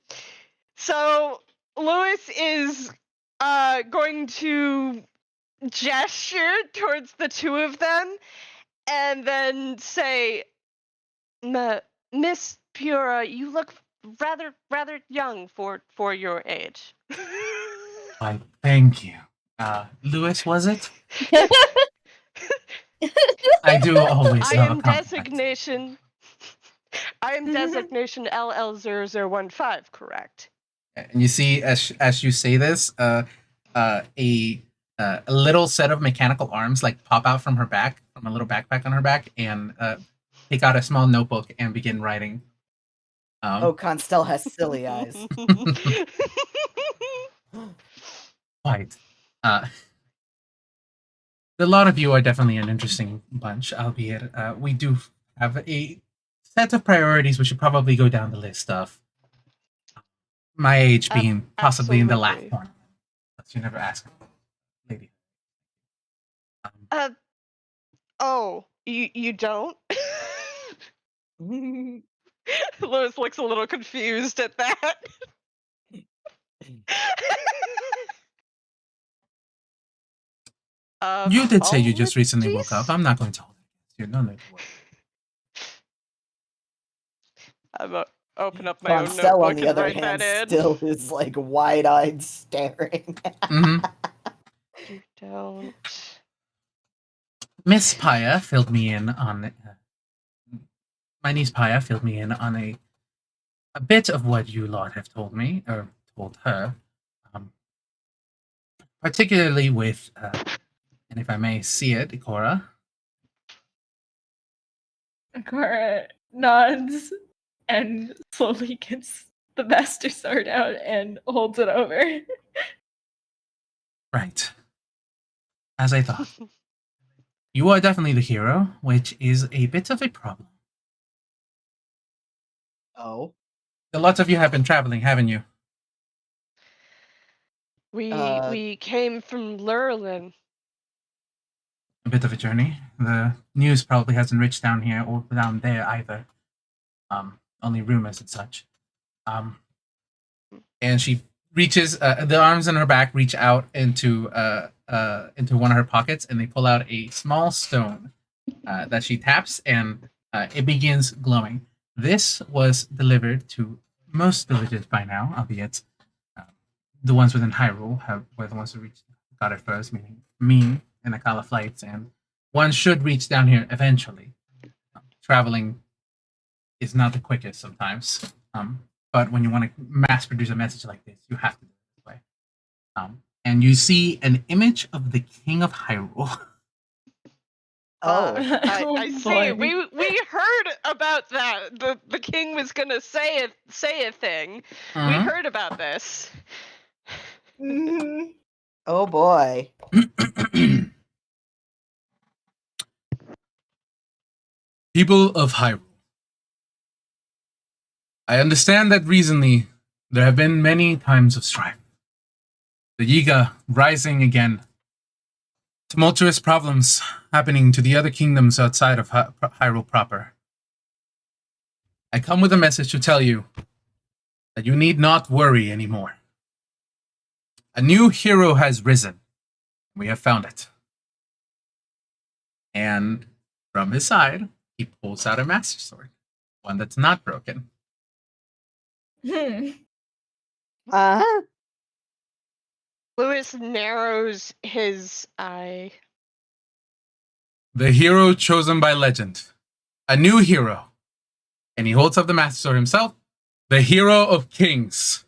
So Lewis is going to gesture towards the two of them and then say, Miss Pura, you look rather young for your age. Why, thank you. Lewis, was it? I do always I love a am compliment. I am designation LL0015, correct? And you see, as you say this, a little set of mechanical arms like pop out from her back, from a little backpack on her back, and take out a small notebook and begin writing. Oh, Constelle has silly eyes. Quite. The lot of you are definitely an interesting bunch, albeit we do have a set of priorities which should probably go down the list of my age being possibly in the last Absolutely. one. But you never ask, lady. Oh, you don't? Lewis looks a little confused at that. You did say you just recently woke up. I'm not going to hold it against you. No need to worry. I'm open up my own Constelle, notebook on the and other write hand, that in. still is like wide-eyed staring. Mm-hmm. You don't. Miss Paya filled me in on my niece Paya filled me in on a bit of what you lot have told me or told her, particularly with and if I may see it, Ikora. Ikora nods and slowly gets the master sword out and holds it over. Right. As I thought. You are definitely the hero, which is a bit of a problem. Oh. A lot of you have been traveling, haven't you? We came from Lurlin. A bit of a journey. The news probably hasn't reached down here or down there either. Only rumors and such. And she reaches the arms in her back reach out into one of her pockets, and they pull out a small stone that she taps, and it begins glowing. This was delivered to most villages by now, albeit the ones within Hyrule were the ones who got it first, meaning me and Akala flights, and one should reach down here eventually. Traveling is not the quickest sometimes, but when you want to mass produce a message like this, you have to do it this way. And you see an image of the King of Hyrule. I see. We heard about that. The king was gonna say a thing. We heard about this. Oh boy. People of Hyrule. I understand that recently there have been many times of strife. The Yiga rising again. Tumultuous problems happening to the other kingdoms outside of Hyrule proper. I come with a message to tell you that you need not worry anymore. A new hero has risen. We have found it. And from his side, he pulls out a master sword. One that's not broken. Uh-huh. Lewis narrows his eye. The hero chosen by legend. A new hero. And he holds up the master sword himself. The hero of kings.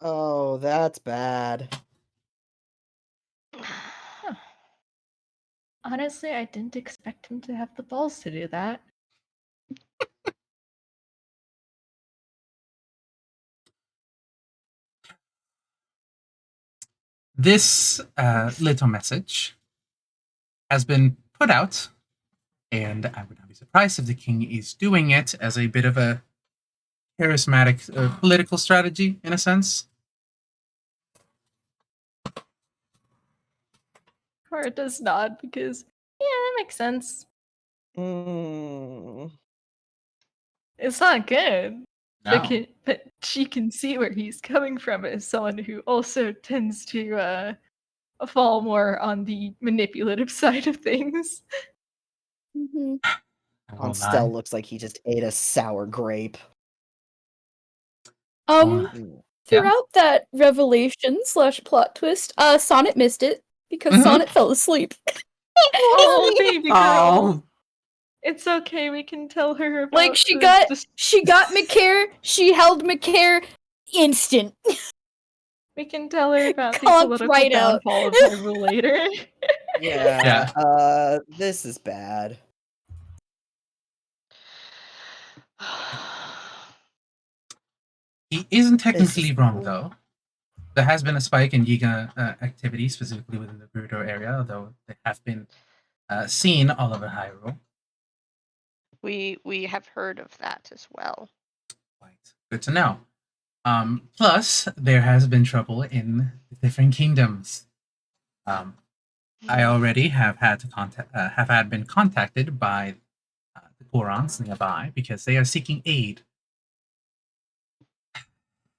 Oh, that's bad. Honestly, I didn't expect him to have the balls to do that. This little message has been put out, and I would not be surprised if the king is doing it as a bit of a charismatic political strategy, in a sense. Cora does nod because, yeah, that makes sense. Mm. It's not good. No. But she can see where he's coming from as someone who also tends to fall more on the manipulative side of things. Mm-hmm. I won't Constelle lie. looks like he just ate a sour grape. Oh, Ooh. Yeah. Throughout that revelation / plot twist, Sonnet missed it because Mhm. Sonnet fell asleep. Oh, baby girl. Oh, It's okay, we can tell her about Like she the got McCare, she held McCare instant. we can tell her about the Conked political right out. downfall of Hyrule later. Yeah, Yeah. this is bad. He isn't This technically is wrong, though. There has been a spike in Yiga activity, specifically within the Gerudo area, although they have been seen all over Hyrule. We have heard of that as well. Quite good to know. Plus, there has been trouble in the different kingdoms. I already have had to been contacted by the Gorons nearby because they are seeking aid.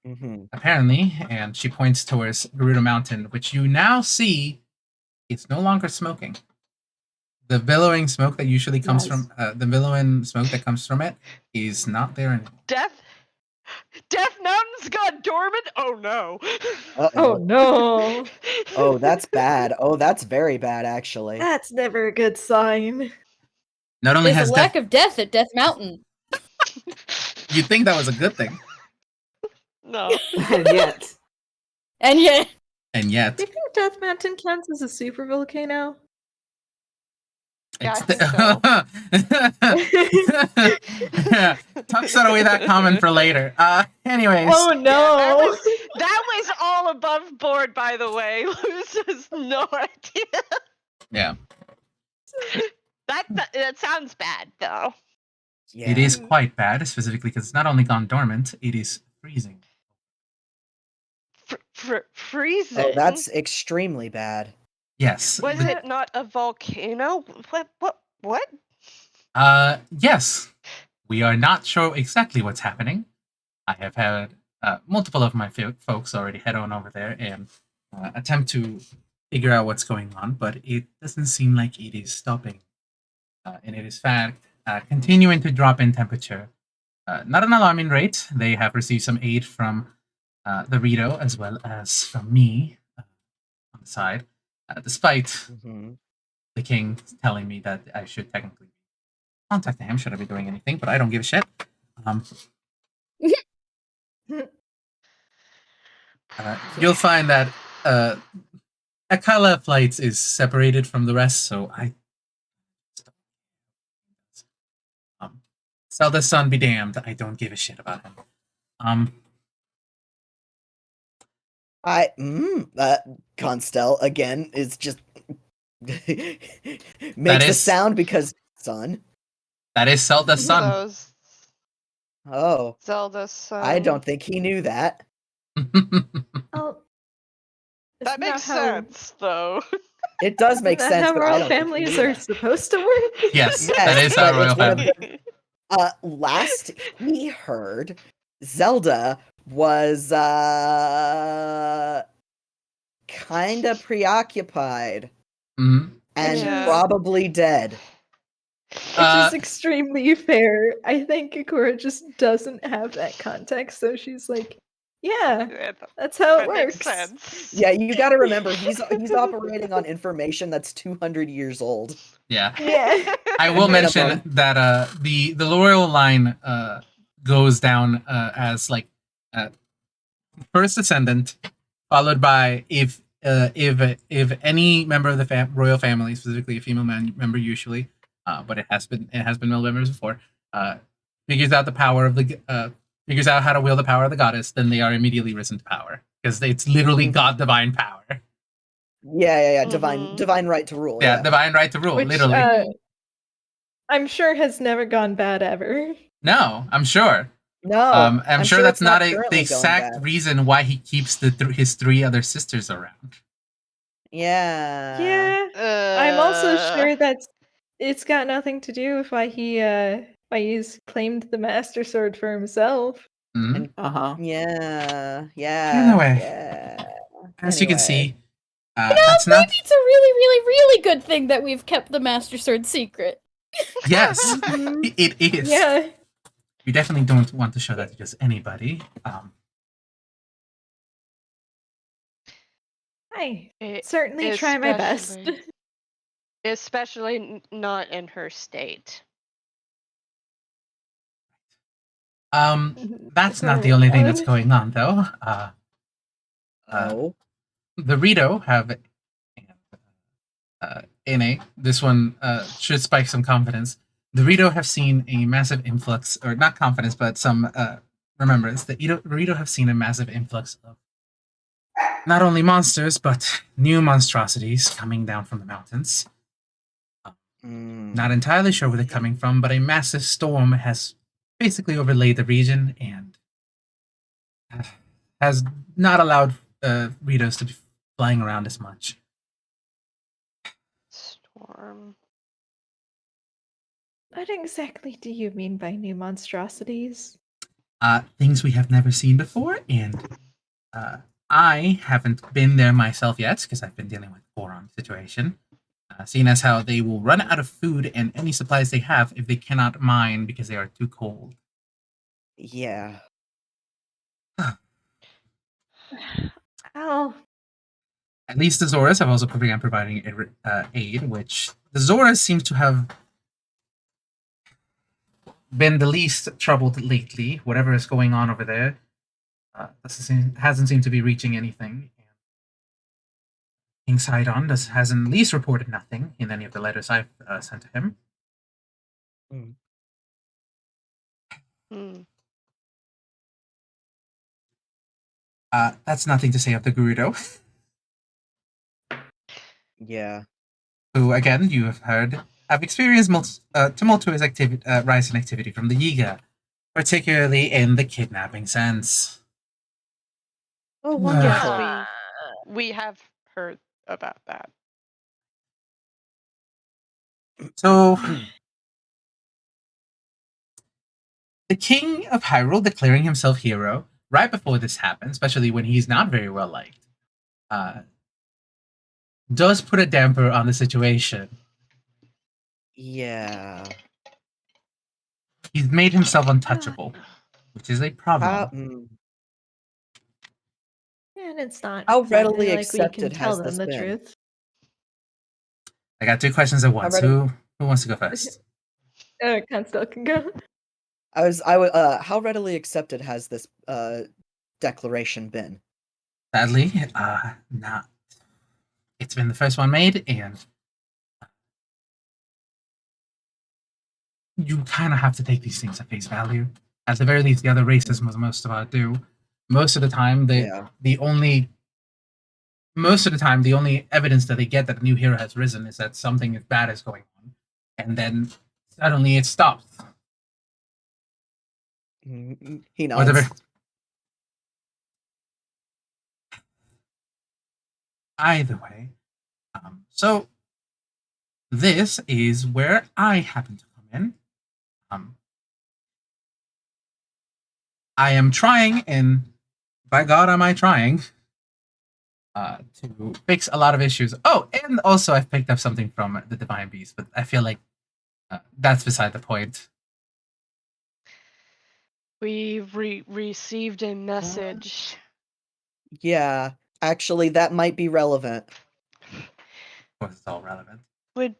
Mhm. Apparently, and she points towards Gerudo Mountain, which you now see is no longer smoking. The billowing smoke that usually comes Nice. from the billowing smoke that comes from it is not there anymore. Death Mountain's gone dormant? Oh no. Oh no. Oh, that's bad. Oh, that's very bad, actually. That's never a good sign. Not only There's has a lack of death at Death Mountain. you'd think that was a good thing, No. and yet. And yet, and yet Do you think Death Mountain counts as a super volcano? Yeah, I Tuck that away that comment for later. Anyways, Oh no. That was all above board, by the way. Luz has no idea. yeah, That sounds bad, though. Yeah. it is quite bad, specifically because it's not only gone dormant, it is freezing. Freezing. Oh, that's extremely bad. Yes. Was it not a volcano? What? Yes. We are not sure exactly what's happening. I have had multiple of my folks already head on over there and attempt to figure out what's going on, but it doesn't seem like it is stopping. And it is, in fact, continuing to drop in temperature. Not an alarming rate. They have received some aid from the Rito as well as from me on the side, despite Mhm. the king telling me that I should technically contact him should I be doing anything, but I don't give a shit. You'll find that Akala Flights is separated from the rest, so I. Zelda's son be damned. I don't give a shit about him. Constelle again is just makes the sound because son. That is Zelda's son. Those Oh, Zelda's son. I don't think he knew that. Oh, That Isn't makes how- sense, though. It does make Isn't that sense, how but I royal don't think families we are need it. supposed to work? Yes, Yes, that is but our royal it's one of family. Last he heard, Zelda was kind of preoccupied Mhm. and Yeah. probably dead. Which Uh, is extremely fair. I think Ikora just doesn't have that context, so she's like, yeah, Yeah, that's how it that makes works. sense. Yeah, you got to remember he's operating on information that's 200 years old. Yeah. Yeah. I will mention Minimum. that the royal line goes down as like first ascendant, followed by if any member of the royal family, specifically a female member usually, but it has been male members before, figures out the power of the figures out how to wield the power of the goddess, then they are immediately risen to power because it's literally Mhm. god divine power. Yeah. Mhm. Divine right to rule. Yeah, Yeah. divine right to rule, Which literally. I'm sure has never gone bad ever. No, I'm sure. No, I'm sure that's it's not not the currently going exact bad. reason why he keeps his three other sisters around. Yeah. Yeah. I'm also Uh, sure that it's got nothing to do with why he's claimed the Master Sword for himself. Mhm. And Uh-huh. yeah. Anyway. Yeah. As you can Anyway. see, that's not. Maybe it's a really, really, really good thing that we've kept the Master Sword secret. Yes, Mhm. it is. Yeah. We definitely don't want to show that to just anybody. I it- certainly try my best. especially not in her state. That's not the only thing that's going on, though. Oh. The Rito have this one should spike some confidence. The Rito have seen a massive influx, or not confidence, but some remembrance. The Rito have seen a massive influx of not only monsters, but new monstrosities coming down from the mountains. Not entirely sure where they're coming from, but a massive storm has basically overlaid the region and has not allowed Ritos to be flying around as much. Storm. What exactly do you mean by new monstrosities? Things we have never seen before, and I haven't been there myself yet because I've been dealing with Boron situation. Seeing as how they will run out of food and any supplies they have if they cannot mine because they are too cold. Yeah. Oh, At least the Zoras have also begun providing aid, which the Zoras seem to have been the least troubled lately. Whatever is going on over there hasn't seemed to be reaching anything. King Sidon hasn't at least reported nothing in any of the letters I've sent to him. Hmm. That's nothing to say of the Gerudo, Yeah. who, again, you have heard, have experienced tumultuous rise in activity from the Yiga, particularly in the kidnapping sense. Oh, Yes, wonderful. we have heard about that. So, the King of Hyrule declaring himself hero right before this happened, especially when he's not very well liked, does put a damper on the situation. Yeah. He's made himself untouchable, which is a problem. and it's not How exactly readily like we can accepted tell has them this the been? truth. I got two questions at once. ready- Who wants to go first? Constelle can go. How readily accepted has this declaration been? Sadly, not. It's been the first one made, and you kind of have to take these things at face value. At the very least, the other races, most of us do. Most of the time, the only evidence that they get that a new hero has risen is that something bad is going on, and then suddenly it stops. He nods. either way, so this is where I happen to come in. I am trying, and by God, am I trying to fix a lot of issues. Oh, and also I've picked up something from the Divine Beast, but I feel like that's beside the point. We received a message. Yeah, actually, that might be relevant. Of course, it's all relevant. Would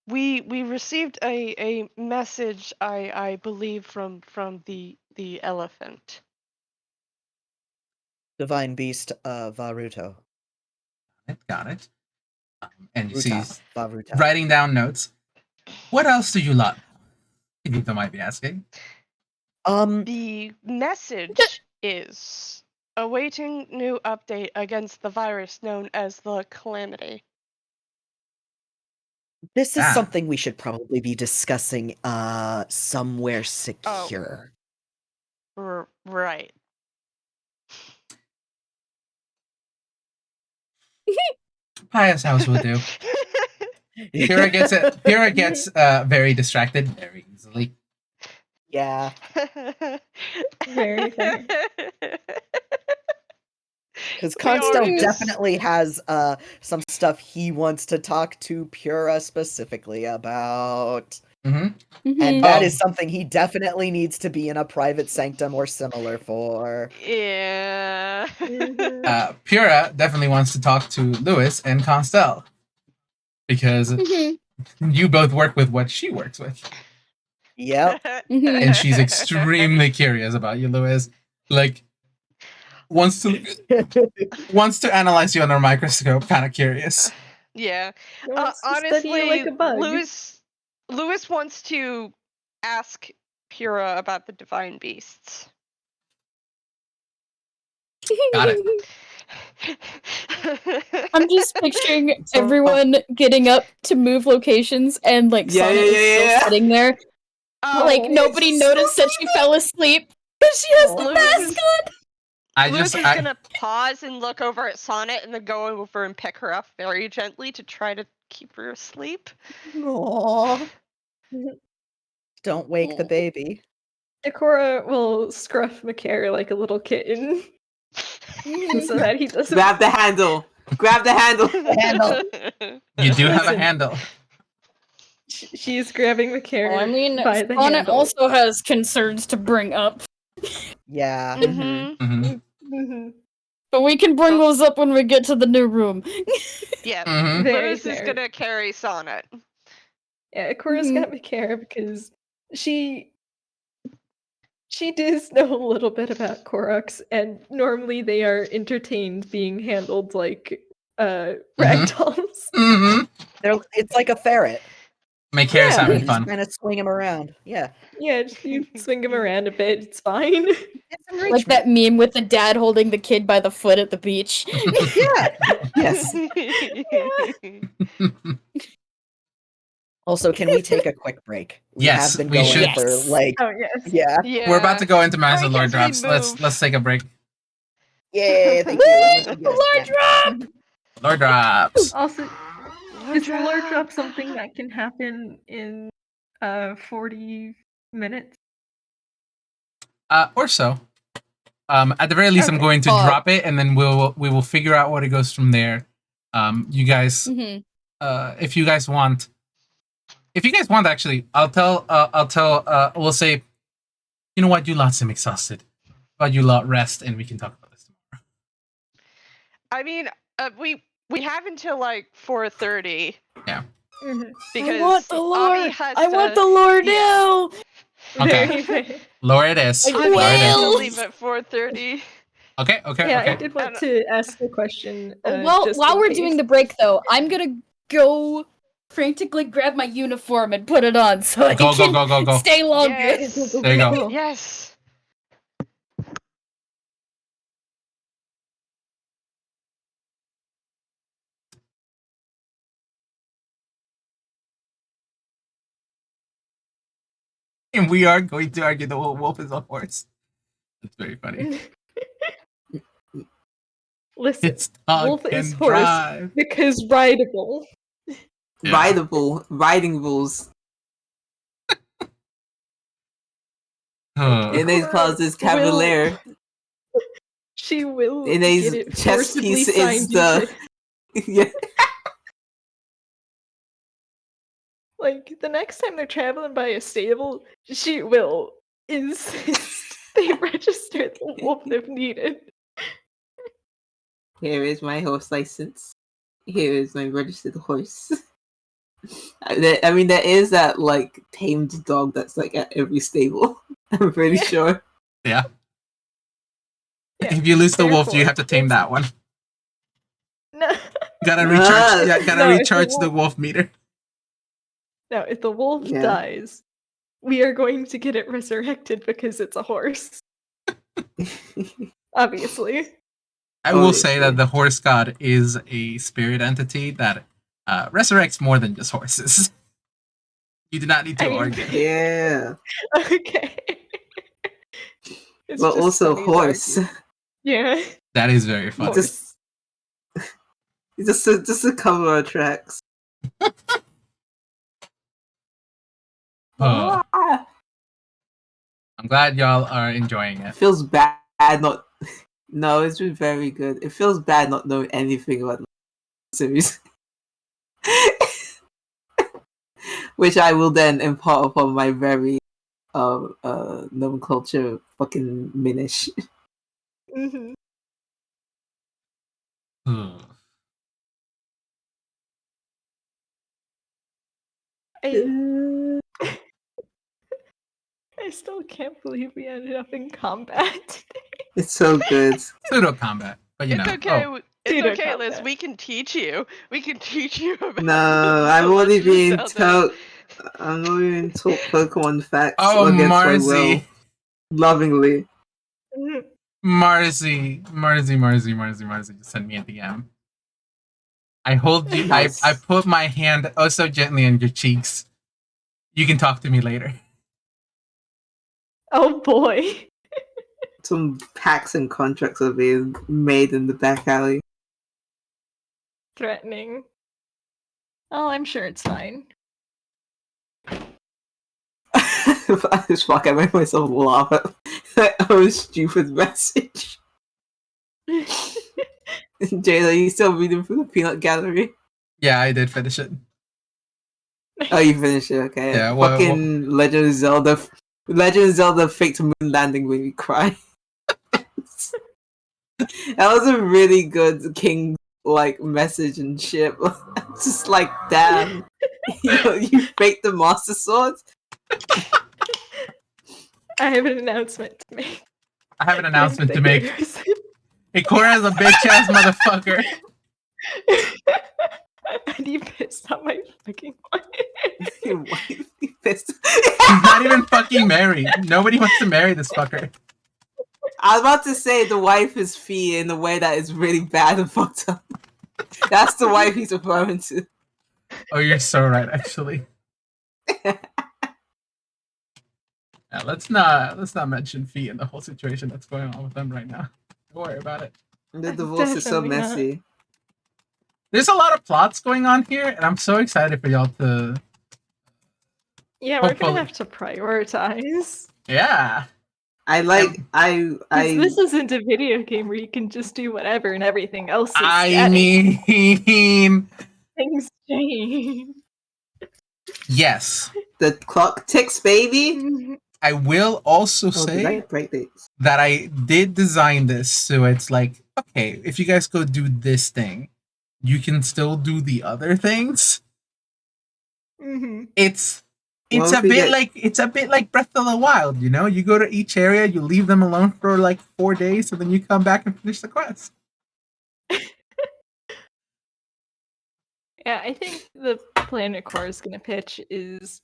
we received a message, I believe, from the elephant. Divine Beast Varuto. Got it. And you see, Ruta. he's Varuta. writing down notes. What else do you lot know? If you might be asking. The message is awaiting new update against the virus known as the Calamity. This is Ah. something we should probably be discussing somewhere secure. Right. Pious house will do. Pyrrha gets very distracted very easily. Yeah. Very fair. Because We Constelle already just- definitely has some stuff he wants to talk to Pura specifically about. Mm-hmm. And that Oh. is something he definitely needs to be in a private sanctum or similar for. Yeah. Pyrrha definitely wants to talk to Lewis and Constelle. Because you both work with what she works with. Yep. And she's extremely curious about you, Lewis. Like, wants to analyze you under a microscope, kind of curious. Yeah. He wants to study you Honestly, like a bug. Lewis wants to ask Pyrrha about the divine beasts. Got it. I'm just picturing everyone getting up to move locations and like Yeah, Sonnet yeah, is yeah, still yeah. sitting there. Like nobody noticed that she fell asleep because she has the Lewis mask is- on. Lewis is gonna pause and look over at Sonnet and then go over and pick her up very gently to try to keep her asleep. Aww. Don't wake the baby. Ikora will scruff Makair like a little kitten so that he doesn't. Grab the handle. Grab the handle. Handle. You do have a Listen. handle. She's grabbing Makair Well, I mean, by the Sonnet handle. also has concerns to bring up, Yeah. Mm-hmm. Mm-hmm. Mhm. but we can bring those up when we get to the new room. Yeah. Mm-hmm. Very Lewis is fair. gonna carry Sonnet. Yeah, Ikora's Mhm. got Makair because she does know a little bit about Koroks, and normally they are entertained being handled like ragdolls. Mm-hmm. It's like a ferret. Makair's Yeah. having You just fun. kind of swing him around. Yeah. Yeah, just you swing him around a bit, it's fine. It's Like that meme with the dad holding the kid by the foot at the beach. Yeah. Yes. Also, can we take a quick break? We Yes, have been we going should. for Yes. like Oh yes. yeah. Yeah. We're about to go into Master Break Lord as we drops. move. Let's take a break. Yeah, thank you. Unless you guys Lord can. drop! Lord drops. Also, is the Lord drop something that can happen in 40 minutes? Or so. At the very least, I'm Okay. going to drop it, and then we will figure out what it goes from there. You guys, Mhm. if you guys want, actually, we'll say, you know what, you lot seem exhausted, but you lot rest, and we can talk about this tomorrow. I mean, we have until like 4:30. Yeah. Because I want the Obby Lord! has I want the Lord yeah. now! Okay. Very fair. Lord it is. I Obby Lord it has to is. will. leave at 4:30. Okay. Yeah, I Okay. did want to ask a question. Well, just while in we're case. doing the break, though, I'm gonna go frantically grab my uniform and put it on so I Go, can go. stay longer. Yes. There you go. Yes. And we are going to argue the wolf is a horse. That's very funny. Listen, Its dog wolf can is horse drive. because rideable. Yeah. Riding bulls. Ine's Ikora clause is will- cavalier. She will Ine's get it chess forcibly piece is signed the yeah. Like, the next time they're traveling by a stable, she will insist they register the wolf if needed. Here is my horse license. Here is my registered horse. I mean, there is that like tamed dog that's like at every stable. I'm pretty sure. Yeah. Yeah, If you lose the wolf, you therefore, have to tame it's- that one. No, Gotta recharge. Yeah, gotta No, it's recharge the the wolf meter. no, if the wolf Yeah. dies, we are going to get it resurrected because it's a horse. Obviously. I will say Obviously. that the horse god is a spirit entity that resurrects more than just horses. You do not need to I mean- argue. Yeah. Okay. It's But just also Sunny's horse. argument. Yeah. That is very fun. Just- Horse. Just to cover our tracks. Uh, I'm glad y'all are enjoying It it. feels bad not. No, it's been very good. It feels bad not knowing anything about the series, which I will then impart upon my very nomenclature fucking minish. Mhm. Hmm. I still can't believe we ended up in combat. It's so good. Pseudo combat, but you It's know. okay. Oh, It's Pseudo okay, Liz. combat. We can teach you. We can teach you about. No, I'm The only Legend of being Zelda. told. I'm not being taught Pokemon facts oh, against my will, Marzi. lovingly. Mhm. Marzi just sent me a DM. I hold you. Nice. I put my hand oh so gently on your cheeks. You can talk to me later. Oh boy. Some pacts and contracts are being made in the back alley. Threatening. Oh, I'm sure it's fine. Fuck, I made myself laugh at that stupid message. Jade, are you still reading from the peanut gallery? Yeah, I did finish it. Oh, you finished it, okay. Yeah, Fucking Legend of Zelda faked moon landing made me cry. That was a really good king like message and shit. Just like, damn. You faked the master sword? I have an announcement to make. I have an announcement to make. Thank Ikora is a bitch ass motherfucker. And you pissed on my fucking wife. Your wife be pissed. He's not even fucking married. Nobody wants to marry this fucker. I was about to say the wife is Fee in a way that is really bad and fucked up. That's the wife he's referring to. Oh, you're so right, actually. Yeah, let's not mention Fee and the whole situation that's going on with them right now. Don't worry about it. The divorce is so Definitely not. messy. There's a lot of plots going on here, and I'm so excited for y'all to. Yeah, we're Hopefully. gonna have to prioritize. Yeah. I like 'Cause this isn't a video game where you can just do whatever and everything else is I static. mean, Things change. yes. the clock ticks, baby. I will also Oh, did say I break dates? that I did design this so it's like, okay, if you guys go do this thing, you can still do the other things. Mhm. It's Well, a if we bit get- like Breath of the Wild, you know? You go to each area, you leave them alone for like 4 days, and then you come back and finish the quest. Yeah, I think the plan Ikora is gonna pitch is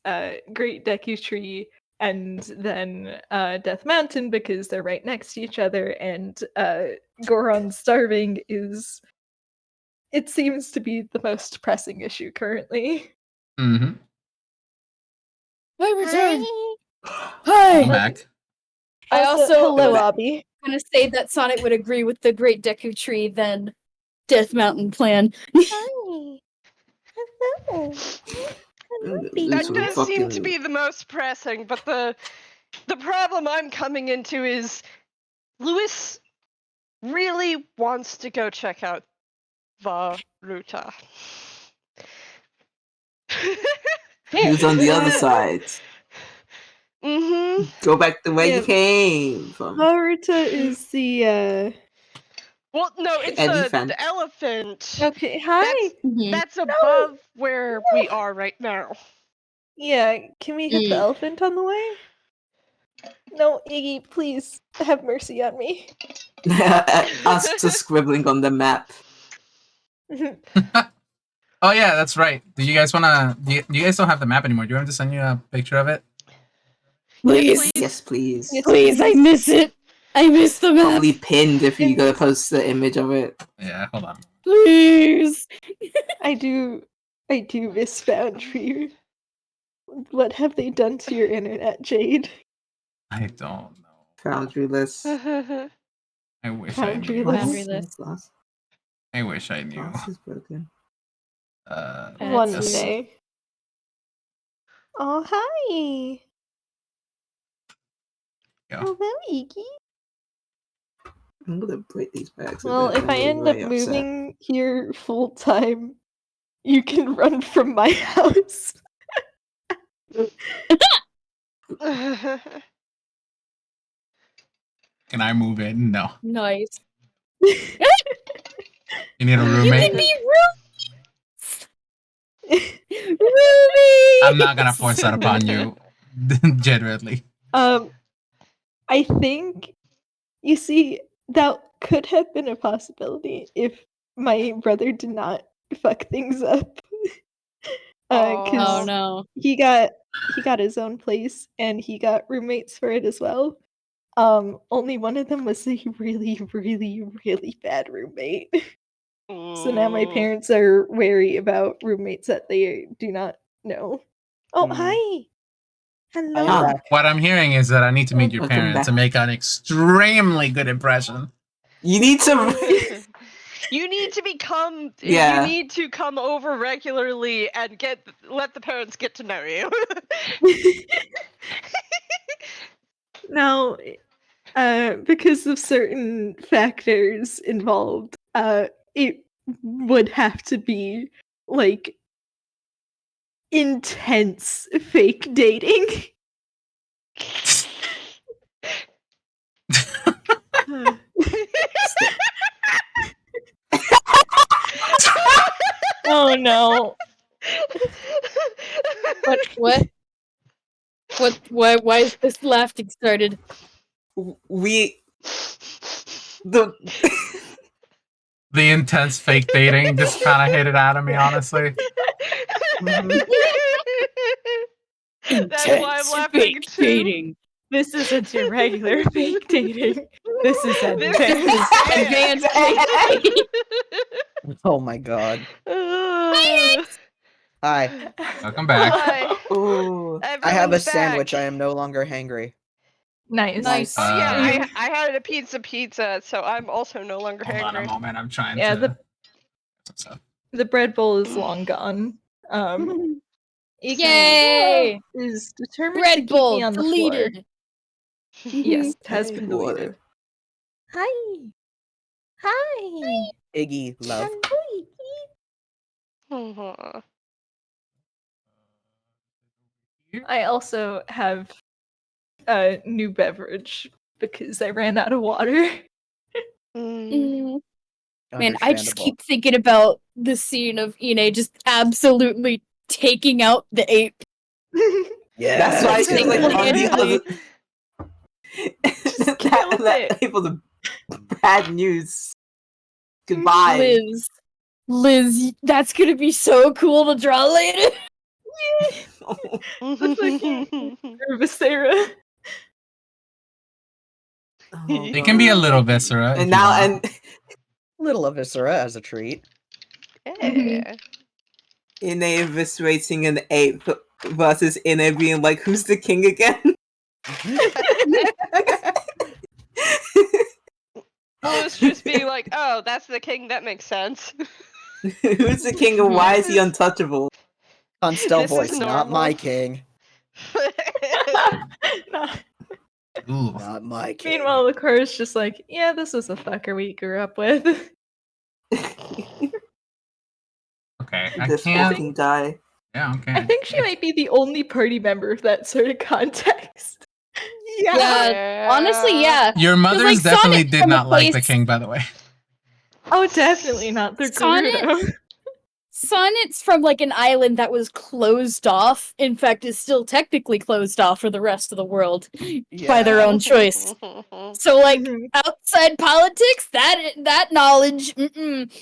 Great Deku Tree and then Death Mountain because they're right next to each other, and Goron starving is. It seems to be the most pressing issue currently. Mm-hmm. I return. I'm Hi. back. I also hello, Obby. gonna say that Sonnet would agree with the Great Deku Tree than Death Mountain plan. Hi. Hello. That does seem to be the most pressing, but the problem I'm coming into is Lewis really wants to go check out Varuta. Who's on the other side? Mm-hmm. Go back to where you Yeah. came from. Maruta is the Well, no, it's Elephant. the elephant. Okay, hi. That's above where we are right now. Yeah, can we hit the elephant on the way? No, Iggy, please have mercy on me. Us just scribbling on the map. Oh yeah, that's right. Do you guys wanna? You guys don't have the map anymore? Do you want me to send you a picture of it? Please, Yes, please. Yes, please, I miss it. I miss the map. Probably pinned if you gotta post the image of it. Yeah, hold on. Please. I do miss Foundry. What have they done to your internet, Jade? I don't know. Foundryless. I wish I knew. Foundryless. I wish I knew. Glass is broken. One Yes. day. Oh, hi. Yeah. Hello, Iggy. I'm gonna break these bags. Well, if I end up moving here full time, you can run from my house. Can I move in? No. Nice. You need a You roommate? can be Ruby. I'm not gonna force that upon you. Genuinely. I think, you see, that could have been a possibility if my brother did not fuck things up. Oh Because no. he got his own place and he got roommates for it as well. Only one of them was a really, really, really bad roommate. So now my parents are wary about roommates that they do not know. Oh, hi. Hello. I'm back. What I'm hearing is that I need to meet your Welcome parents back. and make an extremely good impression. You need to. You need to become. Yeah. You need to come over regularly and let the parents get to know you. Now, because of certain factors involved, it would have to be like intense fake dating. Oh no. What? Why is this laughing started? The The intense fake dating just kind of hit it out of me, honestly. That's why I'm laughing fake too. dating. This isn't your regular fake dating. This is This advanced. Advanced fake dating. Oh my god. Uh, Hi. Welcome back. Hi. oh, I have a Everyone's sandwich. back. I am no longer hangry. Nice. Nice. Oh yeah, Uh, I had a pizza, so I'm also no longer Hold on a hungry. moment. I'm trying Yeah, to. Some stuff. The bread bowl is long gone. Ikora Yay! is determined to Red keep Bull me on the floor. deleted. Yes, it has hey, been water. deleted. Hi. Hi. Iggy, love. Aw. I also have a new beverage because I ran out of water. Mm. Man, I just Understandable. keep thinking about the scene of Ine just absolutely taking out the ape. Yeah. That's why she's like on the Single-handedly. other. killed it. People the bad news. Goodbye. Liz, that's gonna be so cool to draw later. The fucking Viscera. Oh, It can be a God. little viscera. if And you now want. and Little of viscera as a treat. Yeah. Ine eviscerating an ape versus Ine being like, who's the king again? like, oh, that's the king. That makes sense. Who's the king and why is he untouchable? Constelle This is voice, not normal. my king. No. Ooh. Not my king. Meanwhile, Ikora's just like, yeah, this was a fucker we grew up with. Okay, I This can't. fucking guy. Yeah, okay. I think she might be the only party member of that sort of context. Yeah, honestly, yeah. Your mothers like, definitely Sonnet did from a not like the place- king, by the way. Oh, definitely not. They're Sonnet? Gerudo. Sonnet's from like an island that was closed off. In fact, is still technically closed off for the rest of the world by their own choice. So, like, Mhm. outside politics, that knowledge. Mm-mm.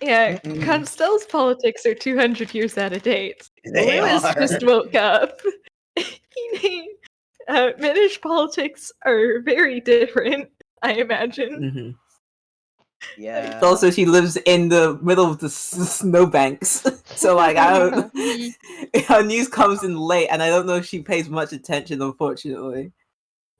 Yeah, Mm-mm. Constelle's politics are 200 years out of date. They Lewis are. just woke up. Minish politics are very different, I imagine. Hmm. Yeah. Also, she lives in the middle of the snowbanks, so like I don't. Her news comes in late, and I don't know if she pays much attention. Unfortunately,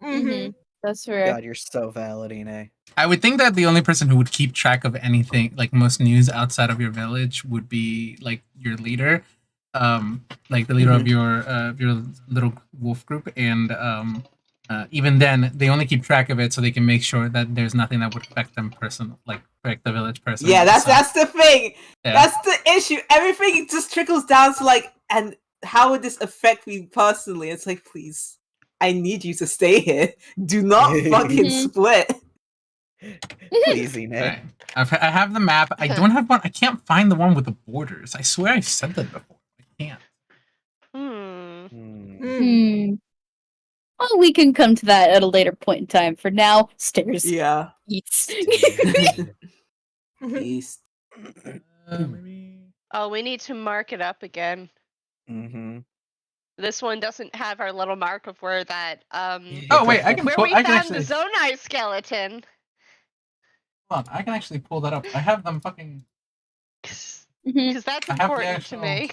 Mm-hmm. That's fair. God, you're so valid, Ine. I would think that the only person who would keep track of anything, like most news outside of your village, would be like your leader, like the leader of your little wolf group, and even then, they only keep track of it so they can make sure that there's nothing that would affect them personal, like affect the village personally. yeah, So, that's the thing. yeah. That's the issue. Everything just trickles down to like, and how would this affect me personally? It's like, please, I need you to stay here. Do not fucking split. Please, Ine. Right. I have the map. I don't have one. I can't find the one with the borders. I swear I've said that before. I can't. Hmm. Well, we can come to that at a later point in time. For now, stairs. Yeah. Eats. East. Maybe. Oh, we need to mark it up again. Mm-hmm. This one doesn't have our little mark of where that Oh wait, I can. where Pull, we I can found actually. the Zonai skeleton. Hold on, I can actually pull that up. I have them fucking. Because that's I have the important to me.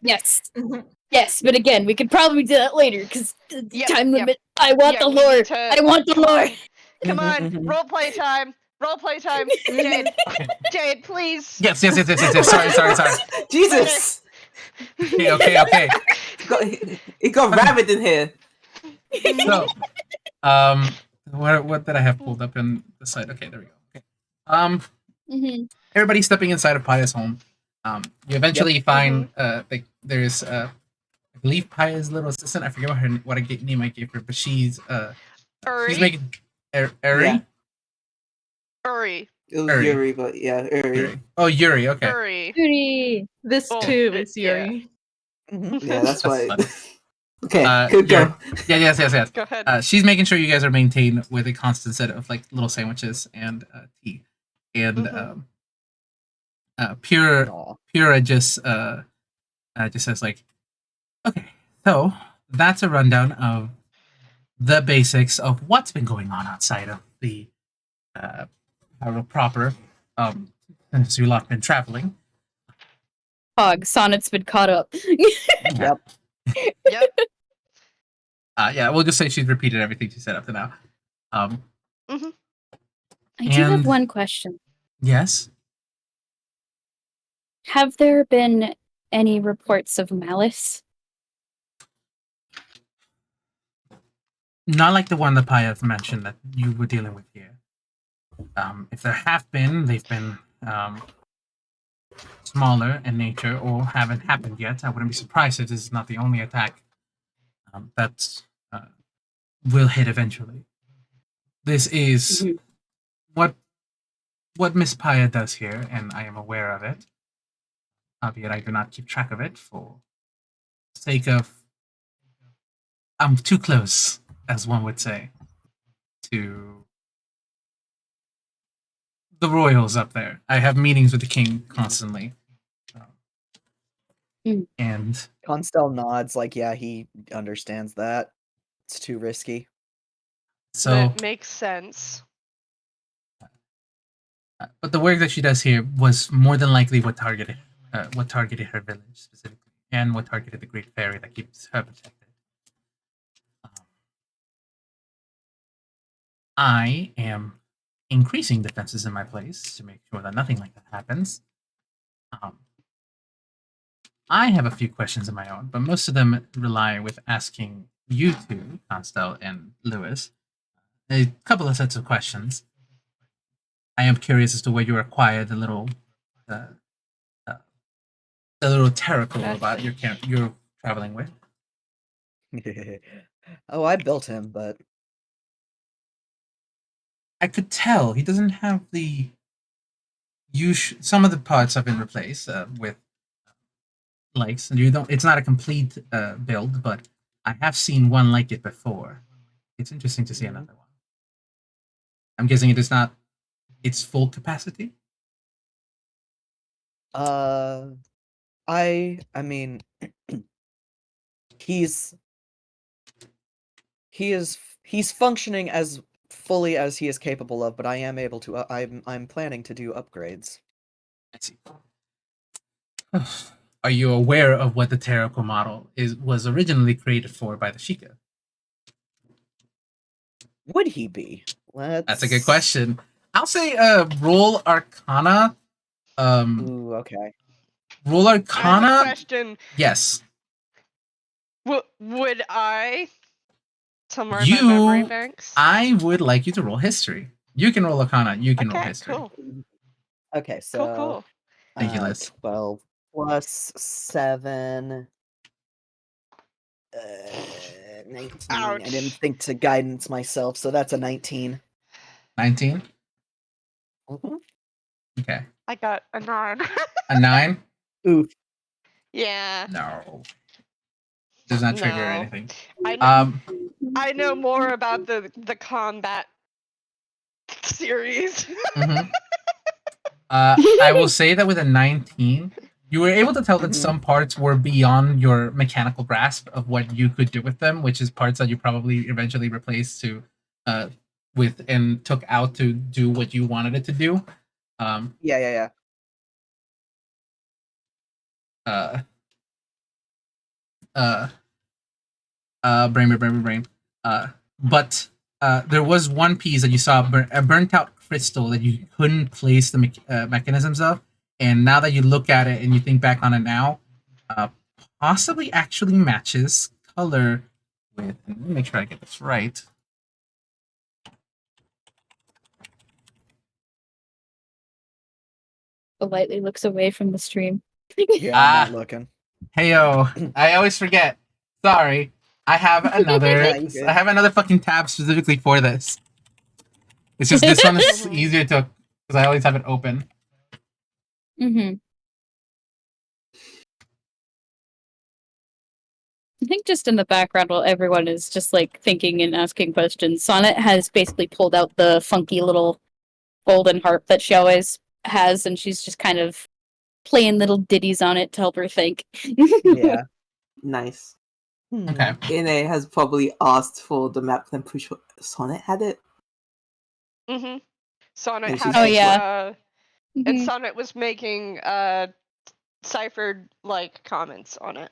Yes. Mhm. Yes, but again, we could probably do that later because Yep, time yep. limit. I want Yeah, the we need lore. to- I want the come lore. on. Come on, Mhm. role play time. Role play time. Jade, Okay. Jade, please. Yes. Sorry. Jesus. Okay. It got rabid in here. So, what did I have pulled up in the site? Okay, there we go. Okay. Everybody stepping inside of Paya's home. You eventually find like there's I believe Paya's little assistant. I forget what name I gave her, but she's Uri. making Uri. Yeah. Uri. It was Uri. Yuri, but yeah, Uri. Yuri. Oh, Yuri. Okay. Uri. Yuri. This Oh, too is yeah. Yuri. Yeah, that's That's why. funny. Okay, good Yuri. go. Yes. Go ahead. She's making sure you guys are maintained with a constant set of like little sandwiches and tea, and Pura just says like, okay, so that's a rundown of the basics of what's been going on outside of the Hyrule proper. Since you lot been traveling. Hog, Sonnet's been caught up. Yep. Yep. Yeah, we'll just say she's repeated everything she said up to now. I do And- have one question. Yes. Have there been any reports of malice? Not like the one that Paya mentioned that you were dealing with here. If there have been, they've been smaller in nature or haven't happened yet. I wouldn't be surprised if this is not the only attack that will hit eventually. This is what Miss Paya does here, and I am aware of it. Albeit I do not keep track of it for sake of I'm too close, as one would say, to the royals up there. I have meetings with the king constantly. And Constelle nods like, yeah, he understands that. It's too risky. so That makes sense. but the work that she does here was more than likely what targeted her village specifically, and what targeted the Great Fairy that keeps her protected. I am increasing defenses in my place to make sure that nothing like that happens. I have a few questions of my own, but most of them rely with asking you two, Constelle and Lewis, a couple of sets of questions. I am curious as to where you acquired the little Kakariko robot you're traveling with. Oh, I built him, but I could tell he doesn't have the some of the parts have been replaced with likes, and you don't. It's not a complete build, but I have seen one like it before. It's interesting to see another one. I'm guessing it is not its full capacity. I mean, he's functioning as fully as he is capable of, but I am able to. I'm planning to do upgrades. I see. Are you aware of what the Kakariko model was originally created for by the Sheikah? Would he be? That's a good question. I'll say roll Arcana. Ooh, okay. Roll I have a Arcana. question. Yes. Would I? Somewhere in my memory banks. I would like you to roll history. You can roll Arcana. You can roll history. Cool. Okay, so Cool. Thank you, Liz. 12 plus 7. 19. I didn't Ouch. think to guidance myself, so that's a 19. 19. Mhm. Okay. I got a 9. A 9. Oof. Yeah. No. Does not trigger No. anything. I know more about the combat series. Mhm. I will say that with a 19, you were able to tell that Mhm. some parts were beyond your mechanical grasp of what you could do with them, which is parts that you probably eventually replaced with and took out to do what you wanted it to do. Yeah. Brain. But there was one piece that you saw a burnt out crystal that you couldn't place the mechanisms of, and now that you look at it and you think back on it now, possibly actually matches color with. Let me make sure I get this right. Politely looks away from the stream. Yeah, I'm not looking. Heyo, I always forget. Sorry, I have another. Yeah, you good. I have another fucking tab specifically for this. It's just this one is easier to because I always have it open. Mm-hmm. I think just in the background while everyone is just like thinking and asking questions, Sonnet has basically pulled out the funky little golden harp that she always has, and she's just kind of playing little ditties on it to help her think. Yeah. Nice. Okay. Ine has probably asked for the map, and I'm pretty sure Sonnet had it. Mm-hmm. Sonnet And had she's it. yeah. And Sonnet was making ciphered like comments on it.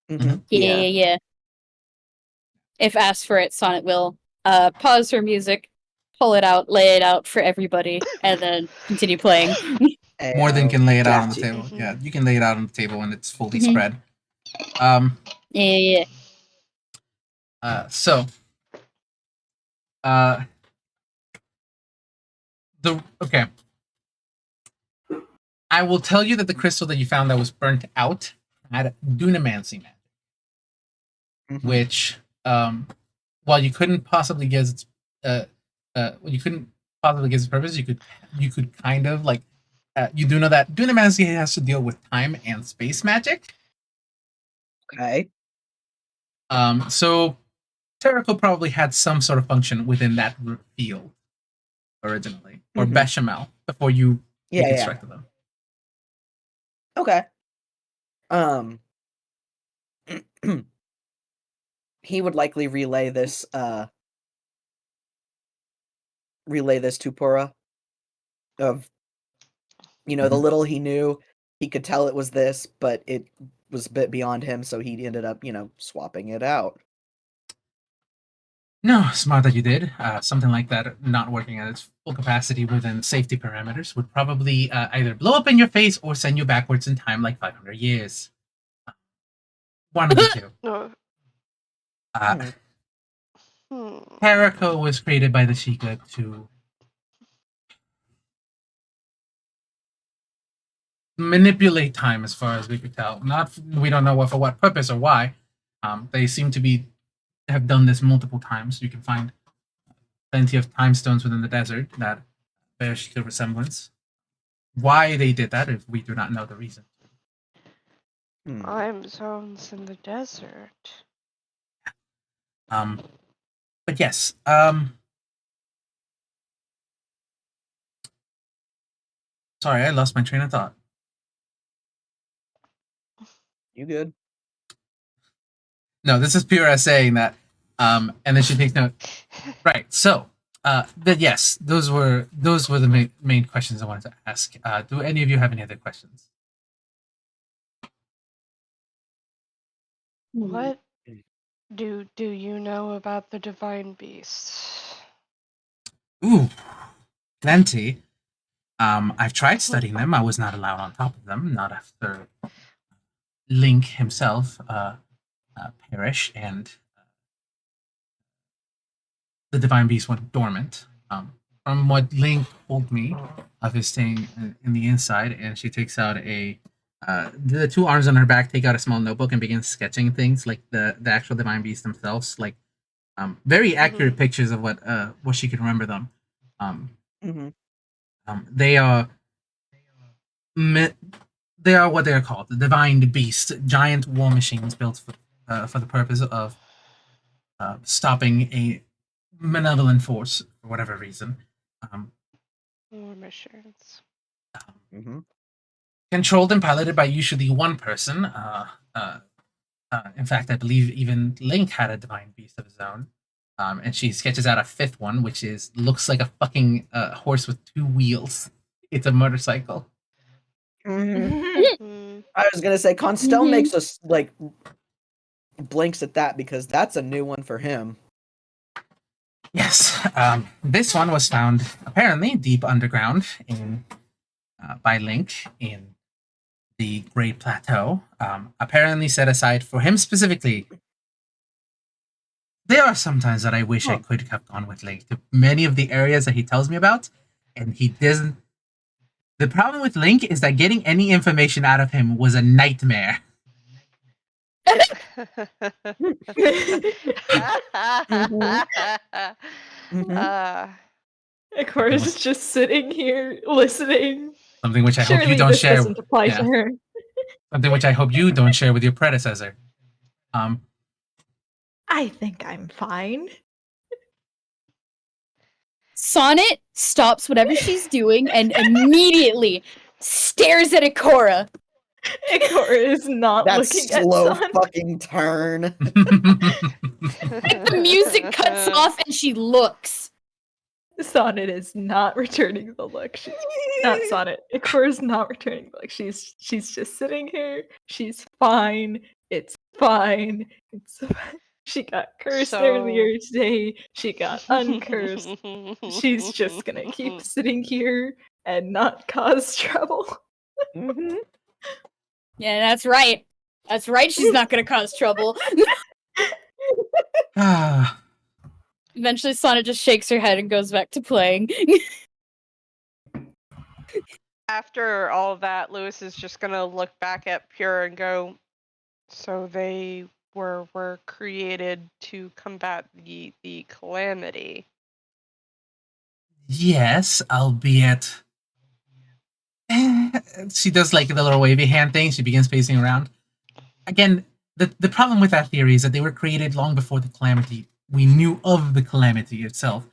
Mhm. Yeah. If asked for it, Sonnet will pause her music, pull it out, lay it out for everybody, and then continue playing. More than can lay it out on the Gotcha. table. Mhm. Yeah, you can lay it out on the table and it's fully Mhm. spread. Yeah. So okay. I will tell you that the crystal that you found that was burnt out had dunamancy magic, Mhm. which while you couldn't possibly guess its purpose, you could kind of like you do know that dunamancy has to deal with time and space magic. Okay. So Kakariko probably had some sort of function within that field originally, or Mhm. bechamel before you Yeah. reconstructed them. Okay. He would likely relay this to Pura of the Mhm. little he knew, he could tell it was this, but it was a bit beyond him, so he ended up, swapping it out. No, smart that you did. Something like that not working at its full capacity within safety parameters would probably either blow up in your face or send you backwards in time like 500 years. One of the two. No. Uh, Hmm. Kakariko was created by the Sheikah to manipulate time, as far as we could tell. We don't know for what purpose or why. They seem to have done this multiple times. You can find plenty of time stones within the desert that bear Sheikah resemblance. Why they did that, if we do not know the reason. Time zones in the desert. But yes. Sorry, I lost my train of thought. You good? No, this is pure as saying that. And then she takes note. Right. So, yes, those were the main questions I wanted to ask. Do any of you have any other questions? What do you know about the divine beasts? Ooh, plenty. I've tried studying them. I was not allowed on top of them. Not after Link himself perished and the divine beast went dormant. From what Link told me of his staying in the inside, and she takes out the two arms on her back take out a small notebook and begins sketching things like the actual divine beasts themselves, like very accurate pictures of what she can remember them. They are what they are called, the divine beasts, giant war machines built for the purpose of stopping a malevolent force for whatever reason. War missions. Controlled and piloted by usually one person. In fact, I believe even Link had a divine beast of his own. And she sketches out a fifth one, which looks like a fucking horse with two wheels. It's a motorcycle. I was gonna say Constelle makes us like blinks at that because that's a new one for him. Yes, this one was found apparently deep underground by Link in the Great Plateau. Apparently set aside for him specifically. There are some times that I wish I could have gone with Link to many of the areas that he tells me about, and he doesn't. The problem with Link is that getting any information out of him was a nightmare. Ikora's just sitting here listening. Something which I hope Surely you don't this share. doesn't apply to her. Something which I hope you don't share with your predecessor. I think I'm fine. Sonnet stops whatever she's doing and immediately stares at Ikora. Ikora is not That looking at slow Sonnet. fucking turn. The music cuts off and she looks. Sonnet is not returning the look. She's not Sonnet. Ikora's not returning the look. She's just sitting here. She's fine. It's fine. It's fine. She got cursed earlier today. She got uncursed. She's just gonna keep sitting here and not cause trouble. Yeah, that's right. That's right, she's not gonna cause trouble. Eventually, Sonnet just shakes her head and goes back to playing. After all of that, Lewis is just gonna look back at Pure and go, so they were created to combat the calamity. Yes, albeit. She does like the little wavy hand thing. She begins pacing around. Again, the problem with that theory is that they were created long before the calamity. We knew of the calamity itself.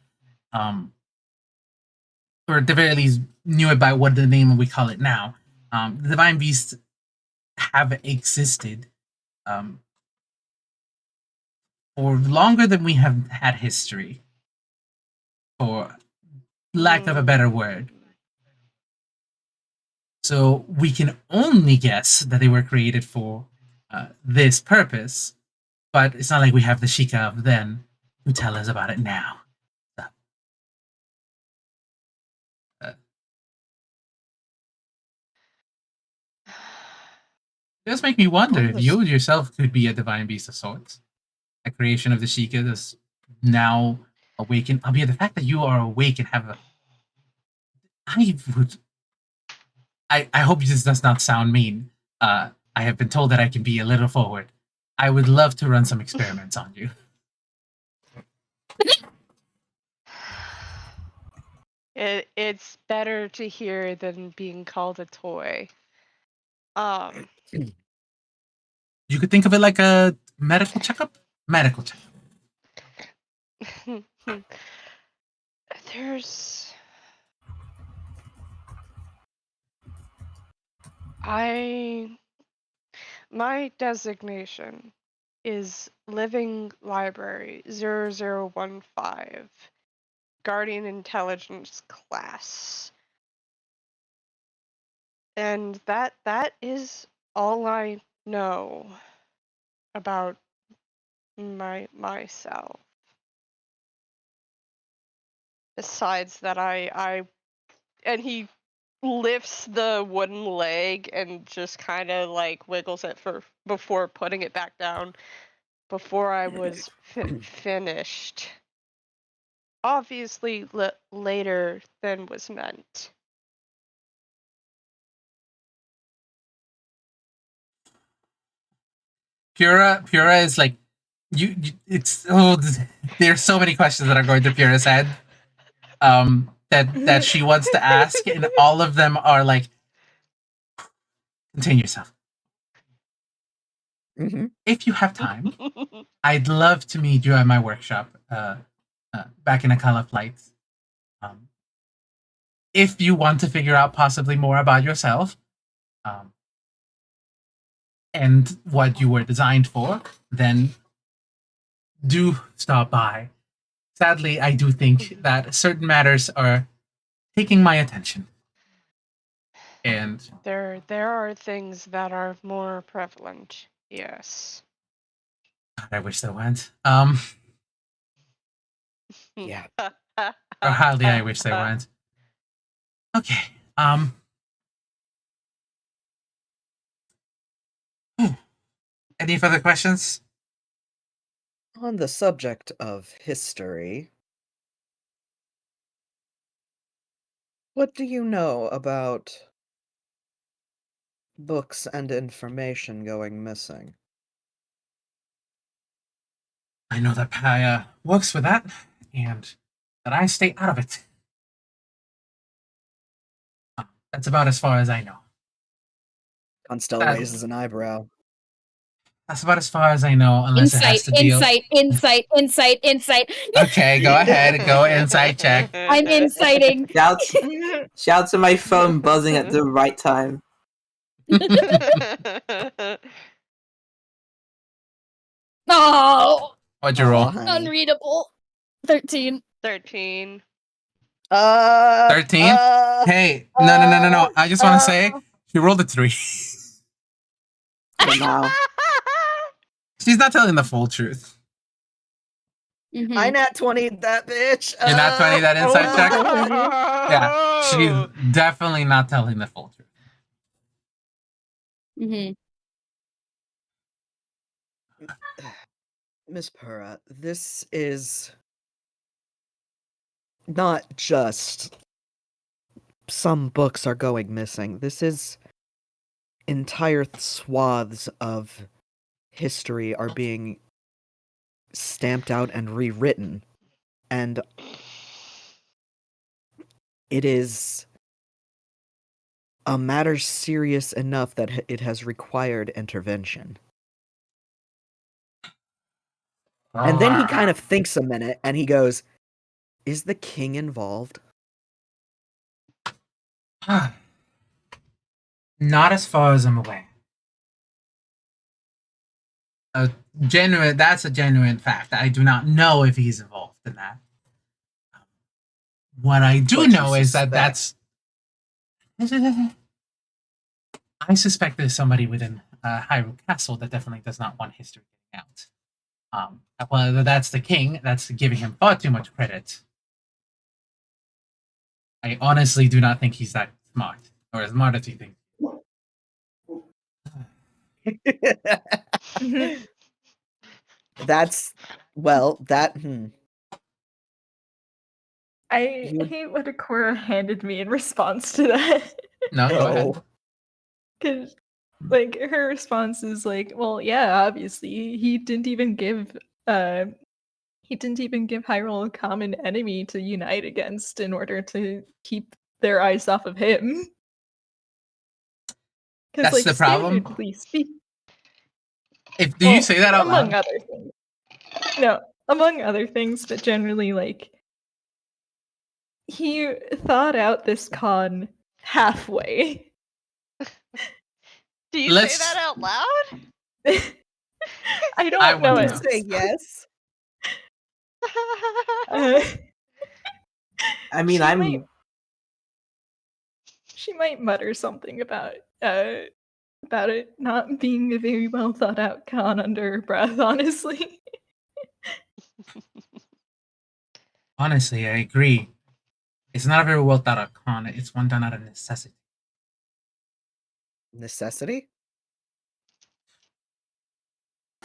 Or at the very least, knew it by what the name we call it now. The divine beasts have existed for longer than we have had history, for lack of a better word. So we can only guess that they were created for this purpose, but it's not like we have the Sheikah of then to tell us about it now. So, it does make me wonder if you yourself could be a divine beast of sorts. A creation of the Sheikah that's now awakened. Albeit the fact that you are awake and have a... I hope this does not sound mean. I have been told that I can be a little forward. I would love to run some experiments on you. It's better to hear than being called a toy. You could think of it like a medical checkup. Medical checkup. There's... My designation is Living Library 0015, Guardian Intelligence class. And that is all I know about myself. Besides that, and he lifts the wooden leg and just kind of like wiggles it before putting it back down. Before I was finished. Obviously, later than was meant. Pura is like it's there's so many questions that are going through Pura's head that she wants to ask, and all of them are like, contain yourself. If you have time, I'd love to meet you at my workshop back in Akala Flight. If you want to figure out possibly more about yourself and what you were designed for, then do stop by. Sadly, I do think that certain matters are taking my attention. And there are things that are more prevalent, yes. God, I wish there weren't. Yeah. Or hardly I wish there weren't. Okay. Any further questions? On the subject of history, what do you know about books and information going missing? I know that Paya works for that, and that I stay out of it. That's about as far as I know. Constelle raises an eyebrow. That's about as far as I know, unless it has to deal... Insight. Okay, go ahead and go insight check. I'm inciting. Shouts to my phone buzzing at the right time. Oh, What'd you roll? honey. unreadable. 13. 13. 13? Hey, no. I just want to say, she rolled a 3. Wow. She's not telling the full truth. Mhm. I nat 20'd that bitch. You're not 20 that insight check? Oh. Yeah, she's definitely not telling the full truth. Mhm. Miss Pura, this is not just some books are going missing. This is entire swaths of history are being stamped out and rewritten. And it is a matter serious enough that it has required intervention. And then he kind of thinks a minute and he goes, is the king involved? Not as far as I'm aware. That's a genuine fact. I do not know if he's involved in that. What I do But you know is that suspect. I suspect there's somebody within Hyrule Castle that definitely does not want history getting out. Whether that's the king, that's giving him far too much credit. I honestly do not think he's that smart, or as smart as you think. That's well, that I You- hate what Ikora handed me in response to that. No, go ahead. Oh. Because, like, her response is like, well, yeah, obviously, he didn't even give Hyrule a common enemy to unite against in order to keep their eyes off of him. Because, That's like, the problem. standardly speaking, Do you say that out among loud? other things. No, among other things, but generally, like, he thought out this con halfway. Do you Let's- say that out loud? I don't I know want I to it. know. say yes. I mean, She might mutter something about it not being a very well thought out con under her breath, honestly. Honestly, I agree. It's not a very well thought out con. It's one done out of necessity. Necessity?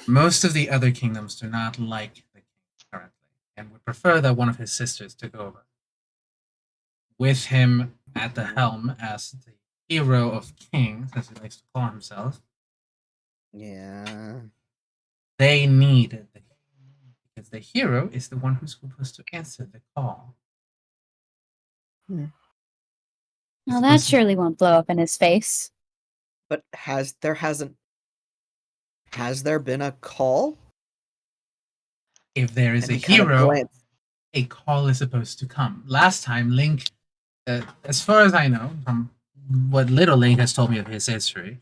Most of the other kingdoms do not like the king currently, and would prefer that one of his sisters took over. With him at the helm as the hero of kings, as he likes to call himself, Yeah. they need the because the hero is the one who's supposed to answer the call. Well, He's that supposed to- surely won't blow up in his face. But has there been a call? If there is And a he kind of hero, glanced- a call is supposed to come. Last time, Link, as far as I know, from what little Link has told me of his history,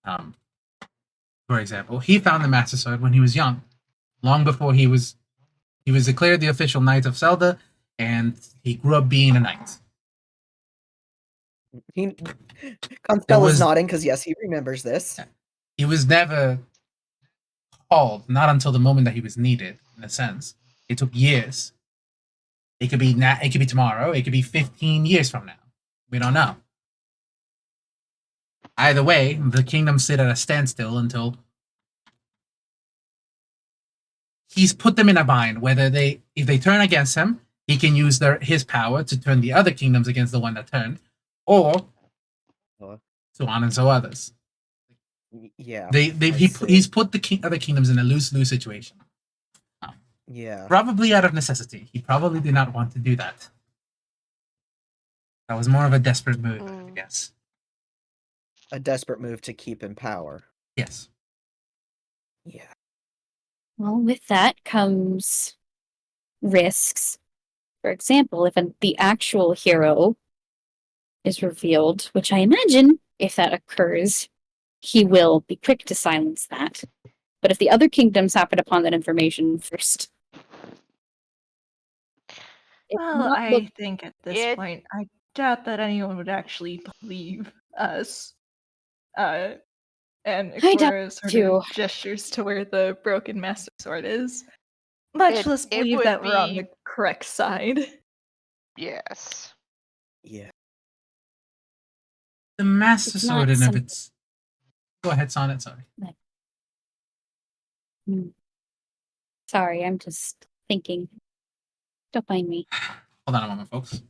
for example, he found the Master Sword when he was young, long before he was declared the official Knight of Zelda, and he grew up being a knight. He Constelle was- is nodding because yes, he remembers this. He was never called, not until the moment that he was needed. In a sense, it took years. It could be it could be tomorrow. It could be 15 years from now. We don't know. Either way, the kingdoms sit at a standstill until he's put them in a bind. If they turn against him, he can use his power to turn the other kingdoms against the one that turned, or so on and so others. Yeah. He's put the other kingdoms in a lose-lose situation. Yeah. Probably out of necessity. He probably did not want to do that. That was more of a desperate move, I guess. A desperate move to keep in power. Yes. Yeah. Well, with that comes risks. For example, if the actual hero is revealed, which I imagine, if that occurs, he will be quick to silence that. But if the other kingdoms happen upon that information first... Well, I think at this it- point, I doubt that anyone would actually believe us. And I doubt Ikora sort too. of gestures to where the broken Master Sword is. Much less it believe would that we're on be- the correct side. Yes. Yeah. The Master It's Sword not and of some- its. Go ahead, Sonnet. Sorry. Sorry, I'm just thinking. Don't mind me. Hold on a moment, folks.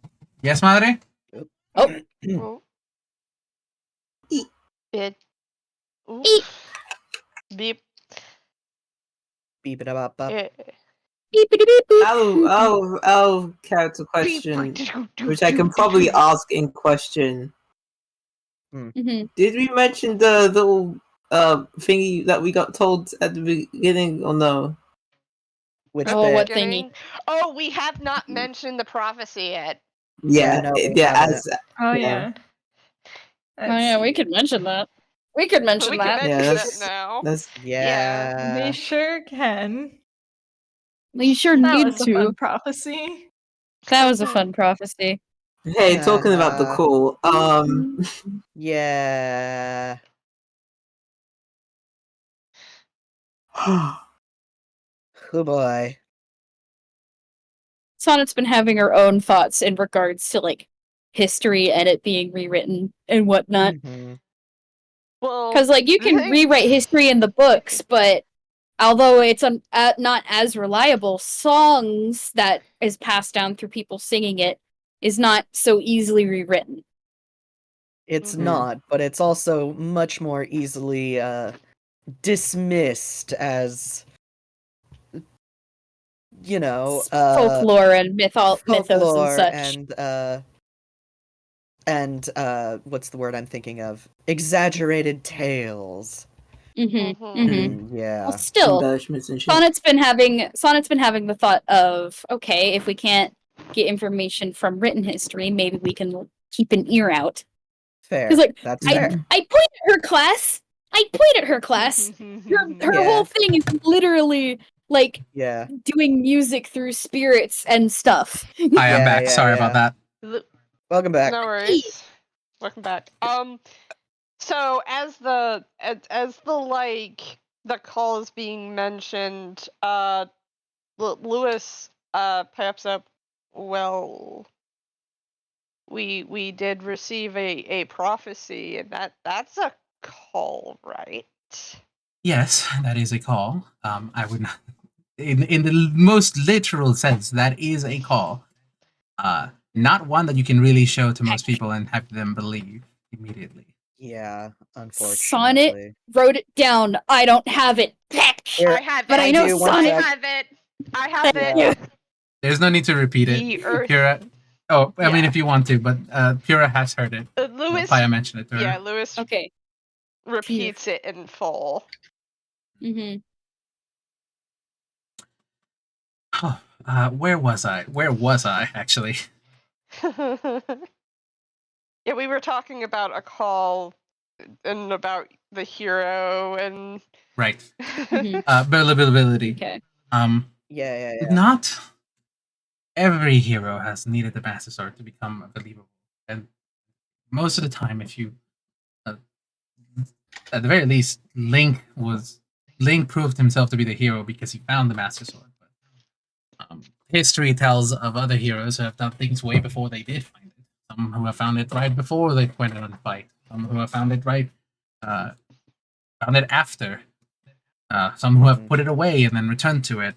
Yes, Madre? Oh. Oh. It. Oof. Eep. Beep. Beep it up. It- I'll character question, which I can probably ask in question. Mhm. Did we mention the little thingy that we got told at the beginning, or no? Which Oh, bit? what Beginning- Oh, we have not mentioned the prophecy yet. Yeah, no, we yeah. haven't. As Oh, Yeah. yeah. Oh yeah, we could mention that. We could mention We can that. mention Yeah, that now. that's Yeah. We sure can. We sure That need was a to. fun prophecy. That was a fun prophecy. hey. Talking about the call. Yeah. Oh boy. Sonnet's been having her own thoughts in regards to like history and it being rewritten and whatnot. Mhm. Well, Because like you can thanks. rewrite history in the books, but although it's not as reliable, songs that is passed down through people singing it is not so easily rewritten. It's Mhm. not, but it's also much more easily dismissed as, you know, Folklore and mythos and folklore such. and what's the word I'm thinking of? Exaggerated tales. Mm-hmm. Mhm. Mm-hmm. Yeah. Well, still, Embellishments and shit. Sonnet's been having the thought of, okay, if we can't get information from written history, maybe we can keep an ear out. Fair. Because like That's I fair. point at her class. Her Yeah. whole thing is literally like Yeah. doing music through spirits and stuff. Hi, I'm Yeah, back. yeah, Sorry yeah. about that. Welcome back. No worries. Welcome back. So as the like the call is being mentioned, Lewis pipes up. Well, we did receive a prophecy, and that's a call, right? Yes, that is a call. I would not, in the most literal sense, that is a call. Not one that you can really show to most people and have them believe immediately. Yeah, Sonnet unfortunately. wrote it down. I don't have it. Here, I have But it. I know do, one Sonnet. I sec. have it. I have it. Yeah. There's no need to repeat it. The Earth. Pura. Oh, I mean, Yeah. if you want to, but Pura has heard it. Lewis. Paya mentioned it to her. Yeah, Lewis Okay. repeats it in full. Mm-hmm. Oh, where was I? Where was I actually? Yeah, we were talking about a call and about the hero and Right. Mhm. Believability. Okay. Yeah. Not every hero has needed the Master Sword to become believable, and most of the time, if you, at the very least, Link proved himself to be the hero because he found the Master Sword. But, history tells of other heroes who have done things way before they did find it. Some who have found it right before they went on a fight. Some who have found it found it after. Some who have put it away and then returned to it.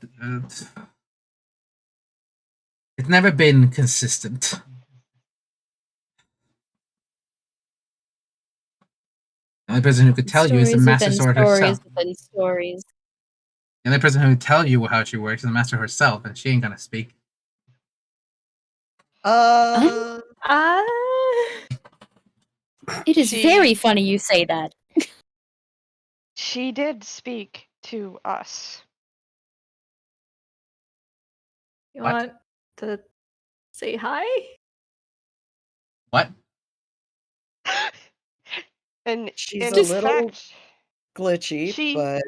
It's never been consistent. The only person who could tell you is the Stories Master within Sword stories herself. within stories. The only person who would tell you how she works is the Master herself, and she ain't gonna speak. It is She- very funny you say that. she did speak to us. You What? want to say hi? What? And She's in a little fact, glitchy, she but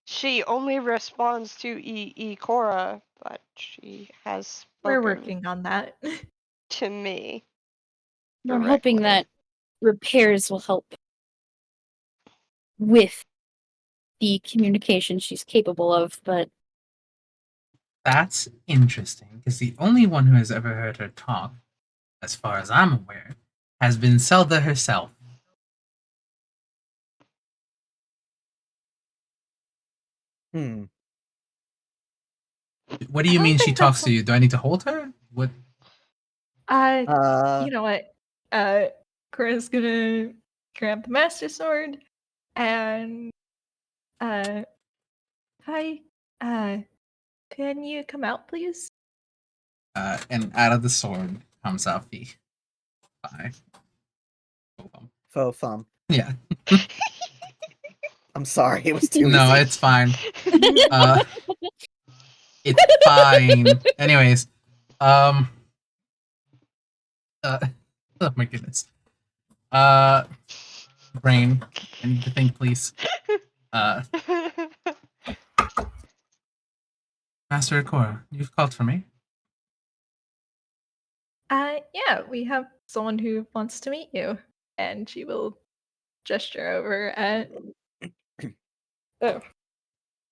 she only responds to Ikora, but she has We're spoken working on that. to me. We're hoping directly. that repairs will help with the communication she's capable of, but That's interesting, because the only one who has ever heard her talk, as far as I'm aware, has been Zelda herself. hmm. What do I you don't mean she think talks that's to you? Do I need to hold her? What? you know what? Cora's gonna grab the Master Sword and hi. Can you come out, please? And out of the sword comes out the five. Faux thumb. Yeah. I'm sorry, it was too No, easy. it's fine. It's fine. Anyways, oh my goodness. Brain, I need to think, please. Master Ikora, you've called for me. Yeah, we have someone who wants to meet you, and she will gesture over at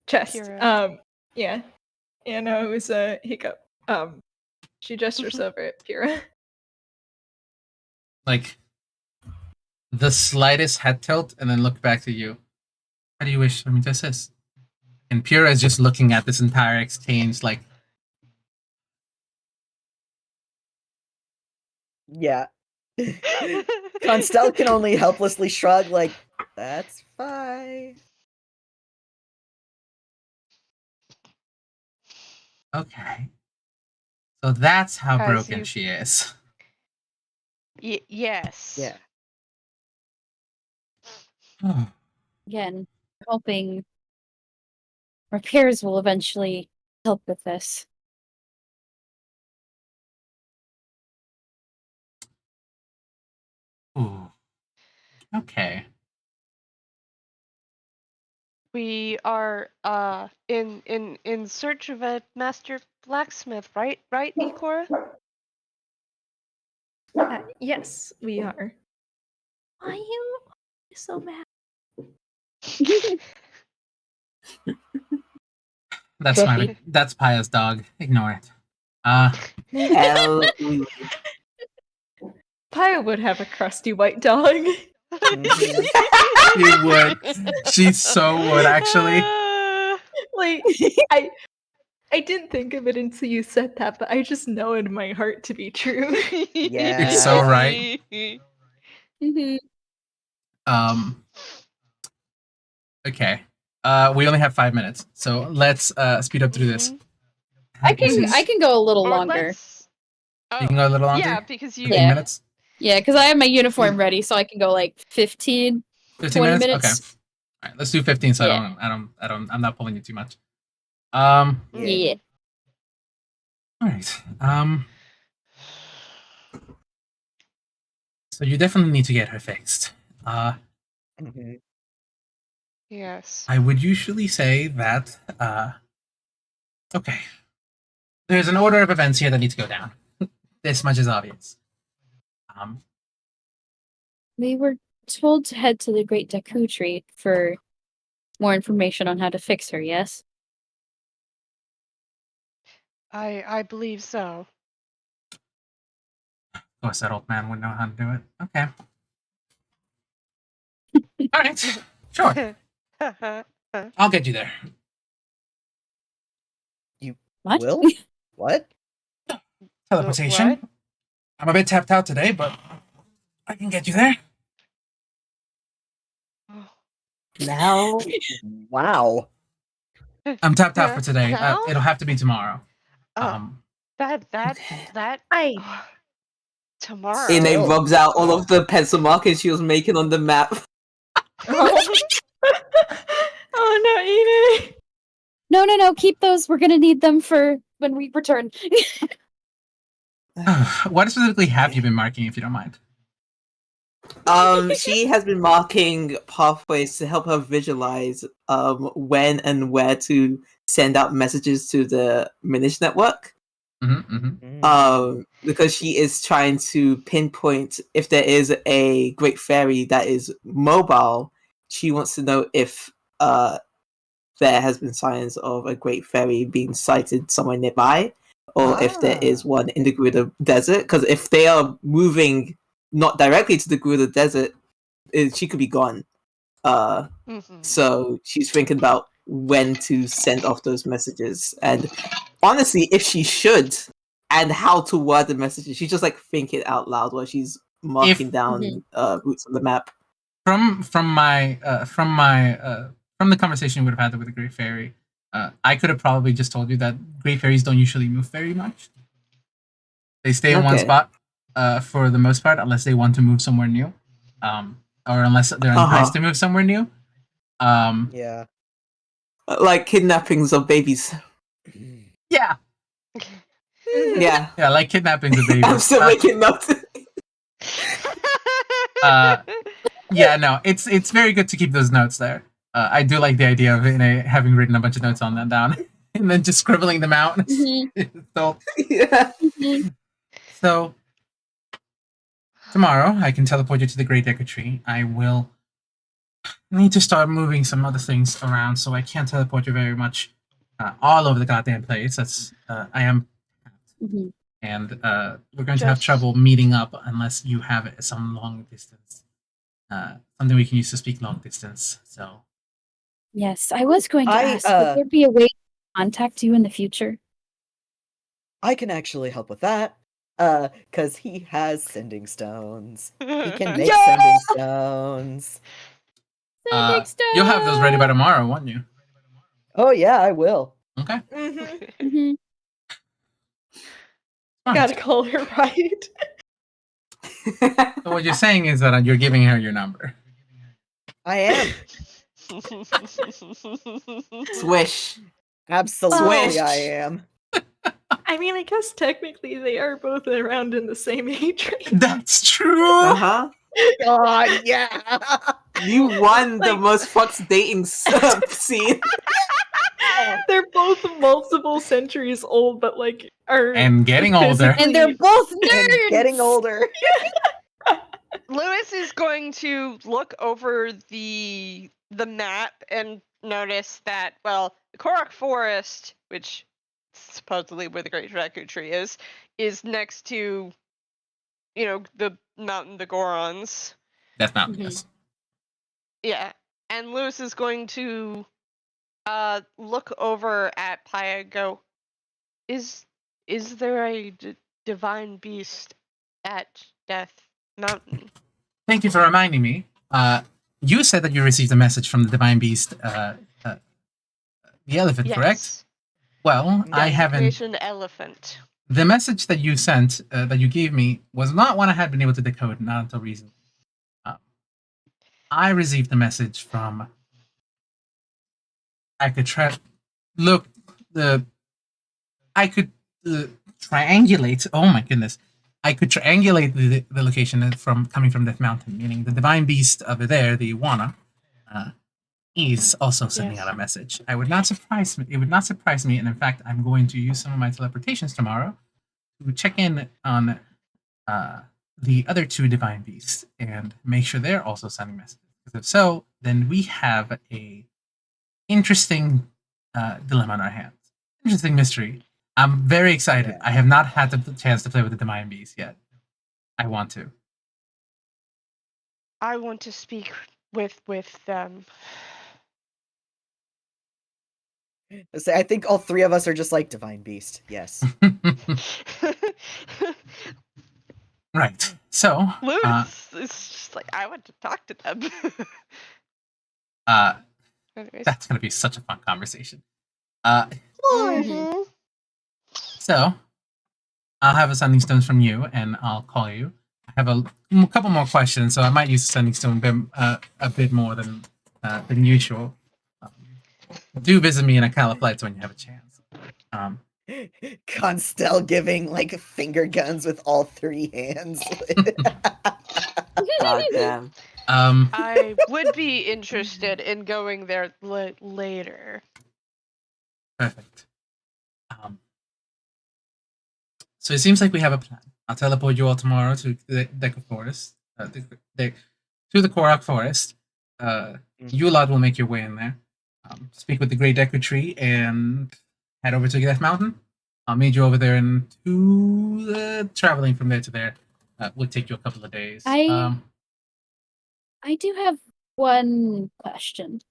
chest. Kira. Yeah. Yeah, no, it was a hiccup. She gestures over at Pyrrha. Like the slightest head tilt, and then look back to you. How do you wish for me to assist? And Pyrrha is just looking at this entire exchange, like, Yeah. Constelle can only helplessly shrug, like, that's fine. okay. So that's how As broken you- she is. Yes. Yeah. Again, hoping repairs will eventually help with this. Ooh. Okay. We are in search of a master blacksmith, right? Right, Ikora? Yes, we are. Why are you so mad? That's Trophy. that's Paya's dog. Ignore it. Hell, Paya would have a crusty white dog. Mhm. She would. She so would, actually. Like I didn't think of it until you said that, but I just know in my heart to be true. Yeah. It's so right. Mhm. Okay. We only have 5 minutes, so let's speed up through this. I can go a little Or longer. let's- You can go a little longer. Yeah, because you 15 Yeah. minutes. Yeah, because I have my uniform ready, so I can go like 15, 15 20 minutes. Okay. minutes. All right. Let's do 15. So Yeah. I'm not pulling you too much. Yeah. Yeah. All right. So you definitely need to get her fixed. Mhm. Yes. I would usually say that. Okay. There's an order of events here that need to go down. This much is obvious. We were told to head to the Great Deku Tree for more information on how to fix her, yes? I believe so. Of course, that old man would know how to do it. Okay. All right. Sure. I'll get you there. What? Will? What? Teleportation. What? I'm a bit tapped out today, but I can get you there. now Wow. I'm tapped out for today. Now? It'll have to be tomorrow. Oh, that I tomorrow. Ine Still. rubs out all of the pencil markings she was making on the map. oh no, Ine. No, keep those. We're gonna need them for when we return. What specifically have you been marking, if you don't mind? She has been marking pathways to help her visualize when and where to send out messages to the Minish network. Because she is trying to pinpoint if there is a Great Fairy that is mobile. She wants to know if there has been signs of a Great Fairy being sighted somewhere nearby, or if there is one in the Gerudo Desert. Because if they are moving not directly to the Gerudo Desert, she could be gone. So she's thinking about when to send off those messages, and honestly, if she should, and how to word the messages. She's just like thinking out loud while she's marking down routes on the map. From the conversation we would have had with the Great Fairy, I could have probably just told you that Great Fairies don't usually move very much. They stay in one spot for the most part, unless they want to move somewhere new, or unless they're enticed to move somewhere new. Yeah. Like kidnappings of babies. Yeah. Yeah. Yeah, like kidnappings of babies. I'm still making notes. Yeah, no, it's very good to keep those notes there. I do like the idea of having written a bunch of notes on them down and then just scribbling them out. So, yeah. So tomorrow I can teleport you to the Great Deku Tree. I will need to start moving some other things around, so I can't teleport you very much all over the goddamn place. That's I am, Mhm. and we're going to have Just- trouble meeting up unless you have some long distance, something we can use to speak long distance. So Yes, I was going to I, ask, would there be a way to contact you in the future? I can actually help with that. Cause he has sending stones. He can make Yeah! sending stones. you'll have those ready by tomorrow, won't you? Oh yeah, I will. Okay. Mm-hmm. Mhm. Fine. Gotta call her right. So what you're saying is that you're giving her your number. I am. Swish. Absolutely, Swish. I am. I mean, I guess technically they are both around in the same age range. That's true. Uh huh. Oh yeah. You won the Like- most fucked dating scene. They're both multiple centuries old, but like are And getting older. And they're both And nerds! getting older. Lewis is going to look over the map and notice that, well, the Korok Forest, which supposedly where the Great Draco Tree is next to, the mountain, the Gorons. Death Mountain, Mhm. yes. Yeah, and Lewis is going to look over at Paya and go, is there a divine beast at Death Mountain? Thank you for reminding me. You said that you received a message from the Divine Beast, the elephant, correct? Well, I haven't. Nation elephant. The message that you sent, that you gave me, was not one I had been able to decode, not until recently. I received a message from. I could try. Look, I could triangulate. Oh my goodness. I could triangulate the location from coming from Death Mountain, meaning the divine beast over there, the Iwana, is also sending Yes. out a message. It would not surprise me, and in fact, I'm going to use some of my teleportations tomorrow to check in on the other two divine beasts and make sure they're also sending messages. Because if so, then we have a interesting dilemma on our hands. Interesting mystery. I'm very excited. Yeah. I have not had the chance to play with the divine beast yet. I want to. I want to speak with them. So I think all three of us are just like divine beast. Yes. Right. So, Lewis is just like, I want to talk to them. Anyways. that's going to be such a fun conversation. Mhm. So, I'll have a sending stones from you, and I'll call you. I have a couple more questions, so I might use the sending stone a bit more than usual. Do visit me in a Califlights when you have a chance. Constelle giving like finger guns with all three hands. God damn. I would be interested in going there later. Perfect. So it seems like we have a plan. I'll teleport you all tomorrow to the Deco Forest, to the Korok Forest. You lot will make your way in there. Speak with the Great Deku Tree and head over to Death Mountain. I'll meet you over there, and traveling from there to there will take you a couple of days. I do have one question,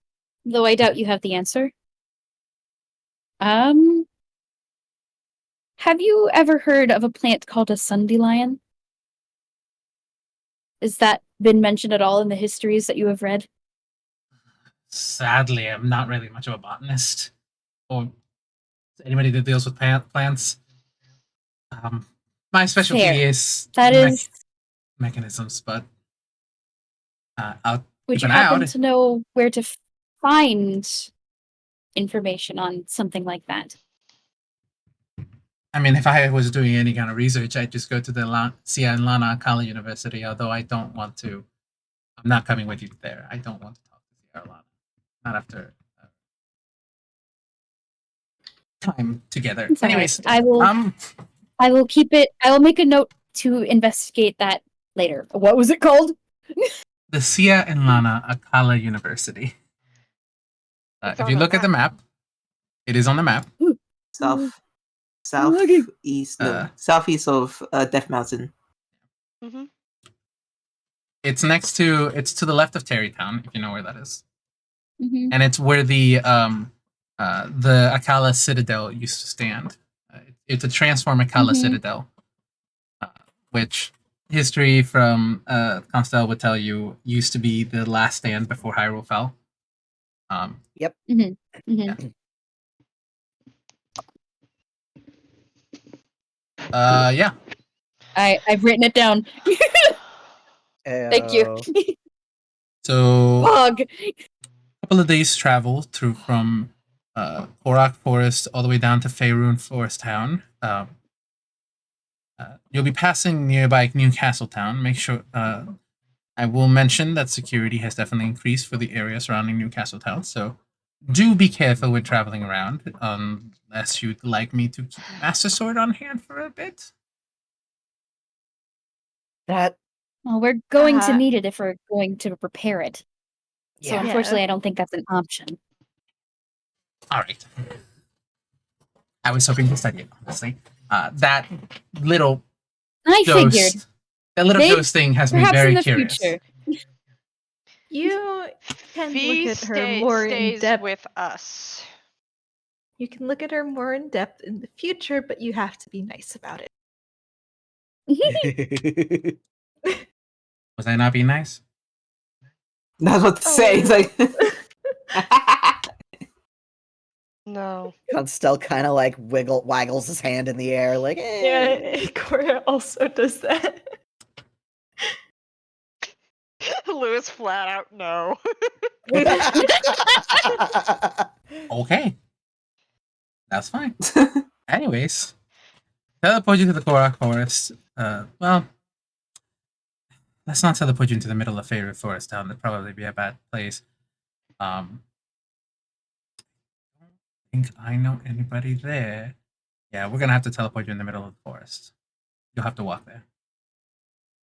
though I doubt you have the answer. Have you ever heard of a plant called a sundelion? Has that been mentioned at all in the histories that you have read? Sadly, I'm not really much of a botanist or anybody that deals with plants. My specialty Fair. is That is. mechanisms, but I'll Would keep you an eye happen out. to know where to find information on something like that? I mean, if I was doing any kind of research, I'd just go to the Sia and Lana Akala University, although I don't want to. I'm not coming with you there. I don't want to talk to Sia or Lana. Not after time together. It's all right. Anyways, I will keep it. I will make a note to investigate that later. What was it called? the Sia and Lana Akala University. It's If on you a look at the map, It is on the map. South, Lagging. southeast of Death Mountain. Hmm. It's to the left of Terrytown, if you know where that is. Mhm. And it's where the Akala Citadel used to stand. It's a transform Akala Mhm. Citadel, which history from Constelle would tell you used to be the last stand before Hyrule fell. Mhm. Yeah. I've written it down. Thank you. Ayo. So Bog. couple of days travel through from Korak Forest all the way down to Faerun Forest Town. You'll be passing nearby Newcastle Town. Make sure I will mention that security has definitely increased for the area surrounding Newcastle Town. So do be careful when traveling around, unless you'd like me to keep Master Sword on hand for a bit. That Well, we're going to Uh, need it if we're going to repair it. So yeah. unfortunately, I don't think that's an option. All right. I was hoping to study it, honestly. That little I figured. ghost, that little Maybe- ghost thing has me Perhaps very in the curious. future. You can Fee look at her more in stays depth. with us. You can look at her more in depth in the future, but you have to be nice about it. Was I not being nice? That's what to say. It's like. No. Constelle kind of like waggles his hand in the air, like, Yeah, eh. Ikora also does that. Lewis flat out no. Okay. That's fine. Anyways, teleport you to the Korak Forest. Well, let's not teleport you into the middle of Favorite Forest Town. That'd probably be a bad place. I don't think I know anybody there. Yeah, we're gonna have to teleport you in the middle of the forest. You'll have to walk there.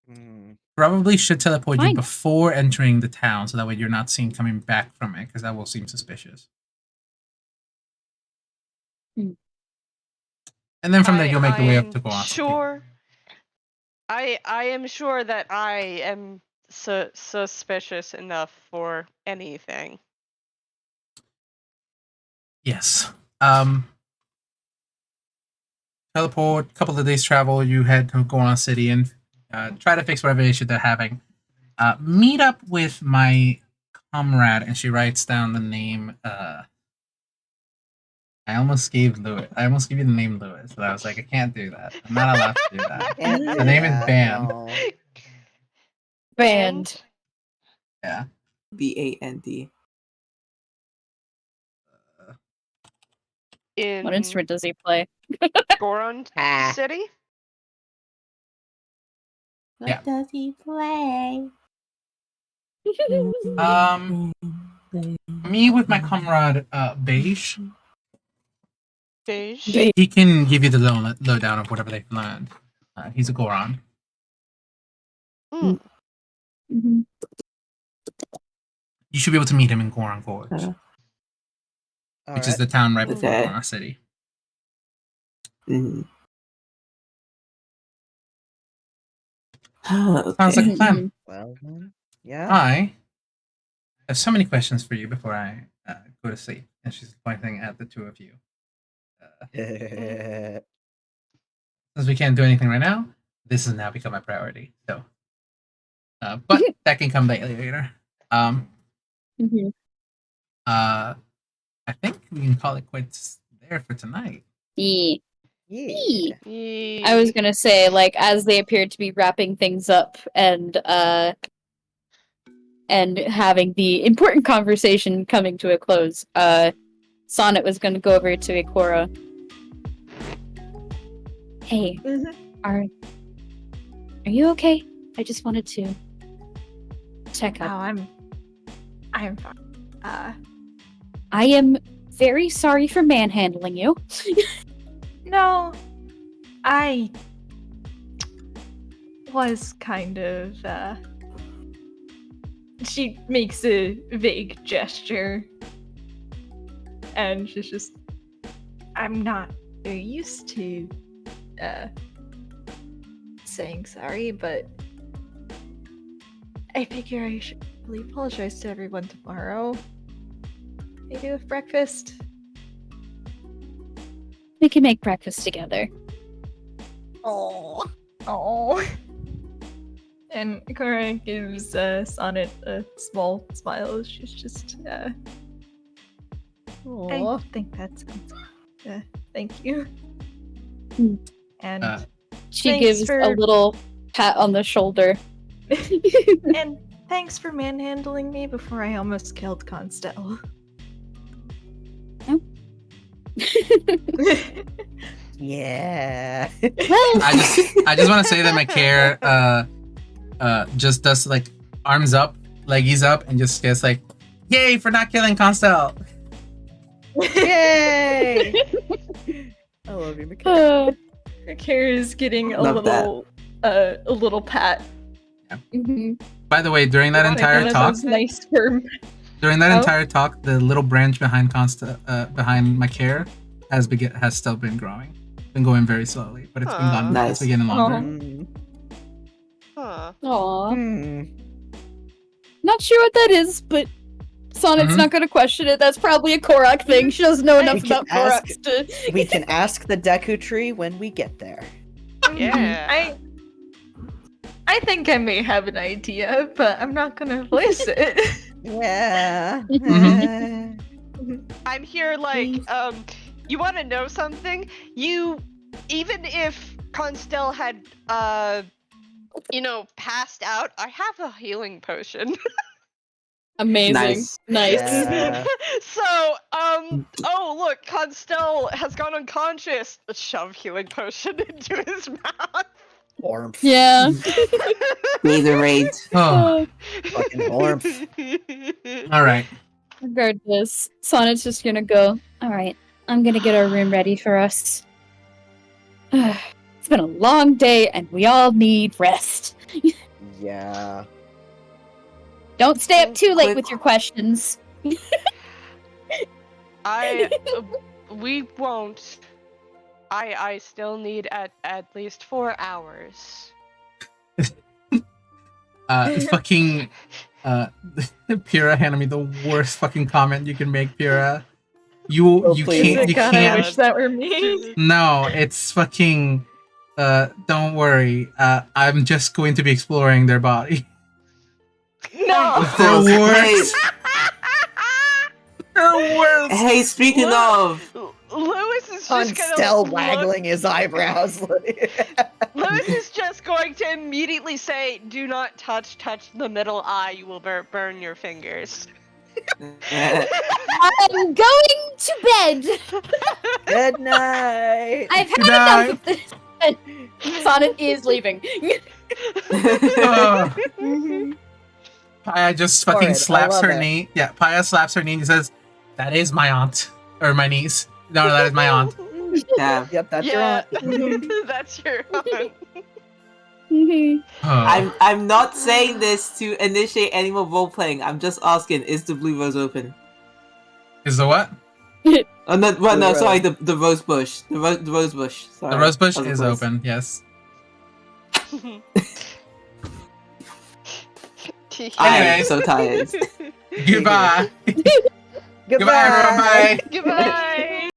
Hmm. Probably should teleport you Fine. before entering the town, so that way you're not seen coming back from it, because that will seem suspicious. Hmm. And then from there, you'll make your way up I'm to Goron. Sure. I am sure that I am suspicious enough for anything. Yes. Teleport, couple of days travel, you head to Goron City and try to fix whatever issue they're having. Meet up with my comrade, and she writes down the name. I almost gave you the name Lewis, but I was like, I can't do that. I'm not allowed to do that. Can't The do name is that, Band. no. Band. Yeah. BAND. In What instrument does he play? Goron Ah. City? What Yeah. does he play? Me with my comrade Beige. Beige? He can give you the lowdown of whatever they've learned. He's a Goron. Mm. Mhm. You should be able to meet him in Goron Gorge, Uh, which is the town right before Okay. Goron City. Mm. Sounds Okay. like a plan. Well, yeah. I have so many questions for you before I go to sleep. And she's pointing at the two of you. Since we can't do anything right now, this has now become my priority. So, but that can come later. Mhm. I think we can call it quits there for tonight. Yeah. Yeah. I was gonna say, like, as they appeared to be wrapping things up and having the important conversation coming to a close, Sonnet was gonna go over to Ikora. Hey, are you okay? I just wanted to check Oh, up. I'm fine. I am very sorry for manhandling you. No, I was kind of, She makes a vague gesture, and she's just I'm not very used to saying sorry, but I figure I should really apologize to everyone tomorrow. Maybe with breakfast. We can make breakfast together. Oh. And Ikora gives Sonnet a small smile. She's just, I think that sounds thank you. Mm. And She Thanks gives for- a little pat on the shoulder. and thanks for manhandling me before I almost killed Constelle. Yeah. Well, I just want to say that my care just does like arms up, leggies up, and just gets like, yay for not killing Constelle. Yay! I love you, Mikhail. Kara's getting a Love little pat. mhm. By the way, during that Like entire one of talk, those nice firm. during that Oh. entire talk, the little branch behind behind my care has still been growing. Been going very slowly, but it's been gone. Nice. It's been getting longer. Mm. Huh. Aw. Hmm. Not sure what that is, but Sonnet's Mhm. not going to question it. That's probably a Korok thing. She doesn't know enough We can about ask- Koroks to. We can ask the Deku Tree when we get there. Yeah. I think I may have an idea, but I'm not gonna voice it. Yeah. Mhm. I'm here like, you want to know something? Even if Constelle had, passed out, I have a healing potion. Amazing. Nice. Nice. Yeah. So, oh look, Constelle has gone unconscious. Let's shove healing potion into his mouth. Warmth. Yeah. Gatorade. Oh, Fucking warmth. all right. Regardless, Sonnet's just gonna go, alright, I'm gonna get our room ready for us. It's been a long day and we all need rest. Yeah. Don't stay up too late Quick- with your questions. We won't. I still need at least 4 hours. Fucking Pyrrha handed me the worst fucking comment you can make, Pyrrha. You please. can't I wish that were me. No, it's fucking don't worry. I'm just going to be exploring their body. No. They're Hey, worse. They're worse. hey, speaking of, Lewis is On just gonna Stell look- waggling his eyebrows. Lewis is just going to immediately say, "Do not touch the middle eye. You will burn your fingers." I'm going to bed! Good night. I've had Good enough of this! Sonnet is leaving. Paya just fucking Horrid, I slaps love her it. knee. Yeah, Paya slaps her knee and says, "That is my aunt or my niece. No, that is my aunt." yeah, Yep, that's yeah, your aunt. that's your aunt. Oh. I'm not saying this to initiate any more role playing. I'm just asking: is the blue rose open? Is the what? Oh no, well, Blue no, rose. sorry, the rose bush. The rose bush. Sorry. The rose bush That was is close. open. Yes. I am Anyways. so tired. Goodbye. Goodbye. Goodbye, everyone. Bye. Goodbye.